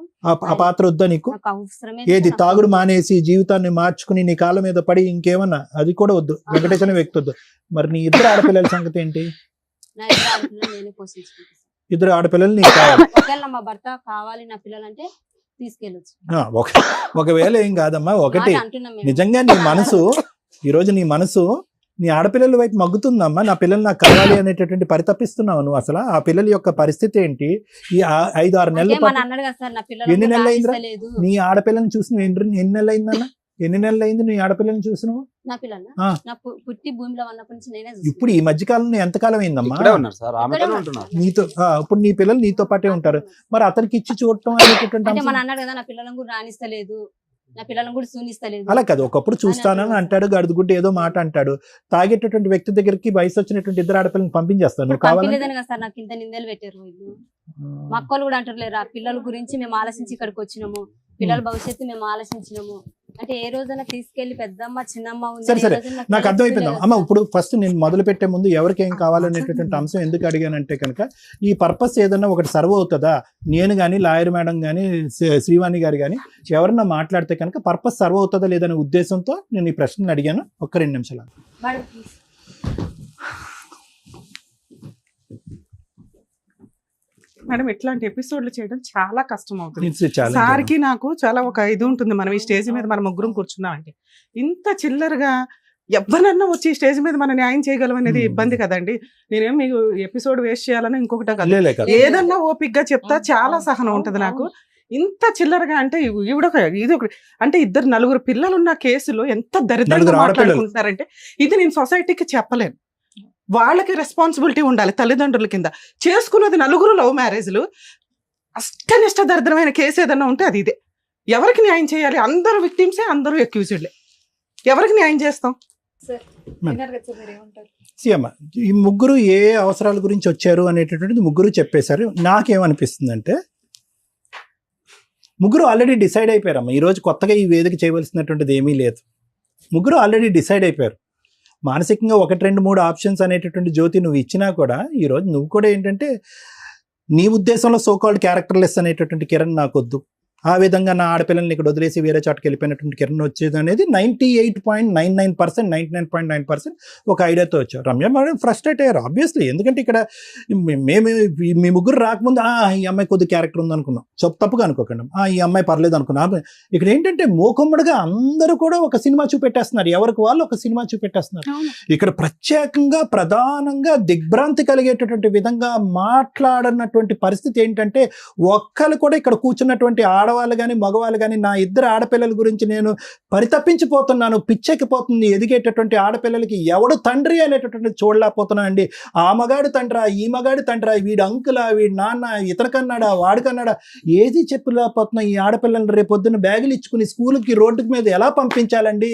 ఆ పాత్ర వద్దా నీకు? నాకు అవసరమే ఏది లేదు. తాగుడు మానేసి జీవితాన్ని మార్చుకుని నీ కాళ్ళ మీద పడి ఇంకేమన్నా అది కూడా వద్దు. వెంకటేష్ అనే వ్యక్తి వద్దు. మరి నీ ఇద్దరు ఆడపిల్లల సంగతి ఏంటి? నా ఇద్దరు ఆడపిల్లలు నేనే పోషించుకుంటాను. ఇద్దరు ఆడపిల్లలు నీకు కావాలి. ఒకవేళ మా భర్త కావాలి నా పిల్లలంటే తీసుకెళ్ళొచ్చు. ఒకవేళ ఏం కాదమ్మా. ఒకటి, మాట అంటున్నాం మేము. నిజంగా నీ మనసు ఈరోజు నీ మనసు నీ ఆడపిల్లల వైపు మగ్గుతుందమ్మా. నా పిల్లలు నాకు కావాలి అనేటటువంటి పరితపిస్తున్నావు నువ్వు. అసలు ఆ పిల్లల యొక్క పరిస్థితి ఏంటి? ఈ 5-6 నెలల అంటే మన పాటు అన్నాడు కదా సార్, నా ఎన్ని నెలలు అయిందిరా? పిల్లలు నీ ఆడపిల్లని చూసి నువ్వు ఎన్ని నెలలు అయిందన్నా? ఎన్ని నెలలు అయింది నీ ఆడపిల్లని చూసి నువ్వు? నా పిల్లలు ఆ. నా పుట్టి భూమిలో ఉన్నప్పటి నుంచి నేనే ఇప్పుడు ఈ మధ్య కాలంలో ఎంతకాలం అయిందమ్మా? ఇక్కడే ఉన్నారు సార్, ఆమెతోనే ఉంటున్నారు. నీతో ఇప్పుడు నీ పిల్లలు నీతో పాటే ఉంటారు. మరి అతనికి ఇచ్చి చూడటం అనేటటువంటి అంటే మన అంశం అన్నాడు కదా, నా పిల్లలను కూడా రాణిస్తలేదు, నా పిల్లలను కూడా సూనిస్తలేదు. అలా కాదు. ఒకప్పుడు చూస్తానని అంటాడు, గడుదుగుడ్డు ఏదో మాట అంటాడు. తాగేటటువంటి వ్యక్తి దగ్గరికి వయసు వచ్చినటువంటి ఇద్దరు ఆడపిల్లని పంపించేస్తాను. నువ్వు కావాలంటే పంపిలేదని కదా సార్ నాకు ఇంత నిందలు పెట్టారు వీళ్ళు. మా అక్కలు కూడా అంటారు లేరా, పిల్లల గురించి మేము ఆలోచించి ఇక్కడికి వచ్చినాము, పిల్లల భవిష్యత్తు మేము ఆలోచించినాము. అంటే ఏ రోజైనా తీసుకెళ్లి పెద్దమ్మ చిన్నమ్మ ఉంది, సరే ఏ సరే, రోజైనా నాకు అర్థమైపోయింది అమ్మ. ఇప్పుడు ఫస్ట్ నేను మొదలు పెట్టే ముందు ఎవరికి ఏం కావాలనేటటువంటి అంశం ఎందుకు అడిగానంటే కనుక ఈ పర్పస్ ఏదన్నా ఒకటి సర్వ్ అవుతుందా? నేను కానీ లాయర్ మేడం కానీ శ్రీవాణి గారు కానీ ఎవరన్నా మాట్లాడితే కనుక పర్పస్ సర్వ్ అవుతుందా లేదనే ఉద్దేశంతో నేను ఈ ప్రశ్నలు అడిగాను. ఒక్క 2 నిమిషాలు. Madam, please. మేడం ఇట్లాంటి ఎపిసోడ్లు చేయడం చాలా కష్టం అవుతుంది. It's a challenge. సార్కి నాకు చాలా ఒక ఇది ఉంటుంది. మనం ఈ స్టేజ్ మీద మనం ముగ్గురం కూర్చున్నామంటే ఇంత చిల్లరగా ఎవరన్నా వచ్చి ఈ స్టేజ్ మీద మనం న్యాయం చేయగలం అనేది ఇబ్బంది కదండి. నేనేం మీకు ఎపిసోడ్ వేస్ట్ చేయాలని ఇంకొకటి కాదు. లేలే కాదు. ఏదన్నా ఓపిక్ గా చెప్తా చాలా సహనం ఉంటది నాకు. ఇంత చిల్లరగా అంటే ఈవిడొక ఇది ఒక అంటే 2-4 పిల్లలు ఉన్న కేసులో ఎంత దరిద్రంగా 4 ఆడపిల్లలు. మాట్లాడుకుంటున్నారంటే ఇది నేను సొసైటీకి చెప్పలేను. వాళ్ళకి రెస్పాన్సిబిలిటీ ఉండాలి తల్లిదండ్రుల కింద. చేసుకున్నది 4 లవ్ మ్యారేజ్లు. అష్టనిష్ట దరిద్రమైన కేసు ఏదన్నా ఉంటే అది ఇదే. ఎవరికి న్యాయం చేయాలి? అందరూ విక్టిమ్సే, అందరూ అక్యూజ్డ్లే. ఎవరికి న్యాయం చేస్తాం? అమ్మ, ఈ ముగ్గురు ఏ అవసరాల గురించి వచ్చారు అనేటటువంటిది ముగ్గురు చెప్పేశారు. నాకేమనిపిస్తుందంటే ముగ్గురు ఆల్రెడీ డిసైడ్ అయిపోయారమ్మా. ఈరోజు కొత్తగా ఈ వేదిక చేయవలసినటువంటిది ఏమీ లేదు. ముగ్గురు ఆల్రెడీ డిసైడ్ అయిపోయారు. మానసికంగా 1, 2, 3 ఆప్షన్స్ అనేటటువంటి జ్యోతి నువ్వు ఇచ్చినా కూడా ఈరోజు నువ్వు కూడా ఏంటంటే నీ ఉద్దేశంలో సోకాల్డ్ క్యారెక్టర్లెస్ అనేటటువంటి కిరణ్ నాకొద్దు, ఆ విధంగా నా ఆడపిల్లల్ని ఇక్కడ వదిలేసి వేరే చోటకి వెళ్ళిపోయినటువంటి కిరణ్ వచ్చేది అనేది 98.99%, 99.9% ఒక ఐడియాతో వచ్చారు. రమ్య మేడం ఫ్రస్ట్రేట్ అయ్యారు ఆబ్వియస్లీ. ఎందుకంటే ఇక్కడ మేము మీ ముగ్గురు రాకముందు ఈ అమ్మాయి కొద్ది క్యారెక్టర్ ఉంది అనుకున్నాం, తప్పుగా అనుకోకండి, ఈ అమ్మాయి పర్లేదు అనుకున్నాం. ఇక్కడ ఏంటంటే మోకమ్మడిగా అందరూ కూడా ఒక సినిమా చూపెట్టేస్తున్నారు, ఎవరికి వాళ్ళు ఒక సినిమా చూపెట్టేస్తున్నారు. ఇక్కడ ప్రత్యేకంగా ప్రధానంగా దిగ్భ్రాంతి కలిగేటటువంటి విధంగా మాట్లాడనటువంటి పరిస్థితి ఏంటంటే ఒక్కరు కూడా ఇక్కడ కూర్చున్నటువంటి ఆడవాళ్ళు కానీ మగవాళ్ళు కానీ నా ఇద్దరు ఆడపిల్లల గురించి నేను పరితపించిపోతున్నాను, పిచ్చెక్కిపోతుంది. ఎదిగేటటువంటి ఆడపిల్లలకి ఎవడు తండ్రి అనేటటువంటి చూడలేకపోతున్నా అండి. ఆ మగాడు తండ్రా, ఈ మగాడు తండ్రా, వీడు అంకులా, వీడి నాన్న, ఇతరకన్నాడా, వాడికన్నాడా, ఏది చెప్పలేకపోతున్నా. ఈ ఆడపిల్లలు రేపొద్దున బ్యాగులు ఇచ్చుకుని స్కూల్కి రోడ్డు మీద ఎలా పంపించాలండి?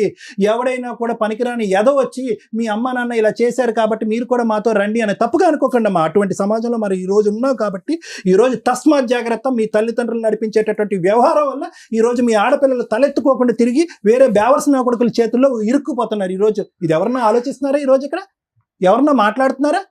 ఎవడైనా కూడా పనికిరాని ఎదో వచ్చి మీ అమ్మ నాన్న ఇలా చేశారు కాబట్టి మీరు కూడా మాతో రండి అని తప్పుగా అనుకోకండి అమ్మా. అటువంటి సమాజంలో మరి ఈ రోజు ఉన్నావు కాబట్టి ఈరోజు తస్మాత్ జాగ్రత్త. మీ తల్లిదండ్రులు నడిపించేటటువంటి వ్యవహారం వల్ల ఈరోజు మీ ఆడపిల్లలు తలెత్తుకోకుండా తిరిగి వేరే బేవర్సిన కొడుకుల చేతుల్లో ఇరుక్కుపోతున్నారు. ఈరోజు ఇది ఎవరన్నా ఆలోచిస్తున్నారా? ఈరోజు ఇక్కడ ఎవరన్నా మాట్లాడుతున్నారా?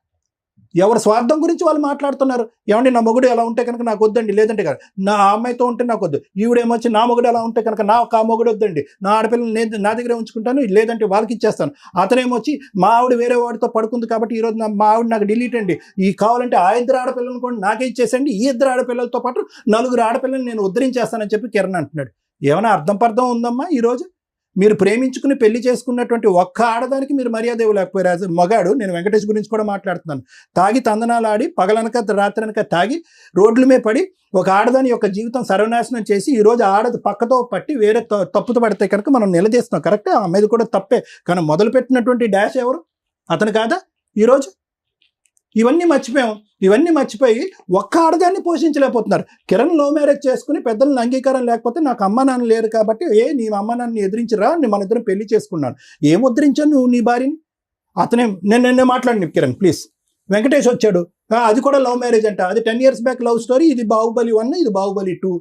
ఎవరి స్వార్థం గురించి వాళ్ళు మాట్లాడుతున్నారు. ఏమండి నా మొగుడు ఎలా ఉంటే కనుక నాకు వద్దండి, లేదంటే కదా నా అమ్మాయితో ఉంటే నాకు వద్దు, ఈవిడేమొచ్చి నా మొగుడు ఎలా ఉంటే కనుక నాకు ఆ మొగుడు వద్దండి, నా ఆడపిల్లలు నేను నా దగ్గరే ఉంచుకుంటాను, లేదంటే వాళ్ళకి ఇచ్చేస్తాను. అతనేమొచ్చి మా ఆవిడ వేరే వాడితో పడుకుంది కాబట్టి ఈరోజు మా ఆవిడ నాకు డిలీట్ అండి, ఈ కావాలంటే ఆ ఇద్దరు ఆడపిల్లలను కూడా నాకే ఇచ్చేసండి, ఈ ఇద్దరు ఆడపిల్లలతో పాటు 4 ఆడపిల్లలు నేను ఉద్ధరించేస్తానని చెప్పి కిరణ్ అంటున్నాడు. ఏమైనా అర్థం ఉందమ్మా? ఈరోజు మీరు ప్రేమించుకుని పెళ్లి చేసుకున్నటువంటి ఒక్క ఆడదానికి మీరు మర్యాద ఇవ్వలేకపోయారు. మగాడు, నేను వెంకటేష్ గురించి కూడా మాట్లాడుతున్నాను, తాగి తందనాలు ఆడి పగలనక రాత్రనక తాగి రోడ్ల మీద పడి ఒక ఆడదాని యొక్క జీవితం సర్వనాశనం చేసి ఈరోజు ఆడది పక్కతో పట్టి వేరే తప్పుతో పడితే కనుక మనం నిలదీస్తున్నాం. కరెక్టే, అమ్మాయిది కూడా తప్పే. కానీ మొదలుపెట్టినటువంటి డాష్ ఎవరు? అతను కాదా? ఈరోజు ఇవన్నీ మర్చిపోయి ఒక్క ఆడదాన్ని పోషించలేకపోతున్నారు. కిరణ్ లవ్ మ్యారేజ్ చేసుకుని పెద్దలను అంగీకారం లేకపోతే నాకు అమ్మ నాన్న లేరు కాబట్టి నీ అమ్మ నాన్నని ఎదిరించరా, మన ఇద్దరం పెళ్లి చేసుకున్నాను. ఏం ఉద్ధరించాను నువ్వు నీ భార్యని? అతనే నేను మాట్లాడి కిరణ్ ప్లీజ్. వెంకటేష్ వచ్చాడు, అది కూడా లవ్ మ్యారేజ్ అంట, అది 10 years బ్యాక్ లవ్ స్టోరీ, ఇది బాహుబలి 1, ఇది బాహుబలి 2.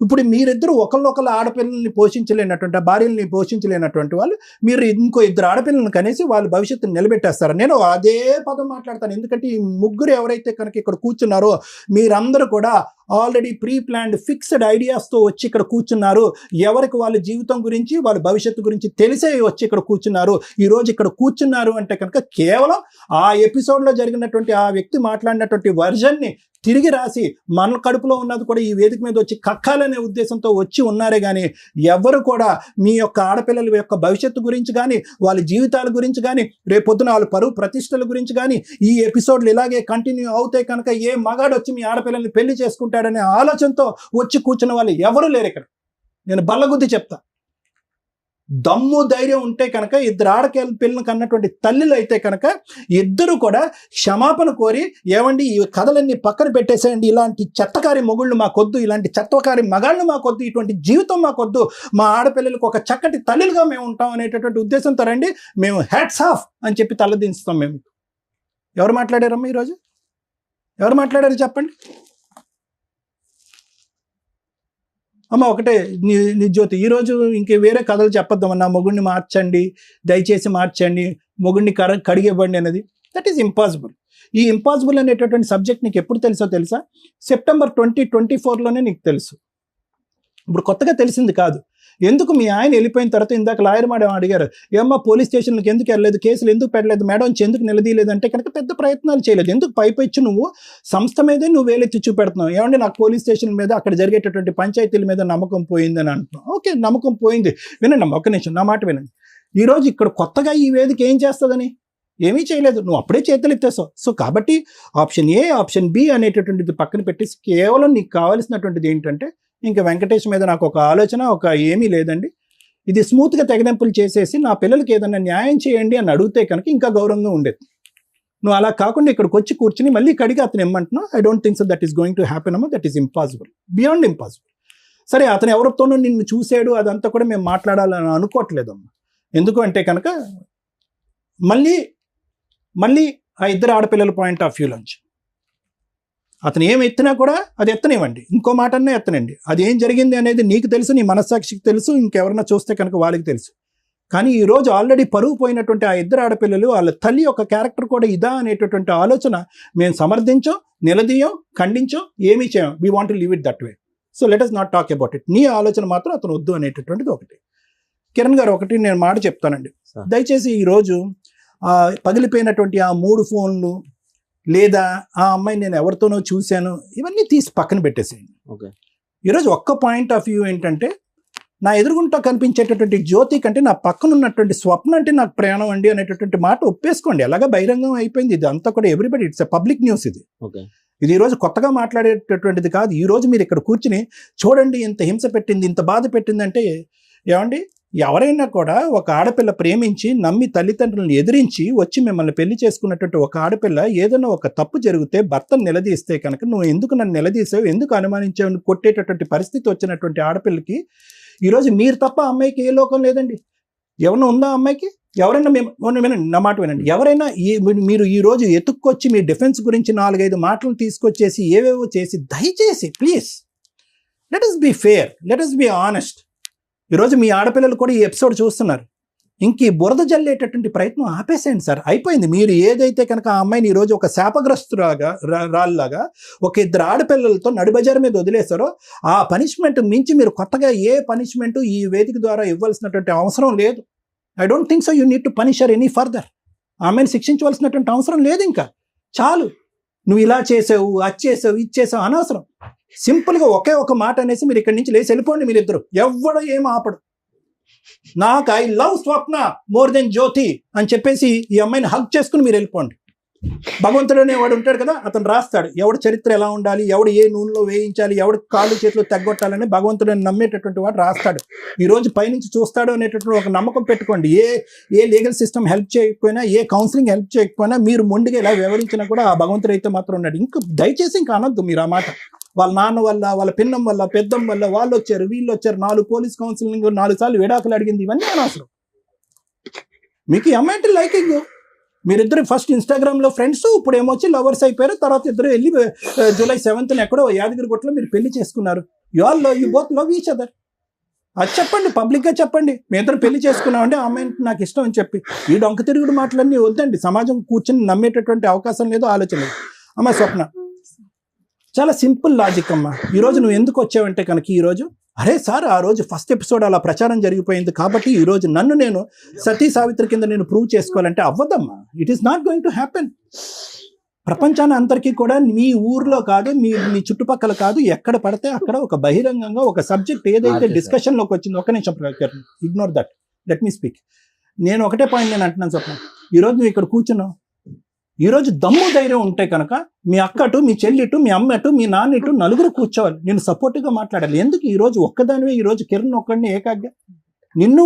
ఇప్పుడు మీరిద్దరు ఒకళ్ళొకళ్ళ ఆడపిల్లల్ని పోషించలేనటువంటి భార్యల్ని పోషించలేనటువంటి వాళ్ళు మీరు ఇంకో 2 ఆడపిల్లలను కనేసి వాళ్ళ భవిష్యత్తుని నిలబెట్టేస్తారు. నేను అదే పదం మాట్లాడతాను. ఎందుకంటే ఈ ముగ్గురు ఎవరైతే కనుక ఇక్కడ కూర్చున్నారో మీరందరూ కూడా ఆల్రెడీ ప్రీ ప్లాన్డ్ ఫిక్స్డ్ ఐడియాస్తో వచ్చి ఇక్కడ కూర్చున్నారు. ఎవరికి వాళ్ళ జీవితం గురించి వాళ్ళ భవిష్యత్తు గురించి తెలిసే వచ్చి ఇక్కడ కూర్చున్నారు. ఈరోజు ఇక్కడ కూర్చున్నారు అంటే కనుక కేవలం ఆ ఎపిసోడ్లో జరిగినటువంటి ఆ వ్యక్తి మాట్లాడినటువంటి వర్జన్ని తిరిగి రాసి మన కడుపులో ఉన్నది కూడా ఈ వేదిక మీద వచ్చి కక్కాలనే ఉద్దేశంతో వచ్చి ఉన్నారే కానీ ఎవరు కూడా మీ యొక్క ఆడపిల్లల యొక్క భవిష్యత్తు గురించి కానీ వాళ్ళ జీవితాల గురించి కానీ రేపొద్దున వాళ్ళ పరువు ప్రతిష్టల గురించి కానీ ఈ ఎపిసోడ్లు ఇలాగే కంటిన్యూ అవుతాయి కనుక ఏ మగాడు వచ్చి మీ ఆడపిల్లల్ని పెళ్లి చేసుకుంటాడనే ఆలోచనతో వచ్చి కూర్చున్న వాళ్ళు ఎవరు లేరు ఇక్కడ. నేను బల్లగుద్ది చెప్తా. దమ్ము ధైర్యం ఉంటే కనుక 2 ఆడపిల్లలను కన్నటువంటి తల్లులు అయితే కనుక ఇద్దరు కూడా క్షమాపణ కోరి ఏమండి ఈ కథలన్నీ పక్కన పెట్టేసేయండి, ఇలాంటి చెత్తకారి మొగుళ్ళు మాకొద్దు, ఇలాంటి చెత్తకారి మగాళ్ళు మాకొద్దు, ఇటువంటి జీవితం మాకొద్దు, మా ఆడపిల్లలకు ఒక చక్కటి తల్లులుగా మేము ఉంటాం అనేటటువంటి ఉద్దేశంతో రండి, మేము హ్యాట్స్ ఆఫ్ అని చెప్పి తలదించుతాం. మేము ఎవరు మాట్లాడారమ్మా ఈరోజు? ఎవరు మాట్లాడారు చెప్పండి అమ్మ? ఒకటే నీ జ్యోతి, ఈరోజు ఇంక వేరే కథలు చెప్పొద్దామన్నా, మొగుడిని మార్చండి, దయచేసి మార్చండి, మొగుడిని కడిగివ్వండి అనేది. That is impossible. ఈ ఇంపాసిబుల్ అనేటటువంటి సబ్జెక్ట్ నీకు ఎప్పుడు తెలుసా? సెప్టెంబర్ 2024లోనే నీకు తెలుసు. ఇప్పుడు కొత్తగా తెలిసింది కాదు. ఎందుకు మీ ఆయన వెళ్ళిపోయిన తర్వాత ఇందాక లాయర్ మేడం అడిగారు, ఏమ్మా పోలీస్ స్టేషన్లకు ఎందుకు వెళ్ళలేదు, కేసులు ఎందుకు పెట్టలేదు మేడం, ఎందుకు నిలదీయలేదు అంటే కనుక పెద్ద ప్రయత్నాలు చేయలేదు. ఎందుకు పైపెచ్చు నువ్వు సంస్థ మీదే నువ్వు వేలెత్తి చూపెడుతున్నావు. ఏమంటే నాకు పోలీస్ స్టేషన్ మీద అక్కడ జరిగేటటువంటి పంచాయతీల మీద నమ్మకం పోయిందని అంటున్నావు. ఓకే, నమ్మకం పోయింది. వినండి అమ్మ, ఒక్క నిమిషం నా మాట వినండి. ఈరోజు ఇక్కడ కొత్తగా ఈ వేదిక ఏం చేస్తుందని ఏమీ చేయలేదు, నువ్వు అప్పుడే చేతులు ఎత్తేసావు. సో కాబట్టి ఆప్షన్ ఏ, ఆప్షన్ బి అనేటటువంటిది పక్కన పెట్టేసి కేవలం నీకు కావాల్సినటువంటిది ఏంటంటే ఇంకా వెంకటేష్ మీద నాకు ఒక ఆలోచన ఏమీ లేదండి, ఇది స్మూత్గా తెగదెంపులు చేసేసి నా పిల్లలకి ఏదైనా న్యాయం చేయండి అని అడిగితే కనుక ఇంకా గౌరవంగా ఉండేది. నువ్వు అలా కాకుండా ఇక్కడికి వచ్చి కూర్చుని మళ్ళీ కడిగి అతను ఏమంటున్నావు, I don't think so that is going to happen అమ్మా, that is impossible, beyond impossible. సరే, అతను ఎవరితోనూ నిన్ను చూసాడు అదంతా కూడా మేము మాట్లాడాలని అనుకోవట్లేదమ్మా. ఎందుకు అంటే కనుక మళ్ళీ ఆ 2 ఆడపిల్లల పాయింట్ ఆఫ్ వ్యూలోంచి అతను ఏం ఎత్తినా కూడా అది ఎత్తనివ్వండి, ఇంకో మాట అన్నా ఎత్తనండి. అది ఏం జరిగింది అనేది నీకు తెలుసు, నీ మనస్సాక్షికి తెలుసు, ఇంకెవరన్నా చూస్తే కనుక వాళ్ళకి తెలుసు. కానీ ఈ రోజు ఆల్రెడీ పరుగు పోయినటువంటి ఆ ఇద్దరు ఆడపిల్లలు వాళ్ళ తల్లి యొక్క క్యారెక్టర్ కూడా ఇదా అనేటటువంటి ఆలోచన మేము సమర్థించం, నిలదీయం, ఖండించం, ఏమీ చేయం. We want to leave it that way. So let us not talk about it. నీ ఆలోచన మాత్రం అతను వద్దు అనేటటువంటిది ఒకటి. కిరణ్ గారు, ఒకటి నేను మాట చెప్తానండి. దయచేసి ఈరోజు పగిలిపోయినటువంటి ఆ 3 ఫోన్లు లేదా ఆ అమ్మాయి నేను ఎవరితోనో చూశాను ఇవన్నీ తీసి పక్కన పెట్టేసేయండి. ఈరోజు ఒక్క పాయింట్ ఆఫ్ వ్యూ ఏంటంటే, నా ఎదురుగుంటా కనిపించేటటువంటి జ్యోతి కంటే నా పక్కన ఉన్నటువంటి స్వప్న అంటే నాకు ప్రయాణం అండి అనేటటువంటి మాట ఒప్పేసుకోండి. ఎలాగా బహిరంగం అయిపోయింది. ఇది అంతా కూడా everybody, it's a public news. ఇది ఈరోజు కొత్తగా మాట్లాడేటటువంటిది కాదు. ఈరోజు మీరు ఇక్కడ కూర్చుని చూడండి ఇంత హింస పెట్టింది, ఇంత బాధ పెట్టింది అంటే, ఏమండి ఎవరైనా కూడా ఒక ఆడపిల్ల ప్రేమించి నమ్మి తల్లిదండ్రులను ఎదిరించి వచ్చి మిమ్మల్ని పెళ్లి చేసుకున్నటువంటి ఒక ఆడపిల్ల ఏదైనా ఒక తప్పు జరిగితే భర్తను నిలదీస్తే కనుక, నువ్వు ఎందుకు నన్ను నిలదీసావు, ఎందుకు అనుమానించావు, కొట్టేటటువంటి పరిస్థితి వచ్చినటువంటి ఆడపిల్లకి ఈరోజు మీరు తప్ప అమ్మాయికి ఏ లోకం లేదండి. ఎవరైనా ఉందా అమ్మాయికి? ఎవరైనా వినండి, నా మాట వినండి. ఎవరైనా మీరు ఈరోజు ఎత్తుక్కొచ్చి మీ డిఫెన్స్ గురించి 4-5 మాటలు తీసుకొచ్చేసి ఏవేవో చేసి, దయచేసి please let us be fair, let us be honest. ఈరోజు మీ ఆడపిల్లలు కూడా ఈ ఎపిసోడ్ చూస్తున్నారు. ఇంక ఈ బురద జల్లేటటువంటి ప్రయత్నం ఆపేసేయండి సార్. అయిపోయింది. మీరు ఏదైతే కనుక ఆ అమ్మాయిని ఈరోజు ఒక శాపగ్రస్తురాగా రాళ్ళలాగా ఒక 2 ఆడపిల్లలతో నడిబజారు మీద వదిలేశారో, ఆ పనిష్మెంట్ మించి మీరు కొత్తగా ఏ పనిష్మెంట్ ఈ వేదిక ద్వారా ఇవ్వాల్సినటువంటి అవసరం లేదు. I don't think so you need to punish her any further. ఆమెను శిక్షించవలసినటువంటి అవసరం లేదు. ఇంకా చాలు. నువ్వు ఇలా చేసావు, అది చేసావు, ఇది చేసావు అనవసరం. సింపుల్గా ఒకే ఒక మాట అనేసి మీరు ఇక్కడి నుంచి లేచి వెళ్ళిపోండి. మీరిద్దరు ఎవడో ఏం ఆపడు. నాకు I love Swapna more than Jyoti అని చెప్పేసి ఈ అమ్మాయిని హగ్ చేసుకుని మీరు వెళ్ళిపోండి. భగవంతుడు అనేవాడు ఉంటాడు కదా, అతను రాస్తాడు ఎవడు చరిత్ర ఎలా ఉండాలి, ఎవడు ఏ నూనెలో వేయించాలి, ఎవడు కాళ్ళు చేతులు తగ్గొట్టాలని భగవంతుడు నమ్మేటటువంటి వాడు రాస్తాడు. ఈ రోజు పైనుంచి చూస్తాడు అనేటటువంటి ఒక నమ్మకం పెట్టుకోండి. ఏ లీగల్ సిస్టమ్ హెల్ప్ చేయకపోయినా, ఏ కౌన్సిలింగ్ హెల్ప్ చేయకపోయినా, మీరు మొండిగా ఇలా వివరించినా కూడా ఆ భగవంతుడు అయితే మాత్రం ఉన్నాడు. ఇంకా దయచేసి ఇంకా అనొద్దు మీరు ఆ మాట. వాళ్ళ నాన్న వల్ల, వాళ్ళ పిన్నం వల్ల, పెద్దం వల్ల వాళ్ళు వచ్చారు, వీళ్ళు వచ్చారు, 4 పోలీస్ కౌన్సిలింగ్, 4 సార్లు విడాకులు అడిగింది, ఇవన్నీ అనవసరం. మీకు ఈ అమ్మాయి అంటే లైకింగ్. మీరిద్దరు ఫస్ట్ ఇన్స్టాగ్రామ్లో ఫ్రెండ్స్, ఇప్పుడు ఏమొచ్చి లవర్స్ అయిపోయారు. తర్వాత ఇద్దరు వెళ్ళి July 7th ఎక్కడో యాదగిరిగుట్టలో మీరు పెళ్లి చేసుకున్నారు. You both love each other. అది చెప్పండి, పబ్లిక్గా చెప్పండి. మీ ఇద్దరు పెళ్లి చేసుకున్నామంటే ఆ అమ్మాయి నాకు ఇష్టం అని చెప్పి. ఈ డొంక తిరుగుడు మాటలన్నీ వద్దండి. సమాజం కూర్చొని నమ్మేటటువంటి అవకాశం లేదు, ఆలోచన లేదు. అమ్మ స్వప్న, చాలా సింపుల్ లాజిక్ అమ్మా. ఈరోజు నువ్వు ఎందుకు వచ్చావంటే కనుక, ఈరోజు అరే సార్ ఆ రోజు ఫస్ట్ ఎపిసోడ్ అలా ప్రచారం జరిగిపోయింది కాబట్టి ఈరోజు నన్ను నేను సతీ సావిత్రి కింద నేను ప్రూవ్ చేసుకోవాలంటే అవ్వదమ్మా. It is not going to happen. ప్రపంచాన్ని అందరికీ కూడా మీ ఊర్లో కాదు, మీ చుట్టుపక్కల కాదు, ఎక్కడ పడితే అక్కడ ఒక బహిరంగంగా ఒక సబ్జెక్ట్ ఏదైతే డిస్కషన్లోకి వచ్చిందో, ఒక నిమిషం ignore that, let me speak. నేను ఒకటే పాయింట్ నేను అంటున్నాను స్వప్న, ఈరోజు నువ్వు ఇక్కడ కూర్చున్నావు. ఈరోజు దమ్ము ధైర్యం ఉంటే కనుక మీ అక్కటు, మీ చెల్లిటు, మీ అమ్మటు, మీ నాన్నటు 4 కూర్చోవాలి, నేను సపోర్ట్గా మాట్లాడాలి. ఎందుకు ఈరోజు ఒక్కదానివే, ఈరోజు కిరణ్ ఒక్కడిని ఏకాగ్గా నిన్ను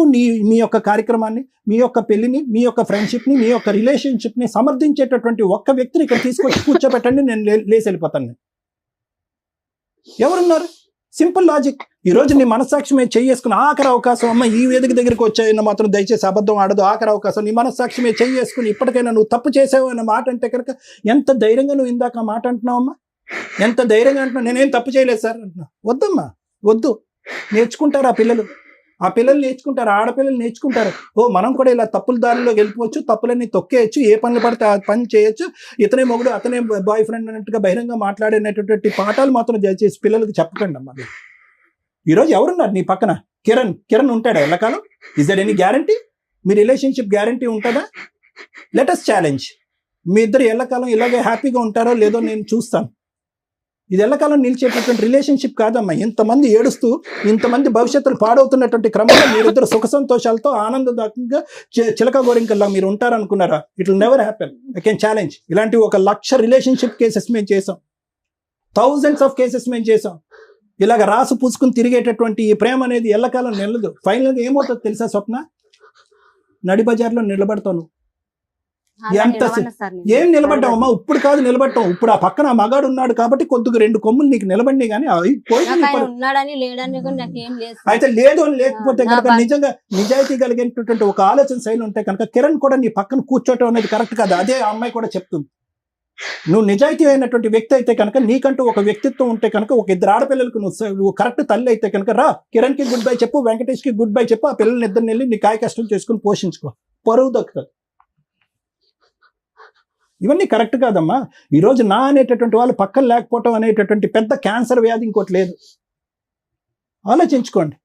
మీ యొక్క కార్యక్రమాన్ని, మీ యొక్క పెళ్లిని, మీ యొక్క ఫ్రెండ్షిప్ని, మీ యొక్క రిలేషన్షిప్ని సమర్థించేటటువంటి ఒక్క వ్యక్తిని ఇక్కడ తీసుకొచ్చి కూర్చోబెట్టండి, నేను లేచి వెళ్ళిపోతాను. నేను ఎవరున్నారు? Simple logic. ఈరోజు నీ మనస్సాక్షి మీద చేసుకుని ఆఖరి అవకాశం, అమ్మ ఈ వేదిక దగ్గరికి వచ్చాయన్న మాత్రం దయచేసి అబద్ధం ఆడదు. ఆఖరి అవకాశం నీ మనస్సాక్షి మీద చేసుకుని ఇప్పటికైనా నువ్వు తప్పు చేసావు అన్న మాట అంటే కనుక ఎంత ధైర్యంగా నువ్వు ఇందాక ఆ మాట అంటున్నావు అమ్మా, ఎంత ధైర్యంగా అంటున్నావు. నేనేం తప్పు చేయలేదు సార్ అంటున్నా. వద్దమ్మా, వద్దు. నేర్చుకుంటారు ఆ పిల్లలు నేర్చుకుంటారు, ఆడపిల్లలు నేర్చుకుంటారు. మనం కూడా ఇలా తప్పుల దారిలో వెళ్ళిపోవచ్చు, తప్పులన్నీ తొక్కేయచ్చు, ఏ పనులు పడితే ఆ పని చేయొచ్చు, ఇతనే మొగుడు అతనే బాయ్ ఫ్రెండ్ అన్నట్టుగా బహిరంగ మాట్లాడేటటువంటి పాఠాలు మాత్రం దయచేసి పిల్లలకి చెప్పకండి అమ్మా. ఈరోజు ఎవరున్నారు నీ పక్కన? కిరణ్ ఉంటాడా ఎల్లకాలం? Is there any guarantee? మీ రిలేషన్షిప్ గ్యారంటీ ఉంటుందా? Let us challenge. మీ ఇద్దరు ఎల్లకాలం ఇలాగే హ్యాపీగా ఉంటారో లేదో నేను చూస్తాను. ఇది ఎల్లకాలం నిలిచేటటువంటి రిలేషన్షిప్ కాదమ్మా. ఇంతమంది ఏడుస్తూ, ఇంతమంది భవిష్యత్తులు పాడవుతున్నటువంటి క్రమంలో మీరిద్దరు సుఖ సంతోషాలతో ఆనందదాయకంగా చిలక గోరింకల్లా మీరు ఉంటారనుకున్నారా? It will never happen. I can challenge. ఇలాంటి 1,00,000 రిలేషన్షిప్ కేసెస్ మేము చేసాం, థౌజండ్స్ ఆఫ్ కేసెస్ మేము చేసాం. ఇలాగ రాసు పూసుకుని తిరిగేటటువంటి ఈ ప్రేమ అనేది ఎల్లకాలం నిలదు. ఫైనల్గా ఏమవుతుంది తెలుసా స్వప్న? నడి బజార్లో నిలబడతాను. ఏం నిలబడ్డావమ్మా? ఇప్పుడు కాదు నిలబడ్డావు, ఇప్పుడు ఆ పక్కన ఆ మగాడు ఉన్నాడు కాబట్టి కొద్దిగా 2 కొమ్ములు నీకు నిలబడి, కానీ అయితే లేదు అని లేకపోతే కనుక నిజంగా నిజాయితీ కలిగేటటువంటి ఒక ఆలోచన శైలి ఉంటే కనుక కిరణ్ కూడా నీ పక్కన కూర్చోటం అనేది కరెక్ట్ కాదు. అదే ఆ అమ్మాయి కూడా చెప్తుంది. నువ్వు నిజాయితీ అయినటువంటి వ్యక్తి అయితే కనుక, నీకంటూ ఒక వ్యక్తిత్వం ఉంటే కనుక, ఒక ఇద్దరు ఆడపిల్లలకు నువ్వు కరెక్ట్ తల్లి అయితే కనుక, రా కిరణ్కి గుడ్ బై చెప్పు, వెంకటేష్కి గుడ్ బై చెప్పు, ఆ పిల్లల్ని ఇద్దరిని వెళ్ళి నీ కాయ కష్టం చేసుకుని పోషించుకో, పరువు దక్కుతుంది. ఇవన్నీ కరెక్ట్ కాదమ్మా. ఈరోజు నా అనేటటువంటి వాళ్ళు పక్కన లేకపోవటం అనేటటువంటి పెద్ద క్యాన్సర్ వ్యాధి ఇంకోటి లేదు. ఆలోచించుకోండి.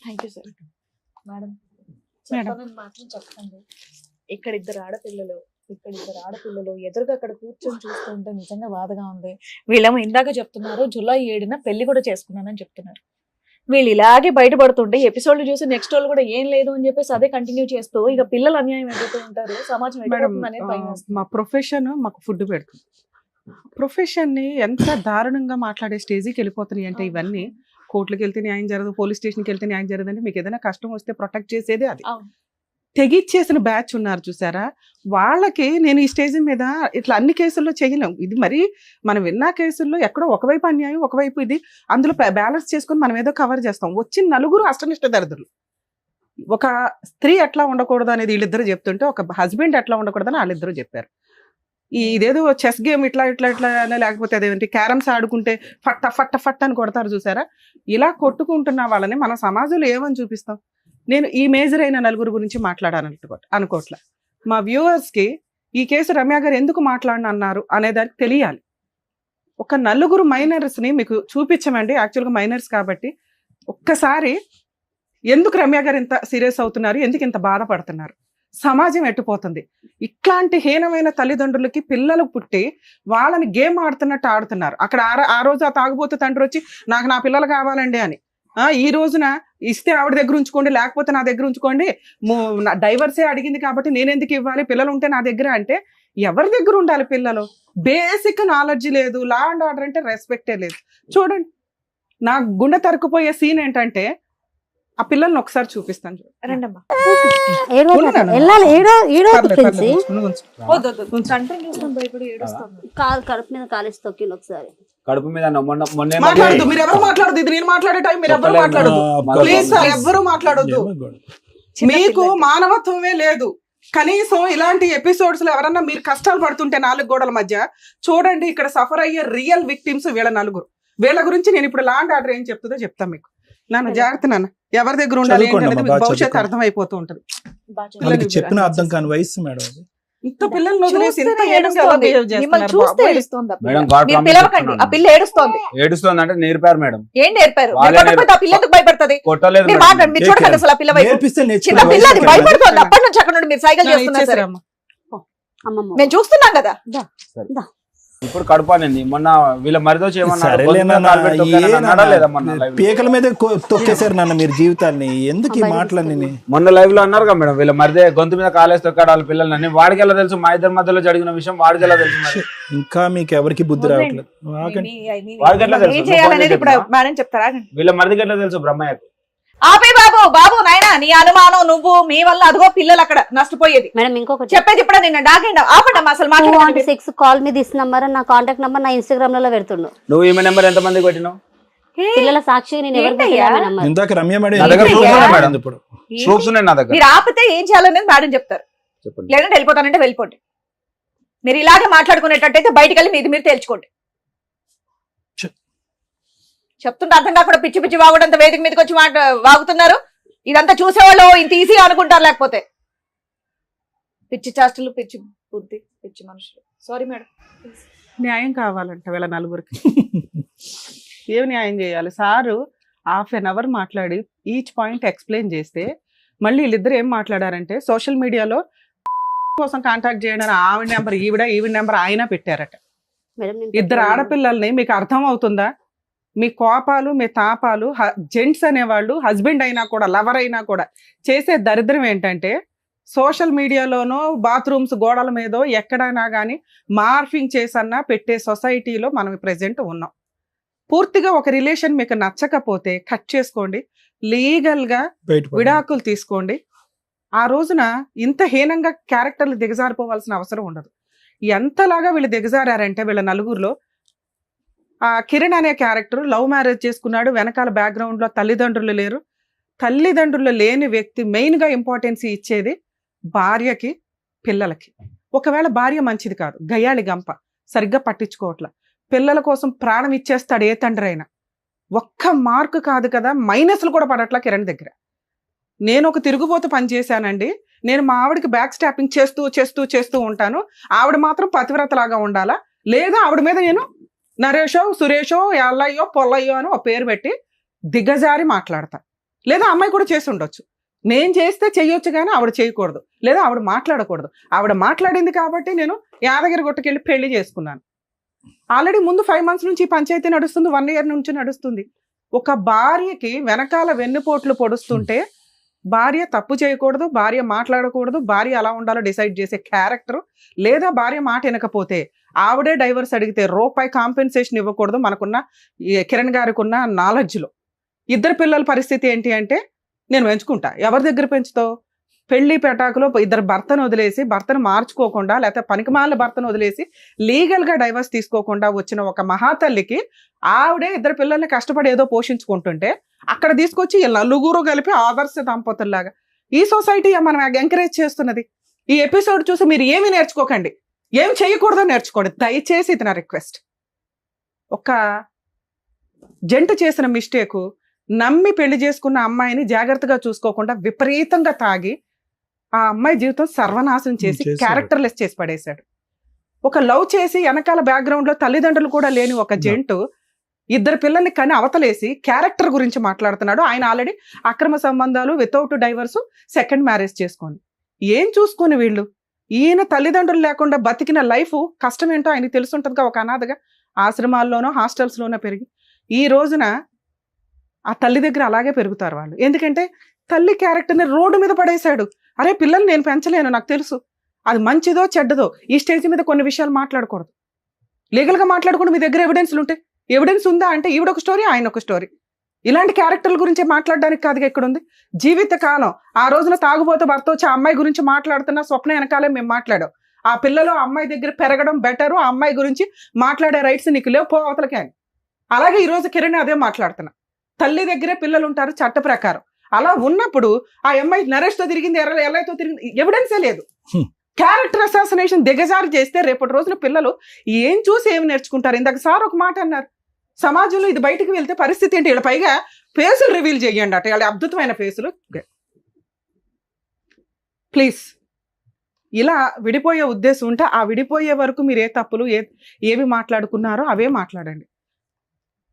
Thank you sir. Madam madam. చెప్పనని మాత్రం చెప్పండి. ఇక్కడ ఇద్దరు ఆడపిల్లలు ఎదురుగా అక్కడ కూర్చొని చూస్తుంటే నిజంగా బాధగా ఉంది. వీళ్ళేమో ఇందాక చెప్తున్నారు జూలై 7న పెళ్లి కూడా చేసుకున్నానని చెప్తున్నారు. వీళ్ళు ఇలాగే బయటపడుతుంటే ఎపిసోడ్లు చూసి నెక్స్ట్ వాళ్ళు కూడా ఏం లేదు అని చెప్పేసి అదే కంటిన్యూ చేస్తూ ఇక పిల్లలు అన్యాయం అయిపోతూ ఉంటారు, సమాజం ఎదుగుతుందనే భయం వేస్తుంది. మా ప్రొఫెషన్ మాకు ఫుడ్ పెడుతుంది. ప్రొఫెషన్ ని ఎంత దారుణంగా మాట్లాడే స్టేజ్కి వెళ్ళిపోతున్నాయి అంటే, ఇవన్నీ కోర్టులకు వెళ్తే న్యాయం జరగదు, పోలీస్ స్టేషన్కి వెళ్తే న్యాయం జరగదు అంటే, మీకు ఏదైనా కష్టం వస్తే ప్రొటెక్ట్ చేసేది అది. తెగిచ్చేసిన బ్యాచ్ ఉన్నారు చూసారా, వాళ్ళకి నేను ఈ స్టేజ్ మీద ఇట్లా అన్ని కేసుల్లో చేయలేం. ఇది మరి మనం విన్న కేసుల్లో ఎక్కడో ఒకవైపు అన్యాయం, ఒకవైపు ఇది, అందులో బ్యాలెన్స్ చేసుకొని మనం ఏదో కవర్ చేస్తాం. వచ్చిన నలుగురు అష్టనిష్ట దరిద్రులు. ఒక స్త్రీ ఎట్లా ఉండకూడదు అనేది వీళ్ళిద్దరు చెప్తుంటే, ఒక హస్బెండ్ ఎట్లా ఉండకూడదని వాళ్ళిద్దరూ చెప్పారు. ఇదేదో చెస్ గేమ్ ఇట్లా లేకపోతే అదేంటి క్యారమ్స్ ఆడుకుంటే ఫట్ట ఫట్ట ఫట్ట అని కొడతారు చూసారా, ఇలా కొట్టుకుంటున్న వాళ్ళని మన సమాజంలో ఏమని చూపిస్తాం. నేను ఈ మేజర్ అయిన నలుగురు గురించి అనుకోవట్లే. మా వ్యూవర్స్కి ఈ కేసు రమ్య గారు ఎందుకు మాట్లాడనన్నారు అనేదానికి తెలియాలి. ఒక నలుగురు మైనర్స్ని మీకు చూపించమండి, యాక్చువల్గా మైనర్స్ కాబట్టి. ఒక్కసారి ఎందుకు రమ్య గారు ఇంత సీరియస్ అవుతున్నారు, ఎందుకు ఇంత బాధపడుతున్నారు, సమాజం ఎట్టుపోతుంది. ఇట్లాంటి హీనమైన తల్లిదండ్రులకి పిల్లలు పుట్టి వాళ్ళని గేమ్ ఆడుతున్నట్టు ఆడుతున్నారు. అక్కడ ఆ రోజు ఆ తాగుబోతు తండ్రి వచ్చి నాకు నా పిల్లలు కావాలండి అని, ఈ రోజున ఇస్తే ఆవిడ దగ్గర ఉంచుకోండి, లేకపోతే నా దగ్గర ఉంచుకోండి, డైవర్సే అడిగింది కాబట్టి నేను ఎందుకు ఇవ్వాలి, పిల్లలు ఉంటే నా దగ్గర అంటే ఎవరి దగ్గర ఉండాలి పిల్లలు? బేసిక్ నాలెడ్జ్ లేదు, లా అండ్ ఆర్డర్ అంటే రెస్పెక్టే లేదు. చూడండి, నా గుండె తరుక్కుపోయే సీన్ ఏంటంటే, ఆ పిల్లల్ని ఒకసారి చూపిస్తాను. రండమ్మా. కడుపు మీద కాలేసి తొక్కింది ఒకసారి. కడుపు మీద మాట్లాడదు, మీరు ఎవరు మాట్లాడదు, ఇది నేను మాట్లాడే టైం మీరు ఎవరు మాట్లాడదు, ప్లీజ్ సార్ ఎవరు మాట్లాడొద్దు. మీకు మానవత్వమే లేదు. కనీసం ఇలాంటి ఎపిసోడ్స్ లో ఎవరన్నా మీరు కష్టాలు పడుతుంటే 4 గోడల మధ్య చూడండి, ఇక్కడ సఫర్ అయ్యే రియల్ విక్టిమ్స్ వీళ్ళ నలుగురు. వీళ్ళ గురించి నేను ఇప్పుడు లా అండ్ ఆర్డర్ ఏం చెప్తుందో చెప్తాను మీకు. నాన్న జాగ్రత్త నాన్న, ఎవరి దగ్గర ఉండాలి ఏంటనేది మీకు భవిష్యత్తు అర్థం అయిపోతూ ఉంటది. చెప్పిన అర్థం కాని వయసు మేడం. ఇంత పిల్లల్ని వదిలేసి ఇంత ఏడుస్తోంది అంటే నేర్పారు మేడం. ఏం నేర్పారు? భయపడుతుంది. కొట్టలేదు మీరు చూడకండి అసలు ఆ పిల్ల చిన్న పిల్లది భయపడుతుంది. అప్పటి నుంచి అక్కడ నుండి మీరు సైకిల్ చేస్తున్నారు. మేము చూస్తున్నాం కదా. ఇప్పుడు కడుపానండి. మొన్న వీళ్ళ మరిదో పీకల మీద తొక్కేశారు నాన్న మీరు జీవితాన్ని. ఎందుకు ఈ మాటలన్నీ? మొన్న లైవ్ లో అన్నారు కదా మేడం, వీళ్ళ మరిదే గొంతు మీద కాలేసి తొక్కాడు వాళ్ళ పిల్లలని. వాడికి ఎలా తెలుసు? మా ఇద్దరి మధ్యలో జరిగిన విషయం వాడికి ఎలా తెలుసు? ఇంకా మీకు ఎవరికి బుద్ధి రావట్లేదు. వాడికి ఎట్లా తెలుసు? వీళ్ళ మరిదికి ఎట్లా తెలుసు? బ్రహ్మయ్యకు. ఆపే బాబు నాయనా, నీ అనుమానం నువ్వు, మీ వల్ల అదిగో పిల్లలు అక్కడ నష్టపోయేది. మేడం ఇంకొకటి చెప్పేది ఇప్పుడు నేను డాగండి ఆపండి అసలు. 6 కాల్ మీ దిస్ నంబర్, నా కాంటాక్ట్ నంబర్ నా ఇన్స్టాగ్రామ్ లో పెడుతుండు. నువ్వు ఈమె నెంబర్ ఎంత మందికి పెట్టినావు? పిల్లల సాక్షి నేను ఇందాక రమ్య మీరు ఆపితే ఏం చేయాలనేది మేడం చెప్తారు. లేదంటే వెళ్ళిపోతానంటే వెళ్ళిపోండి. మీరు ఇలాగే మాట్లాడుకునేటట్టయితే బయటికి వెళ్ళి మీది మీరు తేల్చుకోండి. చెప్తుంటే అర్థం కాకుండా పిచ్చి పిచ్చి వాగుడంత వేదిక మీదకి వచ్చి వాగుతున్నారు. ఇదంతా చూసేవాళ్ళు ఇంత ఈజీగా అనుకుంటారు, లేకపోతే పిచ్చి చేష్టలు, పిచ్చి బుద్ధి, పిచ్చి మనుషులు. Sorry madam. న్యాయం కావాలంట వీళ్ళ నలుగురికి. ఏం న్యాయం చేయాలి? సారు ½ an hour మాట్లాడి ఈచ్ పాయింట్ ఎక్స్ప్లెయిన్ చేస్తే మళ్ళీ వీళ్ళిద్దరు ఏం మాట్లాడారంటే, సోషల్ మీడియాలో కోసం కాంటాక్ట్ చేయడానికి ఆవిడ నెంబర్ ఈవిడ నెంబర్ ఆయన పెట్టారట. ఇద్దరు ఆడపిల్లల్ని మీకు అర్థం అవుతుందా? మీ కోపాలు, మీ తాపాలు, జెంట్స్ అనేవాళ్ళు హస్బెండ్ అయినా కూడా, లవర్ అయినా కూడా చేసే దరిద్రం ఏంటంటే, సోషల్ మీడియాలోనో బాత్రూమ్స్ గోడల మీదో ఎక్కడైనా కానీ మార్ఫింగ్ చేసన్నా పెట్టే సొసైటీలో మనం ప్రెజెంట్ ఉన్నాం. పూర్తిగా ఒక రిలేషన్ మీకు నచ్చకపోతే కట్ చేసుకోండి, లీగల్గా విడాకులు తీసుకోండి. ఆ రోజున ఇంత హీనంగా క్యారెక్టర్లు దిగజారిపోవాల్సిన అవసరం ఉండదు. ఎంతలాగా వీళ్ళు దిగజారంటే, వీళ్ళ నలుగురిలో ఆ కిరణ్ అనే క్యారెక్టర్ లవ్ మ్యారేజ్ చేసుకున్నాడు. వెనకాల బ్యాక్గ్రౌండ్ లో తల్లిదండ్రులు లేరు. తల్లిదండ్రులు లేని వ్యక్తి మెయిన్ గా ఇంపార్టెన్స్ ఇచ్చేది భార్యకి, పిల్లలకి. ఒకవేళ భార్య మంచిది కాదు, గయ్యాళి గంప, సరిగ్గా పట్టించుకోవట్ల, పిల్లల కోసం ప్రాణం ఇచ్చేస్తాడు ఏ తండ్రి అయినా. ఒక్క మార్కు కాదు కదా, మైనస్లు కూడా పడట్లా కిరణ్ దగ్గర. నేను ఒక తిరుగుబోతు పని చేశానండి. నేను మా ఆవిడకి బ్యాక్ స్టాపింగ్ చేస్తూ చేస్తూ చేస్తూ ఉంటాను. ఆవిడ మాత్రం పతివ్రతలాగా ఉండాలా, లేదా ఆవిడ మీద నేను నరేషో సురేషో ఎల్లయ్యో పొల్లయ్యో అని ఒక పేరు పెట్టి దిగజారి మాట్లాడతా. లేదా అమ్మాయి కూడా చేసి ఉండొచ్చు, నేను చేస్తే చెయ్యొచ్చు కానీ ఆవిడ చేయకూడదు, లేదా ఆవిడ మాట్లాడకూడదు. ఆవిడ మాట్లాడింది కాబట్టి నేను యాదగిరి గుట్టకెళ్ళి పెళ్లి చేసుకున్నాను. ఆల్రెడీ ముందు 5 months నుంచి పంచాయతీ నడుస్తుంది, 1 year నుంచి నడుస్తుంది. ఒక భార్యకి వెనకాల వెన్నుపోట్లు పొడుస్తుంటే భార్య తప్పు చేయకూడదు, భార్య మాట్లాడకూడదు, భార్య ఎలా ఉండాలో డిసైడ్ చేసే క్యారెక్టర్, లేదా భార్య మాట వినకపోతే ఆవిడే డైవర్స్ అడిగితే రూపాయి కాంపెన్సేషన్ ఇవ్వకూడదు. మనకున్న కిరణ్ గారికి ఉన్న నాలెడ్జ్లో 2 పిల్లల పరిస్థితి ఏంటి అంటే నేను పెంచుకుంటా. ఎవరి దగ్గర పెంచుతావు? పెళ్లి పెటాకులో 2 భర్తను వదిలేసి, భర్తను మార్చుకోకుండా, లేకపోతే పనికిమాల భర్తను వదిలేసి లీగల్గా డైవర్స్ తీసుకోకుండా వచ్చిన ఒక మహాతల్లికి ఆవిడే 2 పిల్లల్ని కష్టపడి ఏదో పోషించుకుంటుంటే అక్కడ తీసుకొచ్చి నలుగురు కలిపి ఆదర్శ దంపతుల్లాగా ఈ సొసైటీ మనం ఎంకరేజ్ చేస్తున్నది. ఈ ఎపిసోడ్ చూసి మీరు ఏమి నేర్చుకోకండి, ఏం చేయకూడదో నేర్చుకోండి దయచేసి. ఇది నా రిక్వెస్ట్. ఒక జంట చేసిన మిస్టేకు, నమ్మి పెళ్లి చేసుకున్న అమ్మాయిని జాగ్రత్తగా చూసుకోకుండా విపరీతంగా తాగి ఆ అమ్మాయి జీవితం సర్వనాశనం చేసి క్యారెక్టర్లెస్ చేసి పడేశాడు. ఒక లవ్ చేసి వెనకాల బ్యాక్గ్రౌండ్ లో తల్లిదండ్రులు కూడా లేని ఒక జంటు 2 పిల్లల్ని కని అవతలేసి క్యారెక్టర్ గురించి మాట్లాడుతున్నాడు. ఆయన ఆల్రెడీ అక్రమ సంబంధాలు, వితౌట్ డైవర్స్, సెకండ్ మ్యారేజ్ చేసుకొని ఏం చూసుకొని వీళ్ళు. ఈయన తల్లిదండ్రులు లేకుండా బతికిన లైఫ్ కష్టం ఏంటో ఆయనకి తెలుసుంటుందిగా. ఒక అనాథగా ఆశ్రమాల్లోనో హాస్టల్స్లోనో పెరిగి ఈ రోజున ఆ తల్లి దగ్గర అలాగే పెరుగుతారు వాళ్ళు. ఎందుకంటే తల్లి క్యారెక్టర్ని రోడ్డు మీద పడేశాడు. అరే పిల్లల్ని నేను పెంచలేను, నాకు తెలుసు అది మంచిదో చెడ్డదో. ఈ స్టేజ్ మీద కొన్ని విషయాలు మాట్లాడకూడదు, లీగల్గా మాట్లాడకుండా మీ దగ్గర ఎవిడెన్స్లు ఉంటాయి. ఎవిడెన్స్ ఉందా అంటే ఈవిడ ఒక స్టోరీ, ఆయన ఒక స్టోరీ. ఇలాంటి క్యారెక్టర్ల గురించి మాట్లాడడానికి కాదుగా ఇక్కడ ఉంది. జీవితకాలం ఆ రోజున తాగుబోతు భర్త వచ్చి ఆ అమ్మాయి గురించి మాట్లాడుతున్న స్వప్న వెనకాలే మేము మాట్లాడాం. ఆ పిల్లలు అమ్మాయి దగ్గర పెరగడం బెటరు, ఆ అమ్మాయి గురించి మాట్లాడే రైట్స్ నీకు లేవు, పో అవతలకే అని. అలాగే ఈరోజు కిరణ్ అదే మాట్లాడుతున్నా. తల్లి దగ్గరే పిల్లలు ఉంటారు చట్ట ప్రకారం. అలా ఉన్నప్పుడు ఆ అమ్మాయి నరేష్తో తిరిగింది, ఎల్లయ్యతో తిరిగింది, ఎవిడెన్సే లేదు. క్యారెక్టర్ అసాసినేషన్ దిగజారు చేస్తే రేపటి రోజున పిల్లలు ఏం చూసి ఏమి నేర్చుకుంటారు? ఇందాక సార్ ఒక మాట అన్నారు, సమాజంలో ఇది బయటికి వెళ్తే పరిస్థితి ఏంటి? వీళ్ళ పైగా ఫేసులు రివీల్ చేయండి అట, వాళ్ళ అద్భుతమైన ఫేసులు. ప్లీజ్ ఇలా విడిపోయే ఉద్దేశం ఉంటే ఆ విడిపోయే వరకు మీరు ఏ తప్పులు ఏవి మాట్లాడుకున్నారో అవే మాట్లాడండి.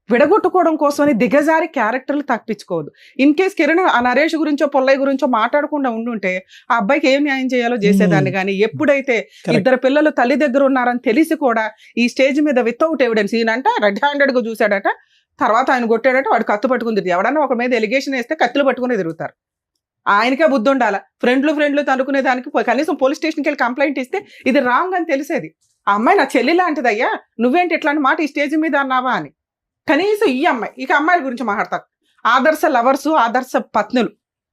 విడగొట్టుకోవడం కోసమని దిగజారి క్యారెక్టర్లు తప్పించుకోవద్దు. ఇన్ కేస్ కిరణ్ ఆ నరేష్ గురించో పొల్లయ్య గురించో మాట్లాడకుండా ఉండుంటే ఆ అబ్బాయికి ఏం న్యాయం చేయాలో చేసేదాన్ని. కానీ ఎప్పుడైతే 2 పిల్లలు తల్లి దగ్గర ఉన్నారని తెలిసి కూడా ఈ స్టేజ్ మీద వితౌట్ ఎవిడెన్స్, ఈయనంట రెడ్ హ్యాండెడ్గా చూశాడట, తర్వాత ఆయన కొట్టాడట, వాడు కత్తి పట్టుకుని తిరిగి. ఎవడన్నా ఒక మీద ఎలిగేషన్ వేస్తే కత్తులు పట్టుకుని తిరుగుతారు. ఆయనకే బుద్ధి ఉండాలా. ఫ్రెండ్లు తనుకునే దానికి కనీసం పోలీస్ స్టేషన్కి వెళ్ళి కంప్లైంట్ ఇస్తే ఇది రాంగ్ అని తెలిసేది. ఆ అమ్మాయి నా చెల్లి లాంటిదయ్యా, నువ్వేంటి ఇట్లాంటి మాట ఈ స్టేజ్ మీద అన్నావా అని. కనీసం ఈ అమ్మాయి, ఇక అమ్మాయిల గురించి మాట్లాడతారు. ఆదర్శ లవర్స్, ఆదర్శ పత్నులు,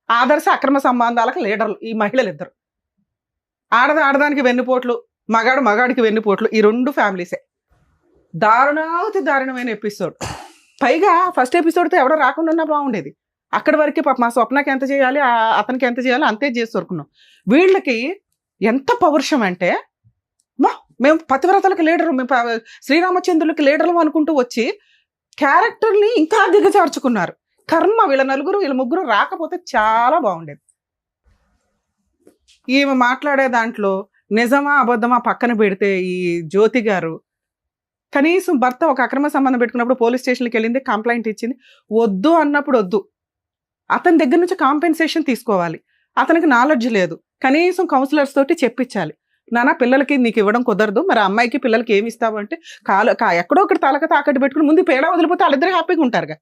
ఆదర్శ అక్రమ సంబంధాలకు లీడర్లు ఈ మహిళలు 2. ఆడదానికి వెన్నుపోట్లు, మగాడికి వెన్నుపోట్లు, ఈ 2 ఫ్యామిలీసే. దారుణమైన ఎపిసోడ్. పైగా ఫస్ట్ ఎపిసోడ్తో ఎవడో రాకుండా ఉన్నా బాగుండేది. అక్కడి వరకే పాప మా స్వప్నకి ఎంత చేయాలి, అతనికి ఎంత చేయాలి అంతే చేసి దొరుకున్నాం. వీళ్ళకి ఎంత పౌరుషం అంటే, మేము పతివ్రతలకు లీడరు, మేము శ్రీరామచంద్రులకి లీడర్లు అనుకుంటూ వచ్చి క్యారెక్టర్ని ఇంకా దిగజార్చుకున్నారు. కర్మ, వీళ్ళ 4 వీళ్ళ 3 రాకపోతే చాలా బాగుండేది. ఈమె మాట్లాడే దాంట్లో నిజమా అబద్ధమా పక్కన పెడితే ఈ జ్యోతి గారు కనీసం భర్త ఒక అక్రమ సంబంధం పెట్టుకున్నప్పుడు పోలీస్ స్టేషన్కి వెళ్ళింది, కంప్లైంట్ ఇచ్చింది. వద్దు అన్నప్పుడు వద్దు, అతని దగ్గర నుంచి కాంపెన్సేషన్ తీసుకోవాలి. అతనికి నాలెడ్జ్ లేదు, కనీసం కౌన్సిలర్స్ తోటి చెప్పించాలి. నాన్న పిల్లలకి నీకు ఇవ్వడం కుదరదు, మరి అమ్మాయికి పిల్లలకి ఏమి ఇస్తావు అంటే ఎక్కడో ఒకటి తలక తాకట్టు పెట్టుకుని ముందు పేడ వదిలిపోతే వాళ్ళిద్దరు హ్యాపీగా ఉంటారుగా.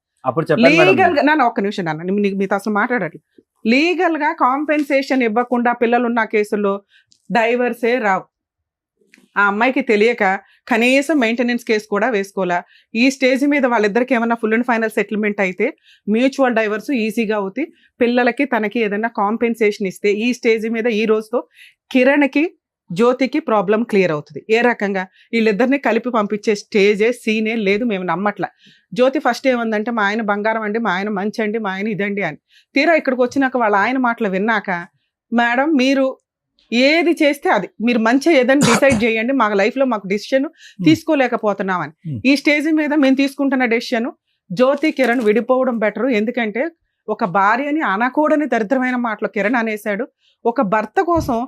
లీగల్ గా నాన్న ఒక్క నిమిషం నాన్న, మీతో అసలు మాట్లాడాలి. లీగల్ గా కాంపెన్సేషన్ ఇవ్వకుండా పిల్లలు ఉన్న కేసుల్లో డైవర్సే రావు. ఆ అమ్మాయికి తెలియక కనీసం మెయింటెనెన్స్ కేసు కూడా వేసుకోవాలా. ఈ స్టేజ్ మీద వాళ్ళిద్దరికి ఏమన్నా ఫుల్ అండ్ ఫైనల్ సెటిల్మెంట్ అయితే మ్యూచువల్ డైవర్స్ ఈజీగా అవుతాయి. పిల్లలకి తనకి ఏదైనా కాంపెన్సేషన్ ఇస్తే ఈ స్టేజ్ మీద ఈ రోజుతో కిరణ్కి జ్యోతికి ప్రాబ్లం క్లియర్ అవుతుంది. ఏ రకంగా వీళ్ళిద్దరిని కలిపి పంపించే స్టేజే సీనే లేదు, మేము నమ్మట్ల. జ్యోతి ఫస్ట్ ఏమందంటే మా ఆయన బంగారం అండి, మా ఆయన మంచి అండి, మా ఆయన ఇదండి అని. తీరా ఇక్కడికి వచ్చినాక వాళ్ళ ఆయన మాటలు విన్నాక, మేడం మీరు ఏది చేస్తే అది మీరు మంచిగా ఏదైనా డిసైడ్ చేయండి, మా లైఫ్ లో మాకు డిసిషన్ తీసుకోలేకపోతున్నామని. ఈ స్టేజ్ మీద మేము తీసుకుంటున్న డెసిషన్ జ్యోతి కిరణ్ విడిపోవడం బెటర్. ఎందుకంటే ఒక భార్యని అనకూడని దరిద్రమైన మాటలు కిరణ్ అనేసాడు. ఒక భర్త కోసం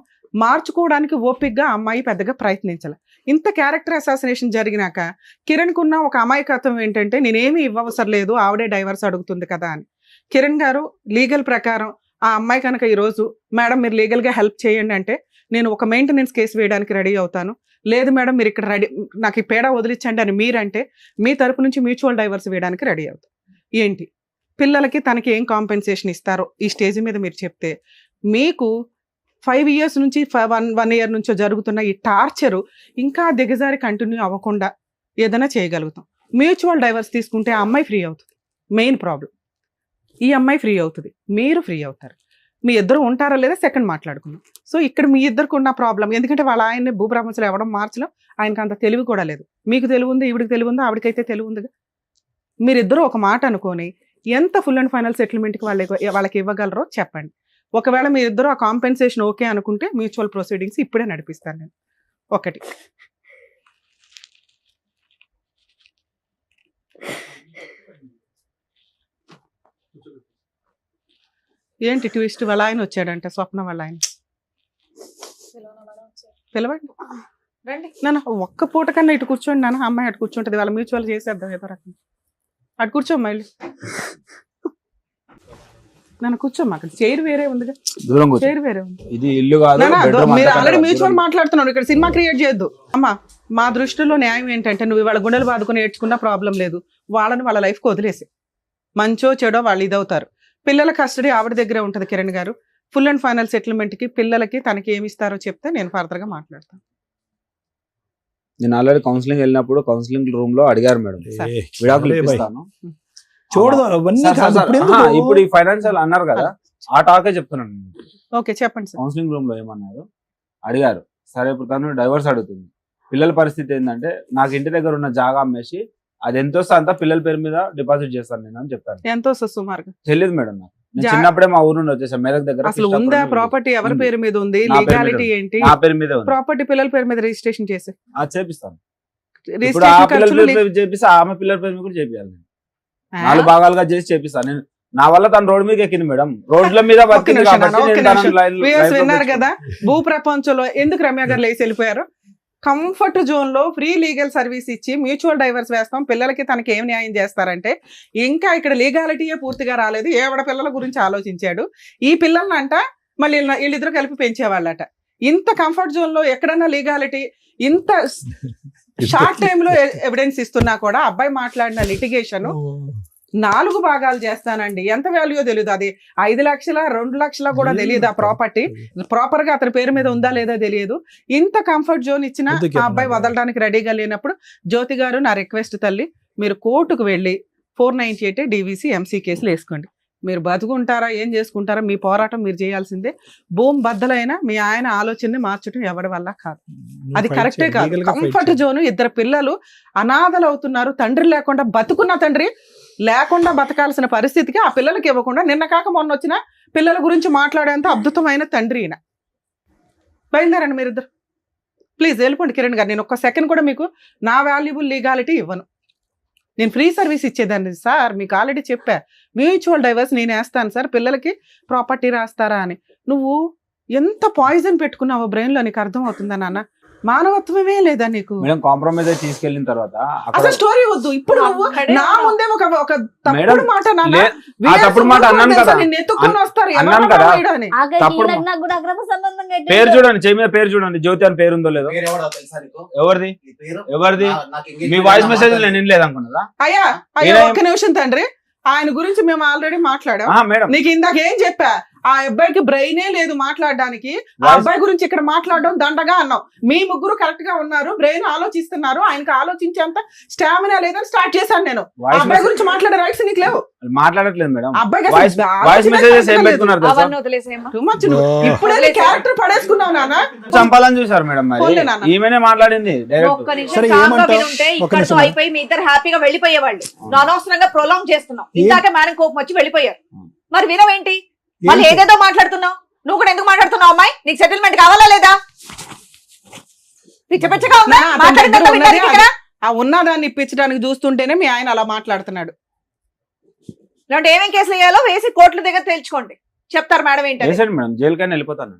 మార్చుకోవడానికి ఓపికగా అమ్మాయి పెద్దగా ప్రయత్నించాలి. ఇంత క్యారెక్టర్ అసాసినేషన్ జరిగినాక కిరణ్ కున్న ఒక అమాయకత్వం ఏంటంటే నేనేమి ఇవ్వవసరం లేదు, ఆవిడే డైవర్స్ అడుగుతుంది కదా అని. కిరణ్ గారు లీగల్ ప్రకారం ఆ అమ్మాయి కనుక ఈరోజు మేడం మీరు లీగల్గా హెల్ప్ చేయండి అంటే నేను ఒక మెయింటెనెన్స్ కేసు వేయడానికి రెడీ అవుతాను, లేదు మేడం మీరు ఇక్కడ రెడీ నాకు ఈ పేడ వదిలించండి అని మీరంటే మీ తరపు నుంచి మ్యూచువల్ డైవర్స్ వేయడానికి రెడీ అవుతాం. ఏంటి పిల్లలకి తనకి ఏం కాంపెన్సేషన్ ఇస్తారో ఈ స్టేజ్ మీద మీరు చెప్తే మీకు 5 years నుంచి 1 year నుంచో జరుగుతున్న ఈ టార్చరు ఇంకా దిగజారి కంటిన్యూ అవ్వకుండా ఏదైనా చేయగలుగుతాం. మ్యూచువల్ డైవర్స్ తీసుకుంటే ఆ అమ్మాయి ఫ్రీ అవుతుంది, మెయిన్ ప్రాబ్లం. ఈ అమ్మాయి ఫ్రీ అవుతుంది, మీరు ఫ్రీ అవుతారు. మీ ఇద్దరు ఉంటారా లేదా సెకండ్ మాట్లాడుకుందాం. సో ఇక్కడ మీ ఇద్దరికి ఉన్న ప్రాబ్లం ఎందుకంటే వాళ్ళ ఆయన్ని భూప్రపంచంలో ఇవ్వడం మార్చడం ఆయనకు అంత తెలివి కూడా లేదు. మీకు తెలివి ఉంది, ఈవిడికి తెలివి ఉంది, ఆవిడకైతే తెలివి ఉందిగా. మీరిద్దరూ ఒక మాట అనుకొని ఎంత ఫుల్ అండ్ ఫైనల్ సెటిల్మెంట్కి వాళ్ళకి ఇవ్వగలరో చెప్పండి. ఒకవేళ మీ ఇద్దరు ఆ కాంపెన్సేషన్ ఓకే అనుకుంటే మ్యూచువల్ ప్రొసీడింగ్స్ ఇప్పుడే నడిపిస్తాను నేను. ఒకటి ఏంటి ట్విస్ట్, వాళ్ళ ఆయన వచ్చాడంట, స్వప్న వాళ్ళ ఆయన. పిలవండి రండి నాన్న, ఒక్క పూట కన్నా ఇటు కూర్చోండి నాన్న. అమ్మాయి అటు కూర్చుంటుంది, వాళ్ళ మ్యూచువల్ చేసేద్దాం ఏదో రకం. అటు కూర్చోమ్మా ఇల్లు, నన్ను కూర్చోమ్మా. అక్కడ చైర్ వేరే ఉందిగా, చైర్ వేరే ఉంది. ఇది ఇల్లు కాదు, మీరు ఆల్రెడీ మ్యూచువల్ మాట్లాడుతున్నాడు, ఇక్కడ సినిమా క్రియేట్ చేయొద్దు. అమ్మా మా దృష్టిలో న్యాయం ఏంటంటే నువ్వు వాళ్ళ గుండెలు బాదుకుని ఏడ్చుకున్నా ప్రాబ్లం లేదు, వాళ్ళని వాళ్ళ లైఫ్కి వదిలేసి మంచో చెడో వాళ్ళు ఇదవుతారు. పిల్లల కస్టడీ ఆవిడ దగ్గరే ఉంటుంది కిరణ్ గారు. ఫుల్ అండ్ ఫైనల్ సెటిల్మెంట్కి పిల్లలకి తనకి ఏమి ఇస్తారో చెప్తే నేను ఫర్దర్గా మాట్లాడతాను. నేను ఆల్రెడీ కౌన్సిలింగ్ వెళ్ళినప్పుడు కౌన్సిలింగ్ రూమ్ లో అడిగారు మేడం విడాకులు ఇప్పిస్తాను చూడదు అవన్నీ కాదు. ఇప్పుడు ఈ ఫైనాన్షియల్ అన్నారు కదా, ఆ టాకే చెప్తున్నాను. ఓకే చెప్పండి సార్. కౌన్సిలింగ్ రూమ్ లో ఏమన్నారు అడిగారు, సరే ఇప్పుడు తను డైవర్స్ అడుగుతుంది, పిల్లల పరిస్థితి ఏంటంటే నాకు ఇంటి దగ్గర ఉన్న జాగా అమ్మేసి అది ఎంత వస్తే అంతా పిల్లల పేరు మీద డిపాజిట్ చేస్తాను నేను అని చెప్పాను. ఎంత వస్తుంది సుమారుగా తెలియదు మేడం నాకు. నేను చిన్నప్పుడే మా ఊరు నుండి వచ్చేసాను మెదక్ దగ్గర. అసలు ఉందా ప్రాపర్టీ, ఎవరి పేరు మీద ఉంది, లీగాలిటీ ఏంటి? నా పేరు మీద ఉంది. ప్రాపర్టీ పిల్లల పేరు మీద రిజిస్ట్రేషన్ చేసి చేపిస్తాను. ఇప్పుడు ఆ పిల్లల పేరు మీద చేపిస్తే ఆమె పిల్లల పేరు మీద కూడా చేపియాలి. 4 భాగాలుగా చేసి చేపిస్తాను నేను. నా వల్ల తను రోడ్డు మీద ఎక్కింది మేడం, రోడ్ల మీద విన్నారు కదా. భూ ప్రపంచంలో ఎందుకు రమ్య గారు లేచి వెళ్ళిపోయారు? కంఫర్ట్ జోన్ లో ఫ్రీ లీగల్ సర్వీస్ ఇచ్చి మ్యూచువల్ డైవర్స్ వేస్తాం, పిల్లలకి తనకి ఏం న్యాయం చేస్తారంటే ఇంకా ఇక్కడ లీగాలిటీయే పూర్తిగా రాలేదు. ఏవడ పిల్లల గురించి ఆలోచించాడు. ఈ పిల్లల్ని అంట మళ్ళీ వీళ్ళిద్దరు కలిపి పెంచేవాళ్ళట. ఇంత కంఫర్ట్ జోన్ లో ఎక్కడన్నా లీగాలిటీ, ఇంత షార్ట్ టైమ్ లో ఎవిడెన్స్ ఇస్తున్నా కూడా అబ్బాయి మాట్లాడిన లిటిగేషన్ 4 భాగాలు చేస్తానండి. ఎంత వాల్యూ తెలియదు, అది 5 లక్షల 2 లక్షల కూడా తెలియదు. ఆ ప్రాపర్టీ ప్రాపర్ గా అతని పేరు మీద ఉందా లేదా తెలియదు. ఇంత కంఫర్ట్ జోన్ ఇచ్చిన ఆ అబ్బాయి వదలడానికి రెడీగా లేనప్పుడు జ్యోతి గారు నా రిక్వెస్ట్ తల్లి, మీరు కోర్టుకు వెళ్ళి 498 DVC MC కేసులు వేసుకోండి. మీరు బతుకుంటారా ఏం చేసుకుంటారా మీ పోరాటం మీరు చేయాల్సిందే. భూమి బద్దలైన మీ ఆయన ఆలోచనని మార్చడం ఎవరి వల్ల కాదు, అది కరెక్టే కాదు. కంఫర్ట్ జోన్, 2 పిల్లలు అనాథలు అవుతున్నారు, తండ్రి లేకుండా బతుకున్న తండ్రి లేకుండా బతకాల్సిన పరిస్థితికి ఆ పిల్లలకి ఇవ్వకుండా నిన్న కాక మొన్న వచ్చిన పిల్లల గురించి మాట్లాడేంత అద్భుతమైన తండ్రి ఈయన. బయలుదేరండి మీరిద్దరు, ప్లీజ్ వెళ్ళిపోండి కిరణ్ గారు. నేను ఒక్క సెకండ్ కూడా మీకు నా వాల్యుబుల్ లీగాలిటీ ఇవ్వను. నేను ఫ్రీ సర్వీస్ ఇచ్చేదాన్ని సార్, మీకు ఆల్రెడీ చెప్పా. మ్యూచువల్ డైవర్స్ నేను వేస్తాను సార్, పిల్లలకి ప్రాపర్టీ రాస్తారా అని. నువ్వు ఎంత పాయిజన్ పెట్టుకున్నావో బ్రెయిన్ లో నీకు అర్థం అవుతుందా నాన్న? మానవత్వమే లేదా నీకు? కాంప్రమైజ్ అయి తీసుకెళ్లిన తర్వాత అసలు స్టోరీ వద్దు. ఇప్పుడు నువ్వు నా ముందే ఒక తప్పుడు మాట ఎత్తుకొని వస్తారు. పేరు చూడండి, చెయ్యి మీద పేరు చూడండి, జ్యోతి అని పేరు ఉందో లేదో. ఎవరిది ఎవరిది? మీ వాయిస్ మెసేజ్ నేను వినలేదు అనుకున్నదా? అయ్యా అయ్యా ఒక్క నిమిషం తండ్రి, ఆయన గురించి మేము ఆల్రెడీ మాట్లాడాం. నీకు ఇందాక ఏం చెప్పా, ఆ అబ్బాయికి బ్రెయినే లేదు మాట్లాడడానికి. ఆ అబ్బాయి గురించి ఇక్కడ మాట్లాడడం దండగా అన్నావు. మీ ముగ్గురు కరెక్ట్ గా ఉన్నారు, బ్రెయిన్ ఆలోచిస్తున్నారు, ఆయనకి ఆలోచించేంత స్టామినా లేదని స్టార్ట్ చేశాను నేను. ఆ అబ్బాయి గురించి మాట్లాడే రైట్స్ నీకు లేవు. మాట్లాడట్లేదు మేడం. ఇప్పుడే క్యారెక్టర్ పడేసుకున్నావు నాన్న. చంపాలని చూసారు మేడం, మరి ఈమెనే మాట్లాడింది డైరెక్ట్. అయిపోయి మీ ఇద్దరు హ్యాపీగా వెళ్ళిపోయేవాళ్ళు, అనవసరంగా ప్రొలాంగ్ చేస్తున్నాం. ఇందాక మేడం కోపం వచ్చి వెళ్ళిపోయారు, మరి వినవేంటి? వాళ్ళు ఏదేదో మాట్లాడుతున్నావు. నువ్వు కూడా ఎందుకు మాట్లాడుతున్నావు అమ్మాయి? నీకు సెటిల్మెంట్ కావాలా లేదా? పిచ్చ పిచ్చగా ఉందా? నా అతని మాట్లాడిందంతా దగ్గర ఉన్నది వినడానికి ఇక్కడ? ఆ ఉన్నదాన్ని ఇప్పించడానికి చూస్తుంటేనే మీ ఆయన అలా మాట్లాడుతున్నాడు. ఇలాంటి ఏమేం కేసులు వేయాలో వేసి కోర్టుల దగ్గర తేల్చుకోండి, చెప్తారు మేడం ఏంటంటే. వేసండి మేడం, జైలుకైనా వెళ్ళిపోతాను.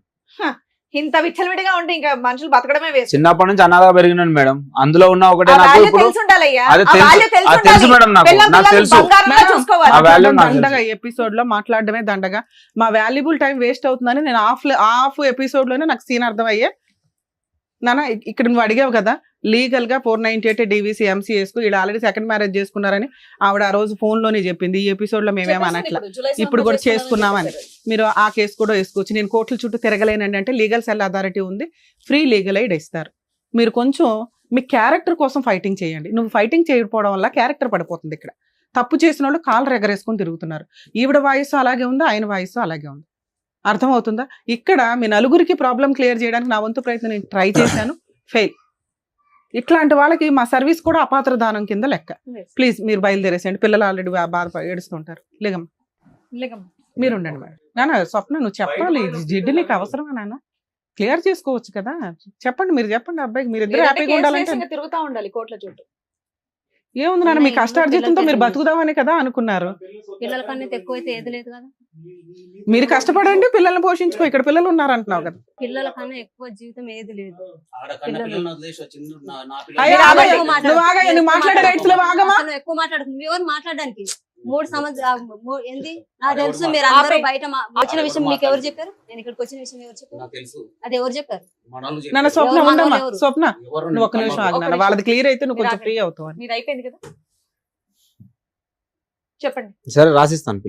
ఇంత విచ్చలవిడిగా ఉంటే ఇంకా మనుషులు బతకడమే వేస్ట్. చిన్నప్పటి నుంచి అనాథగా పెరిగినాను మేడం. అందులో ఉన్న ఒకటే ఆ నాకు value ఇప్పుడు తెలిసి ఉండాలయ్యా. అది ఆ తెలుసు. value తెలిసి అది తెలుసు ఉండాలి. మేడం, నాకు పిల్లం నాకు పిల్లల్ని తెలుసు. బంగారంలా మేడం, చూసుకోవాలి. ఆ value మాట్లాడడం నాకు దండగా, ఎపిసోడ్ లో మాట్లాడడమే దండగా. మా వాల్యుబుల్ టైం వేస్ట్ అవుతుందని నేను హాఫ్ ఎపిసోడ్ లోనే నాకు సీన్ అర్థమయ్యే. నాన్న ఇక్కడ నువ్వు అడిగావు కదా లీగల్ గా 498 DVC MCS కు వీళ్ళు ఆల్రెడీ సెకండ్ మ్యారేజ్ చేసుకున్నారని ఆవిడ ఆ రోజు ఫోన్ లోనే చెప్పింది. ఈ ఎపిసోడ్ లో మేమేం అనట్లా, ఇప్పుడు కూడా చేసుకున్నామని. మీరు ఆ కేసు కూడా వేసుకోవచ్చు. నేను కోర్టుల చుట్టూ తిరగలేనండి అంటే లీగల్ సెల్ అథారిటీ ఉంది, ఫ్రీ లీగల్ ఎయిడ్ ఇస్తారు. మీరు కొంచెం మీ క్యారెక్టర్ కోసం ఫైటింగ్ చేయండి. నువ్వు ఫైటింగ్ చేయకపోవడం వల్ల క్యారెక్టర్ పడిపోతుంది. ఇక్కడ తప్పు చేసిన వాళ్ళు కాళ్ళు రెగరేసుకొని తిరుగుతున్నారు. ఈవిడ వాయిస్ అలాగే ఉంది, ఆయన వాయిస్ అలాగే ఉంది. అర్థమవుతుందా? ఇక్కడ మీ నలుగురికి ప్రాబ్లం క్లియర్ చేయడానికి నా వంతు ప్రయత్నం నేను ట్రై చేశాను, ఫెయిల్. ఇట్లాంటి వాళ్ళకి మా సర్వీస్ కూడా అపాత్ర దానం కింద లెక్క. ప్లీజ్ మీరు బయలుదేరేసేయండి, పిల్లలు ఆల్రెడీ బాధ ఏడుస్తుంటారు. లేగమ్మ మీరు ఉండండి మేడం. నాన్న స్వప్న నువ్వు చెప్పాలి, జిడ్డు నీకు అవసరమా నాన్న? క్లియర్ చేసుకోవచ్చు కదా, చెప్పండి, మీరు చెప్పండి అబ్బాయికి. మీరు ఇద్దరు హ్యాపీగా ఉండాలంటే తిరుగుతా ఉండాలి కోర్టుల చుట్టూ. ఏముంది నాన్న, మీ కష్టార్జితంతో మీరు బతుకుదామని కదా అనుకున్నారు. పిల్లల కన్నా ఎక్కువ అయితే ఏది లేదు కదా. మీరు కష్టపడండి, పిల్లల్ని పోషించుకో. ఇక్కడ పిల్లలు ఉన్నారంటున్నావు కదా. పిల్లల కన్నా ఎక్కువ జీవితం ఏది లేదు. అయ్యో, ఆగయ్య, నువ్వు ఆగయ్య, నువ్వు మాట్లాడే రైట్స్ లో ఆగమా? అసలు ఎక్కువ మాట్లాడుతుంది ఎవరు మాట్లాడడానికి? 3 సంవత్సరాలు ఏంది నాకు తెలుసు. మీరు అందరూ బయట వచ్చిన విషయం మీకు ఎవరు చెప్పారు? నేను ఇక్కడికి వచ్చిన విషయం ఎవరు చెప్పారు? అది ఎవరు చెప్పారు? నన్ను స్వప్న ఎవరు ఉండమ్మా. ఎవరు? స్వప్న నువ్వు ఒక్క నిమిషం ఆగినా, వాళ్ళది క్లియర్ అయితే నువ్వు కొంచెం ఫ్రీ అవుతావు అని. మీది అయిపోయింది కదా, చెప్పండి. సరే రాసిస్తాను,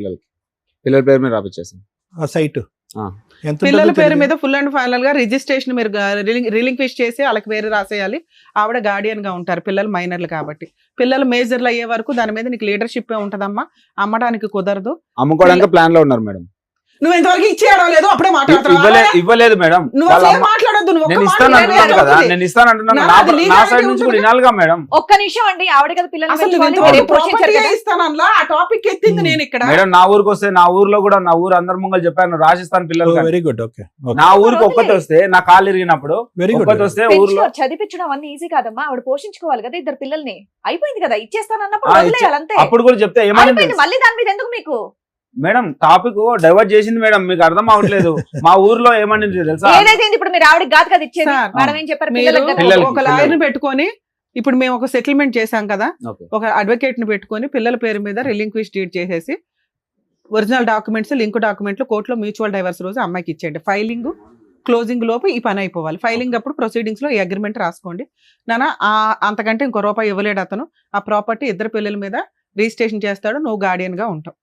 పిల్లల పేరు మీద రాపిచ్చేస్తాను. ఆ సైట్ ఎంత పిల్లల ఉంటుందో పేరు తెలియదు. మీద ఫుల్ అండ్ ఫైనల్ గా రిజిస్ట్రేషన్ మీరు రిలింక్విష్ చేసి వాళ్ళకి పేరు రాసేయాలి. ఆవిడ గార్డియన్ గా ఉంటారు, పిల్లలు మైనర్లు కాబట్టి. పిల్లలు మేజర్లు అయ్యే వరకు దాని మీద నీకు లీడర్షిప్ ఉంటదమ్మా. అమ్మడానికి కుదరదు. అమ్ముకోవడానికి ప్లాన్ లో ఉన్నారు మేడం. నువ్వు ఇంతవరకు ఇచ్చేయడం లేదు, అప్పుడే ఇవ్వలేదు మేడం. నువ్వు అసలు ఏం మాట్లాడొద్దు. నువ్వు నేను ఒక్క మాట ఇస్తాను అంటున్నాను వినలేదు కదా, అవుతుంది. నేను ఇస్తాను అంటున్నాను. నా అది నా legality సైడ్ నుంచి కూడా ఉంటుంది. వినాలిగా మేడం. ఒక్క నిమిషం అండి, ఆవిడ కదా పిల్లలు అసలు నువ్వు పెంచుకోవాలి, ఇంతవరకు మీరేం పోషించారు property కదా. ఇస్తానన్నా ఆ టాపిక్ ఎత్తింది నేను ఇక్కడ. మేడం నా ఊరికి వస్తే, నా ఊర్లో కూడా నా ఊరు అందరి ముంగలు చెప్పాను రాసిస్తాను పిల్లలు. Very good. ఓకే నా ఊరికి ఒక్కటి వస్తే, నా కాళ్ళు ఇరిగినప్పుడు వెరీ గుడ్. ఒక్కటి వస్తే ఊర్లో పెంచుకో, చదివించడం అన్ని ఈజీ కాదమ్మా. ఆవిడ పోషించుకోవాలి కదా ఇద్దరు పిల్లల్ని. అయిపోయింది కదా, ఇచ్చేస్తానన్నప్పుడు ఆ, వదిలేయాలి అంతే. అప్పుడు కూడా చెప్తే ఏమని అయిపోయింది, మళ్ళీ దాని మీద ఎందుకు మీకు? మేడం టాపిక్ డైవర్ట్ చేసింది మేడం, మీకు అర్థం అవ్వట్లేదు. మా ఊర్లో ఏమని తెలుసా? ఏదైతే ఇప్పుడు మీరు ఆవిడకి కాదు కదా ఇచ్చేది. సార్, మేడం ఏం చెప్పారు? మీరు పిల్లలకి కదా. పిల్లలకి. ఒక లాయర్ ని పెట్టుకొని, ఇప్పుడు మేము ఒక సెటిల్మెంట్ చేశాం కదా, Okay. ఒక అడ్వకేట్ ని పెట్టుకొని పిల్లల పేరు మీద రిలింక్విష్ డీడ్ చేసేసి ఒరిజినల్ డాక్యుమెంట్స్, లింక్ డాక్యుమెంట్లు కోర్టులో మ్యూచువల్ డైవర్స్ రోజు అమ్మాయికి ఇచ్చేయండి. ఫైలింగ్ క్లోజింగ్ లోపు ఈ పని అయిపోవాలి. ఫైలింగ్ అప్పుడు ప్రొసీడింగ్స్ లో ఈ అగ్రిమెంట్ రాసుకోండి. నాన్న అంతకంటే ఇంకో రూపాయి ఇవ్వలేడు అతను. ఆ ప్రాపర్టీ ఇద్దరు పిల్లల మీద రిజిస్ట్రేషన్ చేస్తాడు, నువ్వు గార్డియన్ గా ఉంటావు.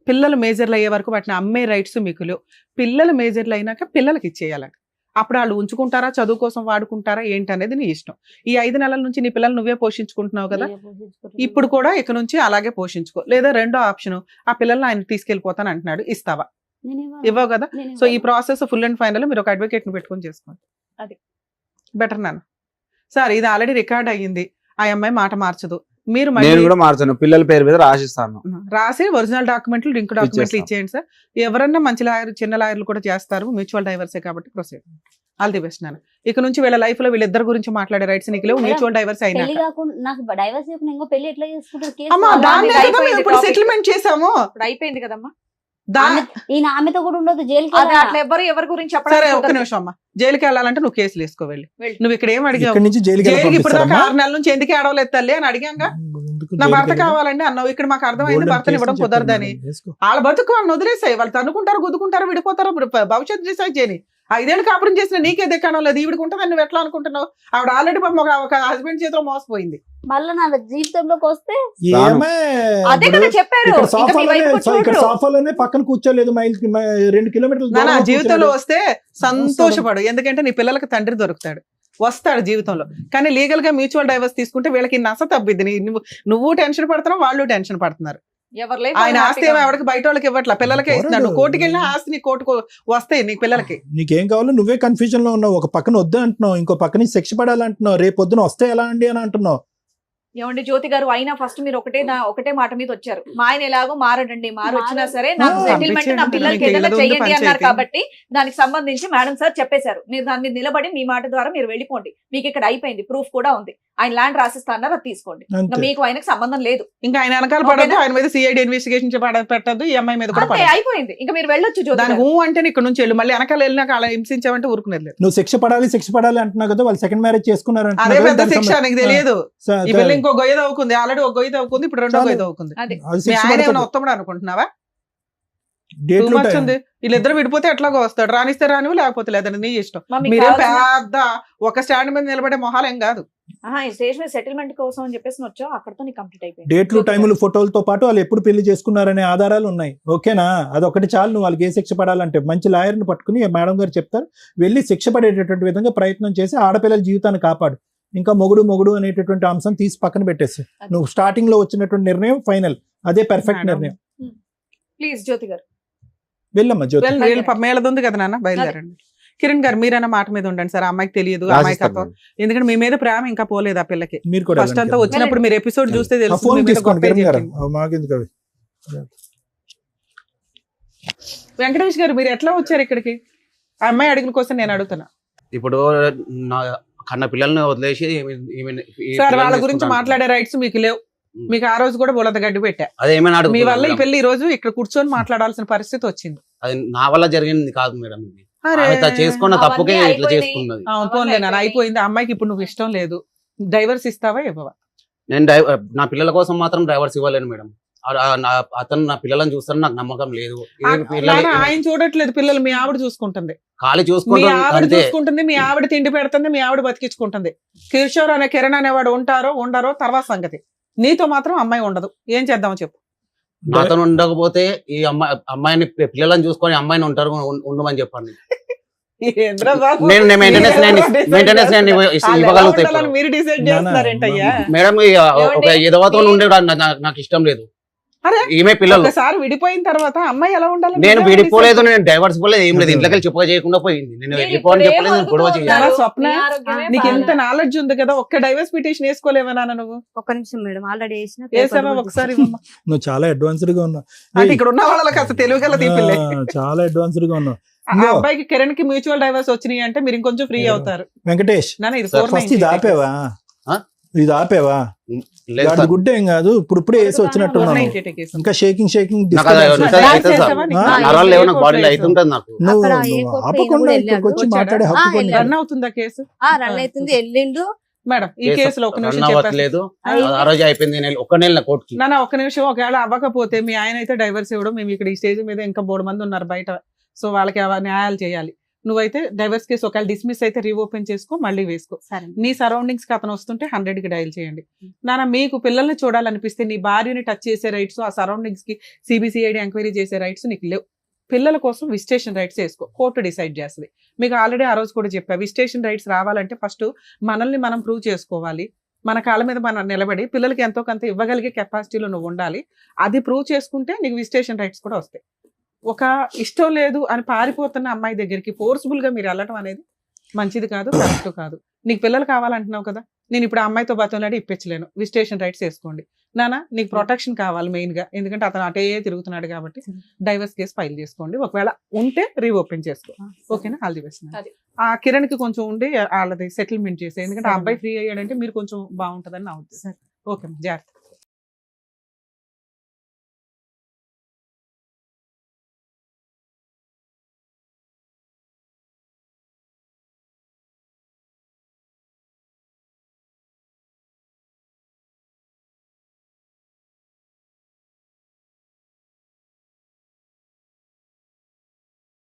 పిల్లలు మేజర్లు అయ్యే వరకు వాటిని అమ్మే రైట్స్ మీకు లేవు. పిల్లలు మేజర్లు అయినాక పిల్లలకి ఇచ్చేయాలంట. అప్పుడు వాళ్ళు ఉంచుకుంటారా, చదువు కోసం వాడుకుంటారా ఏంటనేది నీ ఇష్టం. ఈ 5 నెలల నుంచి నీ పిల్లలు నువ్వే పోషించుకుంటున్నావు కదా, ఇప్పుడు కూడా ఇక నుంచి అలాగే పోషించుకో. లేదా రెండో ఆప్షన్, ఆ పిల్లల్ని ఆయన తీసుకెళ్లిపోతాను అంటున్నాడు, ఇస్తావా? ఇవ్వవు కదా. సో ఈ ప్రాసెస్ ఫుల్ అండ్ ఫైనల్ మీరు ఒక అడ్వకేట్ ని పెట్టుకొని చేసుకోండి. అది బెటర్ నాన్న. సార్ ఇది ఆల్రెడీ రికార్డ్ అయ్యింది, ఆ అమ్మాయి మాట మార్చదు. మీరు నేను మళ్ళీ కూడా మార్చాను, పిల్లల పేరు మీద రాసిస్తాను. రాసి ఒరిజినల్ డాక్యుమెంట్లు, లింక్ డాక్యుమెంట్లు ఇచ్చేస్తాం. ఇచ్చేయండి సార్. ఎవరన్నా మంచి లాయర్, చిన్న లాయర్లు కూడా చేస్తారు, మ్యూచువల్ డైవర్సే కాబట్టి ప్రొసీడ్. ఆల్ ది బెస్ట్ నాన్న. ఇక నుంచి వీళ్ళ లైఫ్ లో వీళ్ళిద్దరి గురించి మాట్లాడే రైట్స్ నీకు లేవు, మ్యూచువల్ డైవర్స్ అయినా. పెళ్లి కాకుండా నాకు డైవర్స్ చెప్పిన ఇంకో పెళ్లి ఎట్లా చేసుకుంటారు? కేసు అమ్మా కావాలి. దాన్ని ఇది అయిపోయింది ఇప్పుడు topic. సెటిల్మెంట్ చేసాము. ఇప్పుడు అయిపోయింది కదమ్మా. ఈయన ఆమెతో కూడా ఉండదు, జైలుకి అది వెళ్ళాలి. అట్లా ఎవరి గురించి సరే చెప్పడానికి ఒక్క కుదరదు. నిమిషం అమ్మా. జైలుకి వెళ్ళాలంటే నువ్వు కేసులు వేసుకో వెళ్ళి. వెళ్ళు. నువ్వు ఇక్కడ ఏం అడిగావు? ఇక్కడ నుంచి జైలుకి జైలుకి ఇప్పుడు దాకా పంపిస్తారమ్మా? 6 నెలల నుంచి ఎందుకు ఏడవలేదు తల్లి అని అడిగాంగా. ఎందుకు నా జైలుకి భర్త వెళ్ళాలి? కావాలండి అన్నావు. ఇక్కడ మాకు అర్థమైంది గోల్డెన్ భర్తని ఇవ్వడం కేసు అని కుదరదని. చెప్పారు. వేసుకో. వాళ్ళ బతుకు వాళ్ళని వదిలేసాయి. వాళ్ళు తన్నుకుంటారు, గుద్దుకుంటారు, విడిపోతారు. భవిష్యత్తు డిసైడ్ చేయని. 5 ఏళ్ళు కాపురం చేసిన నీకే దెక్కడం లేదు. ఈవిడికి ఉంటుందని నువ్వు ఎట్లా అనుకుంటున్నావు? ఆవిడ ఆల్రెడీ పాపం ఒక హస్బెండ్ చేతిలో మోసపోయింది. మళ్ళీ నా జీవితంలోకి వస్తే ఏమే అదే కదా చెప్పారు. ఇక్కడ ఇంకా మీ వైపు ఇక్కడ చూడరు. సోఫాలోనే పక్కన కూర్చోలేదు, 2 కిలోమీటర్ల నా దూరంలో జీవితంలో కూర్చోలేదు. వస్తే సంతోషపడు, ఎందుకంటే నీ పిల్లలకి తండ్రి దొరుకుతాడు, వస్తాడు జీవితంలో. కానీ లీగల్ గా మ్యూచువల్ డైవర్స్ తీసుకుంటే వీళ్ళకి నస తబ్బిద్ది. నువ్వు టెన్షన్ పడుతున్నావు, వాళ్ళు టెన్షన్ పడుతున్నారు. ఎవరి life ఆయన వాళ్ళు ఆస్తి happy గా ఏమో ఎవరికి బయట వాళ్ళకి ఇవ్వట్లా, పిల్లలకే ఇస్తున్నాడు. నువ్వు కోర్టుకి వెళ్ళినా ఆస్తి నీ కోర్టుకు వస్తాయి నీ పిల్లలకి. నీకేం కావాలో నువ్వే కన్ఫ్యూజన్ లో ఉన్నావు. ఒక పక్కన వద్దు అంటున్నావు, ఇంకో పక్కన శిక్ష పడాలంటున్నావు, రేపు పొద్దున వస్తే ఎలా అండి అని అంటున్నావు. ఏమండి జ్యోతి గారు, అయినా ఫస్ట్ మీరు ఒకటే మాట మీద వచ్చారు. మా ఆయన ఎలాగో మారడండి, వచ్చినా సరే నాకు సెటిల్మెంట్ నా పిల్లలకి ఏదైనా చెయ్యండి అన్నారు కాబట్టి దానికి సంబంధించి మేడం సార్ చెప్పేశారు. మీరు దాని మీద నిలబడి మీ మాట ద్వారా మీరు వెళ్ళిపోండి, మీకు ఇక్కడ అయిపోయింది, ప్రూఫ్ కూడా ఉంది. ఆయన ల్యాండ్ రాసిస్తా అన్నారు, అది తీసుకోండి. ఇంకా మీకు ఆయనకు సంబంధం లేదు. ఇంకా ఆయన వెనకాల పడద్దు, ఆయన మీద సిఐడి ఇన్వెస్టిగేషన్ పెట్టద్దు, ఈ అమ్మాయి మీద కూడా అయిపోయింది. ఇంకా మీరు వెళ్ళొచ్చు జ్యోతి. దాని అంటే ఇక్కడ నుంచి వెళ్ళు, మళ్ళీ వెనకాల వెళ్ళినాక అలా హింసించామంటే ఊరుకునేది. నువ్వు శిక్ష పడాలి అంటున్నావు కదా, వాళ్ళు సెకండ్ మ్యారేజ్ చేసుకున్నారు. అదే పెద్ద శిక్ష, నీకు తెలియదు. ఈ పిల్ల ఇంకో గొయ్య తవ్వుకుంది, ఆల్రెడీ ఒక గొయ్య తవ్వుకుంది, ఇప్పుడు రెండో గొయ్య తవ్వుకుంది. ఆయన ఏమైనా ఉత్తముడు అనుకుంటున్నావా? వీళ్ళిద్దరు విడిపోతే ఎట్లాగో వస్తాడు, రానిస్తే రానివు, లేకపోతే లేదండి నీ ఇష్టం. మీరేం పెద్ద ఒక స్టాండ్ మీద నిలబడే మొహాలు ఏం కాదు. స్టేజ్ మీద సెటిల్మెంట్ కోసం అని చెప్పేసి వచ్చావు, అక్కడతో నీకు కంప్లీట్ అయిపోయింది. డేట్లు, టైములు, ఫోటోలతో పాటు వాళ్ళు ఎప్పుడు పెళ్లి చేసుకున్నారనే ఆధారాలు ఉన్నాయి. ఓకేనా? అదొకటి చాలు. నువ్వు వాళ్ళకి ఏ శిక్ష పడాలంటే మంచి లాయర్ని పట్టుకుని మేడం గారు చెప్తారు, వెళ్ళి శిక్ష పడేటటువంటి విధంగా ప్రయత్నం చేసి ఆడపిల్లల జీవితాన్ని కాపాడు. ఇంకా మొగుడు అనేటటువంటి అంశం తీసి పక్కన పెట్టేసి నువ్వు స్టార్టింగ్ లో వచ్చినటువంటి నిర్ణయం ఫైనల్, అదే పర్ఫెక్ట్ నిర్ణయం. ప్లీజ్ జ్యోతి గారు వెళ్ళమ్మా. జ్యోతి మేళదుంది కదా నాన్న, బయలుదేరండి. కిరణ్ గారు మీరైనా మాట మీద ఉండండి సార్. అమ్మాయికి తెలియదు, అమ్మాయికి అర్థం, ఎందుకంటే మీ మీద ప్రేమ ఇంకా పోలేదు ఆ పిల్లకి. ఫస్ట్ అంతా వచ్చినప్పుడు మీరు ఎపిసోడ్ చూస్తే తెలుసు. వెంకటేష్ గారు మీరు ఎట్లా వచ్చారు ఇక్కడికి? ఆ అమ్మాయి అడిగిన కోసం నేను అడుగుతున్నా. ఇప్పుడు నా కన్న పిల్లల్ని వదిలేసి సార్ వాళ్ళ గురించి మాట్లాడే రైట్స్ మీకు లేవు. మీకు ఆ రోజు కూడా బోలంత గడ్డి పెట్టా. అదేమైనా మీ వల్ల ఈ పెళ్లి ఈ రోజు ఇక్కడ కూర్చొని మాట్లాడాల్సిన పరిస్థితి వచ్చింది. అది నా వల్ల జరిగింది కాదు మేడం, చేసుకున్న తప్పుకే ఇట్లా చేసుకున్నది. పోన్లే నాన్న, అయిపోయింది. అమ్మాయికి ఇప్పుడు నువ్వు ఇష్టం లేదు, డైవర్స్ ఇస్తావా ఇవ్వవా? నేను నా పిల్లల కోసం మాత్రం డైవర్స్ ఇవ్వలేను మేడం. అతను నా పిల్లలను చూస్తారని నాకు నమ్మకం లేదు. ఆయన చూడట్లేదు, పిల్లలు మీ ఆవిడ చూసుకుంటుంది, ఖాళీ చూసుకుంటుంది. మీ ఆవిడ తిండి పెడుతుంది, మీ ఆవిడ బతికించుకుంటుంది. కిషోర్ అనే కిరణ్ అనేవాడు ఉంటారో ఉండరో తర్వాత సంగతి. నీతో మాత్రం అమ్మాయి ఉండదు. ఏం చేద్దామో చెప్పు. నాతో ఉండకపోతే ఈ అమ్మాయిని పిల్లలను చూసుకొని అమ్మాయిని ఉంటారు ఉండమని చెప్పండి. మేడం ఒక ఎదవతో ఉండే నాకు ఇష్టం లేదు. ఈమె పిల్లలు విడిపోయిన తర్వాత అమ్మాయి ఎలా ఉండాలి? నేను విడిపోలేదు, నేను డైవర్స్ పోలేదు, ఏం లేదు. ఇంట్లోకి చెప్ప చేయకుండా పోయింది. నేను వెళ్ళిపోని చెప్పలేదు, గొడవ చేయాలి. స్వప్న నీకు ఎంత నాలెడ్జ్ ఉంది కదా, ఒక్క డైవర్స్ పిటిషన్ వేసుకోలేవనా నువ్వు? ఒక్క నిమిషం మేడం, ఆల్రెడీ వేసావా ఒకసారి? నువ్వు చాలా అడ్వాన్స్డ్ గా ఉన్నావు. అంటే ఇక్కడ ఉన్న వాళ్ళకి అసలు తెలుగుగల తీపిల్లే. చాలా అడ్వాన్స్డ్ గా ఉన్నావు. అబ్బాయికి కిరణ్ కి మ్యూచువల్ డైవర్స్ వచ్చినాయి అంటే మీరు ఇంకొంచెం ఫ్రీ అవుతారు. వెంకటేష్ ఇది ఆపేవా? ఇది ఆపేవా? గుడ్ ఏం కాదు, ఇప్పుడే వేసి వచ్చినట్టున్నాను. ఇంకా షేకింగ్ ఆపకుండా ఇక్కడికి వచ్చి మాట్లాడే హక్కు రన్ అవుతుందా కేసు? రన్ అవుతుంది, వెళ్ళిండు మేడం. ఈ కేసులో ఒక నిమిషం చెప్పలేదు, ఆ రోజు అయిపోయింది. ఒక్క నిమిషం. ఒకవేళ అవ్వకపోతే మీ ఆయన అయితే డైవర్స్ ఇవ్వడం, మేము ఇక్కడ ఈ స్టేజ్ మీద ఇంకా 3 మంది ఉన్నారు బయట, సో వాళ్ళకి న్యాయాలు చేయాలి. నువ్వైతే డైవర్స్ కేసు ఒకవేళ డిస్మిస్ అయితే రీఓపెన్ చేసుకో, మళ్ళీ వేసుకో. నీ సరౌండింగ్స్ కి అతను వస్తుంటే 100కి డయల్ చేయండి. నాన్న మీకు పిల్లల్ని చూడాలనిపిస్తే నీ భార్యని టచ్ చేసే రైట్స్, ఆ సరౌండింగ్స్ కి సిబిసిఐడి ఎంక్వైరీ చేసే రైట్స్ నీకు లేవు. పిల్లల కోసం విజిటేషన్ రైట్స్ వేసుకో, కోర్టు డిసైడ్ చేస్తుంది. మీకు ఆల్రెడీ ఆ రోజు కూడా చెప్పా, విజిటేషన్ రైట్స్ రావాలంటే ఫస్ట్ మనల్ని మనం ప్రూవ్ చేసుకోవాలి. మన కాళ్ళ మీద మనం నిలబడి పిల్లలకి ఎంతో కొంత ఇవ్వగలిగే కెపాసిటీలో నువ్వు ఉండాలి. అది ప్రూవ్ చేసుకుంటే నీకు విజిటేషన్ రైట్స్ కూడా వస్తాయి. ఒక ఇష్టం లేదు అని పారిపోతున్న అమ్మాయి దగ్గరికి ఫోర్స్ఫుల్ గా మీరు వెళ్ళటం అనేది మంచిది కాదు, కరెక్ట్ కాదు. నీకు పిల్లలు కావాలంటున్నావు కదా, నేను ఇప్పుడు అమ్మాయితో బతంలాడి ఇప్పించలేను, విజిటేషన్ రైట్స్ వేసుకోండి. నానా నీకు ప్రొటెక్షన్ కావాలి మెయిన్ గా, ఎందుకంటే అతను అటే తిరుగుతున్నాడు కాబట్టి డైవర్స్ కేసు ఫైల్ చేసుకోండి. ఒకవేళ ఉంటే రీఓపెన్ చేసుకో. ఓకేనా? All the best. ఆ కిరణ్ కి కొంచెం ఉండి వాళ్ళది సెటిల్మెంట్ చేసే, ఎందుకంటే ఆ అబ్బాయి ఫ్రీ అయ్యాడంటే మీరు కొంచెం బాగుంటుందని నా ఉద్దేశం. ఓకే, జాగ్రత్త.